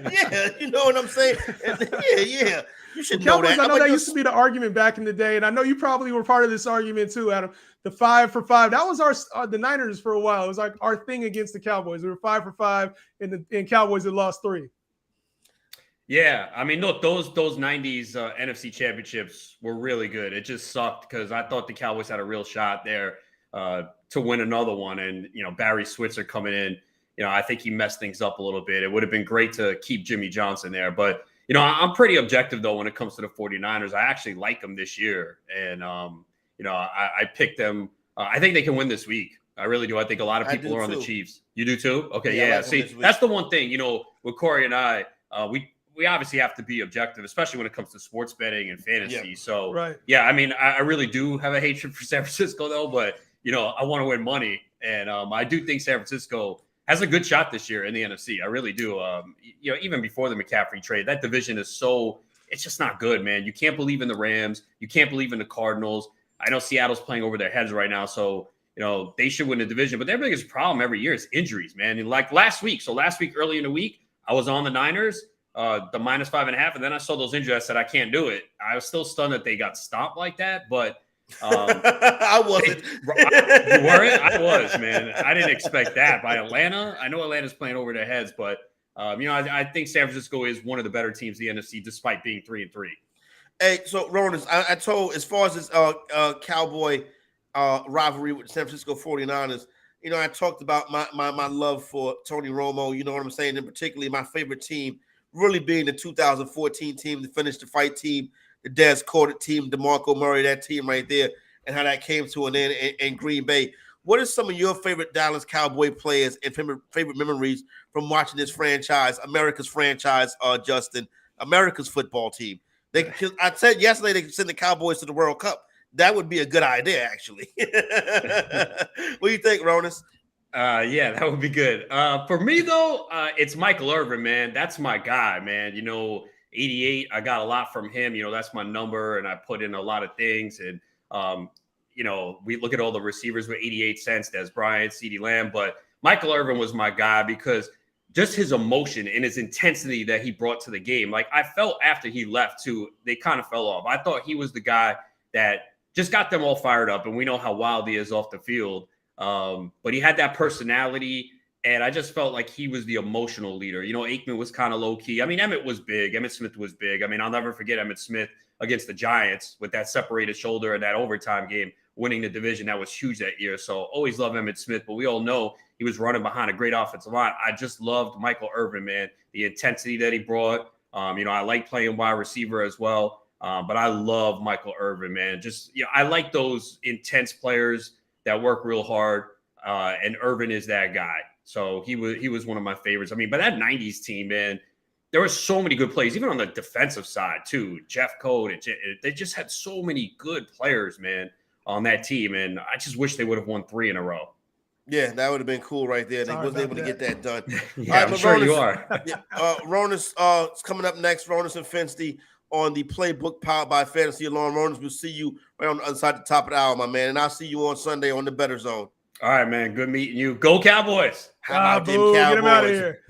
Yeah, you know what I'm saying? Yeah. You should know Cowboys, that. I know that used to be the argument back in the day, and I know you probably were part of this argument too, Adam. The 5 for 5. That was the Niners for a while. It was like our thing against the Cowboys. We were 5 for 5, and Cowboys had lost 3. Yeah, I mean, look, those 90s NFC championships were really good. It just sucked because I thought the Cowboys had a real shot there to win another one. And, Barry Switzer coming in, I think he messed things up a little bit. It would have been great to keep Jimmy Johnson there. But, I'm pretty objective, though, when it comes to the 49ers. I actually like them this year. And, I picked them. I think they can win this week. I really do. I think a lot of people are on the Chiefs. You do too? Okay, yeah. Like See, that's the one thing, with Corey and I, we obviously have to be objective, especially when it comes to sports betting and fantasy. Yeah. So, right. Yeah, I mean, I really do have a hatred for San Francisco, though. But, I want to win money. And I do think San Francisco has a good shot this year in the NFC. I really do. Even before the McCaffrey trade, that division is it's just not good, man. You can't believe in the Rams. You can't believe in the Cardinals. I know Seattle's playing over their heads right now. So, they should win the division. But their biggest problem every year is injuries, man. And like last week, early in the week, I was on the Niners, the -5.5. And then I saw those injuries. I said, I can't do it. I was still stunned that they got stomped like that. But I wasn't. You weren't? I was, man. I didn't expect that by Atlanta. I know Atlanta's playing over their heads, but I think San Francisco is one of the better teams in the NFC, despite being 3-3. Hey, so Ronan, I told as far as this Cowboy rivalry with the San Francisco 49ers, I talked about my love for Tony Romo. You know what I'm saying? And particularly my favorite team really being the 2014 team, the Finish the Fight team, the Des Carter team, DeMarco Murray, that team right there, and how that came to an end in Green Bay. What are some of your favorite Dallas Cowboy players and favorite memories from watching this franchise, America's franchise, Justin, America's football team? I said yesterday they could send the Cowboys to the World Cup. That would be a good idea, actually. What do you think, Ronas? Yeah, that would be good. For me, though, it's Michael Irvin, man. That's my guy, man. 88, I got a lot from him. That's my number, and I put in a lot of things. And, we look at all the receivers with 88 cents, Des Bryant, CeeDee Lamb. But Michael Irvin was my guy because just his emotion and his intensity that he brought to the game. Like, I felt after he left, too, they kind of fell off. I thought he was the guy that just got them all fired up. And we know how wild he is off the field. But he had that personality. And I just felt like he was the emotional leader. Aikman was kind of low key. I mean, Emmitt was big. Emmitt Smith was big. I mean, I'll never forget Emmitt Smith against the Giants with that separated shoulder and that overtime game, winning the division. That was huge that year. So always love Emmitt Smith, but we all know he was running behind a great offensive line. I just loved Michael Irvin, man, the intensity that he brought. I like playing wide receiver as well. But I love Michael Irvin, man. I like those intense players that work real hard. And Irvin is that guy. So he was one of my favorites. I mean, but that 90s team, man, there were so many good plays, even on the defensive side, too. Jeff Code, they just had so many good players, man, on that team. And I just wish they would have won 3 in a row. Yeah, that would have been cool right there. They wasn't able to get that done. Yeah, I'm sure you are. Ronas is coming up next. Ronas and Finsty on the Playbook powered by Fantasy Alarm. Ronas, we'll see you right on the other side of the top of the hour, my man. And I'll see you on Sunday on the Better Zone. All right, man. Good meeting you. Go Cowboys. How about them Cowboys? Get him out of here.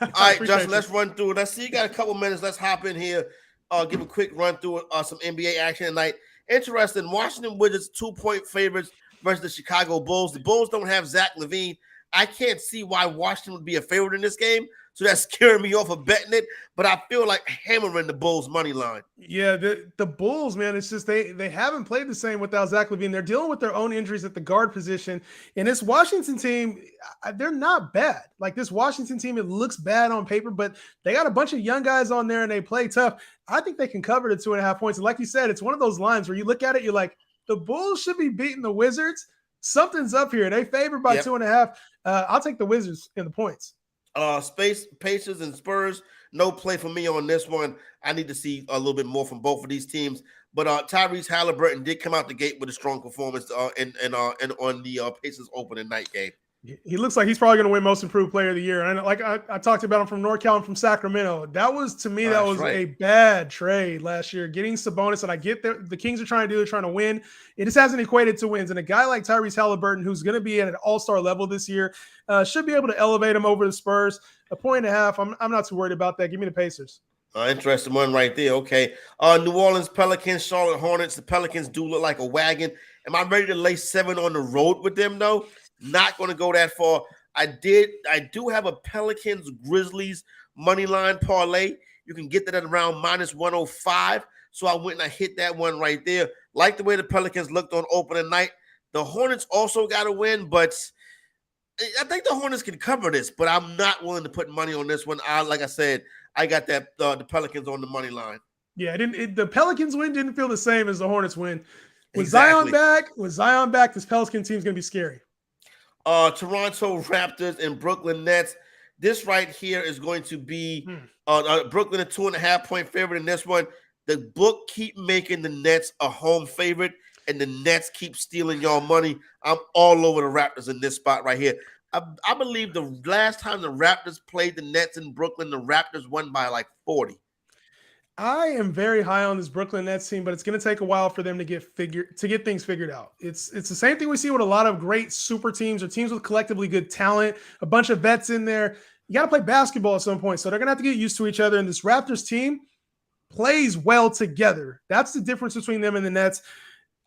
All right, Justin, let's run through it. Let's see. You got a couple minutes. Let's hop in here. Give a quick run through some NBA action tonight. Interesting. Washington Wizards 2-point favorites versus the Chicago Bulls. The Bulls don't have Zach LaVine. I can't see why Washington would be a favorite in this game. So that's scaring me off of betting it. But I feel like hammering the Bulls money line. Yeah, the Bulls, man, it's just they haven't played the same without Zach LaVine. They're dealing with their own injuries at the guard position. And this Washington team, they're not bad. Like this Washington team, it looks bad on paper, but they got a bunch of young guys on there and they play tough. I think they can cover the 2.5 points. And like you said, it's one of those lines where you look at it, you're like, the Bulls should be beating the Wizards. Something's up here. They favored by 2.5. I'll take the Wizards in the points. Pacers and Spurs, no play for me on this one. I need to see a little bit more from both of these teams. But Tyrese Halliburton did come out the gate with a strong performance and on the Pacers opening night game. He looks like he's probably going to win Most Improved Player of the Year. And like I talked about him from NorCal and from Sacramento. That was, to me, that was a bad trade last year. Getting Sabonis, and I get that the Kings are trying to win. It just hasn't equated to wins. And a guy like Tyrese Halliburton, who's going to be at an all-star level this year, should be able to elevate him over the Spurs. 1.5. I'm not too worried about that. Give me the Pacers. Interesting one right there. Okay. New Orleans Pelicans, Charlotte Hornets. The Pelicans do look like a wagon. Am I ready to lay 7 on the road with them, though? Not going to go that far. I do have a Pelicans Grizzlies money line parlay. You can get that at around -105. So I went and I hit that one right there. Like the way the Pelicans looked on opening night. The Hornets also got to win, but I think the Hornets can cover this, but I'm not willing to put money on this one. Like I said, I got that the Pelicans on the money line. Yeah, the Pelicans win didn't feel the same as the Hornets win. With Exactly. Zion back, this Pelican team's going to be scary. Toronto Raptors and Brooklyn Nets. This right here is going to be Brooklyn a 2.5-point favorite in this one. The book keep making the Nets a home favorite, and the Nets keep stealing y'all money. I'm all over the Raptors in this spot right here. I believe the last time the Raptors played the Nets in Brooklyn, the Raptors won by like 40. I am very high on this Brooklyn Nets team, but it's going to take a while for them to get things figured out. It's the same thing we see with a lot of great super teams or teams with collectively good talent, a bunch of vets in there. You got to play basketball at some point, so they're going to have to get used to each other. And this Raptors team plays well together. That's the difference between them and the Nets.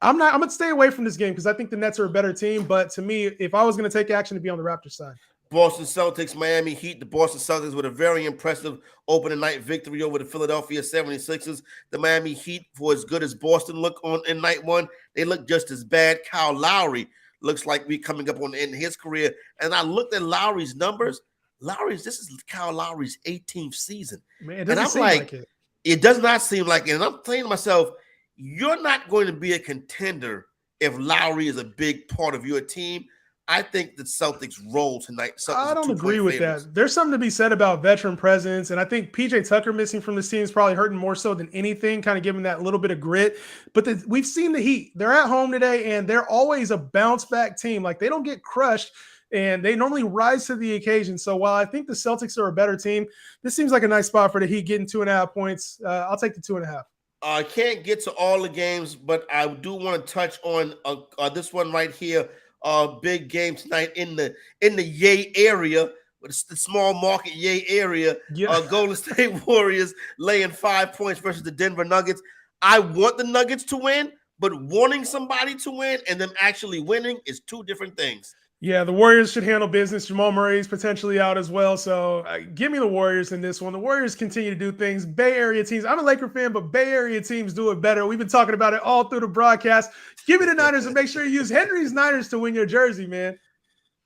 I'm going to stay away from this game because I think the Nets are a better team. But to me, if I was going to take action, to be on the Raptors side. Boston Celtics, Miami Heat. The Boston Celtics with a very impressive opening night victory over the Philadelphia 76ers. The Miami Heat, for as good as Boston look in night one, they look just as bad. Kyle Lowry looks like we're coming up on the end of his career. And I looked at Lowry's numbers. This is Kyle Lowry's 18th season. Man, it doesn't seem like it. It does not seem like it. And I'm saying to myself, you're not going to be a contender if Lowry is a big part of your team. I think the Celtics roll tonight. I don't agree with that. There's something to be said about veteran presence, and I think PJ Tucker missing from this team is probably hurting more so than anything, kind of giving that little bit of grit. But we've seen the Heat. They're at home today, and they're always a bounce-back team. Like, they don't get crushed, and they normally rise to the occasion. So while I think the Celtics are a better team, this seems like a nice spot for the Heat getting 2.5 points. I'll take the 2.5. I can't get to all the games, but I do want to touch on this one right here. Big game tonight in the Yay area, the small market Yay area. Yeah. Golden State Warriors laying 5 points versus the Denver Nuggets. I want the Nuggets to win, but wanting somebody to win and them actually winning is two different things. Yeah, the Warriors should handle business. Jamal Murray is potentially out as well. So give me the Warriors in this one. The Warriors continue to do things. Bay Area teams. I'm a Laker fan, but Bay Area teams do it better. We've been talking about it all through the broadcast. Give me the Niners and make sure you use Henry's Niners to win your jersey, man.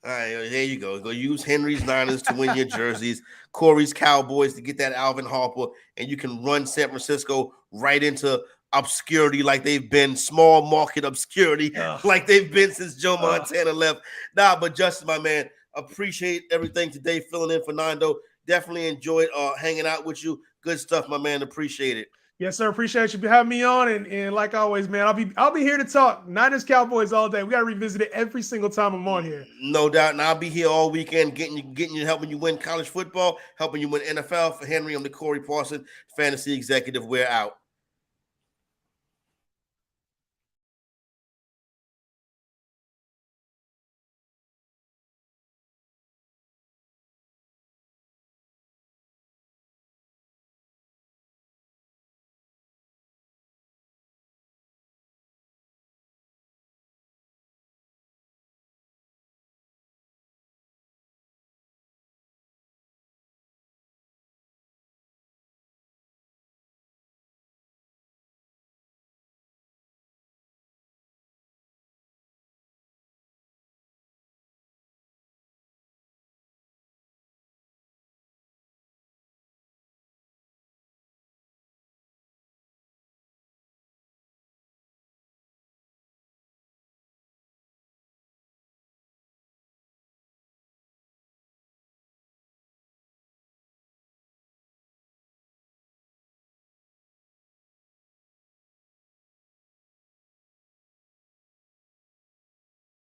All right, there you go. Go use Henry's Niners to win your jerseys. Corey's Cowboys to get that Alvin Harper, and you can run San Francisco right into obscurity like they've been, small market obscurity like they've been since Joe Montana left. But Justin, my man, appreciate everything today, filling in for Nando. Definitely enjoyed hanging out with you. Good stuff, my man. Appreciate it. Yes, sir. Appreciate you having me on. And like always, man, I'll be here to talk Niners Cowboys all day. We got to revisit it every single time I'm on here. No doubt. And I'll be here all weekend getting you, helping you win college football, helping you win NFL. For Henry, I'm the Corey Parson, Fantasy Executive. We're out.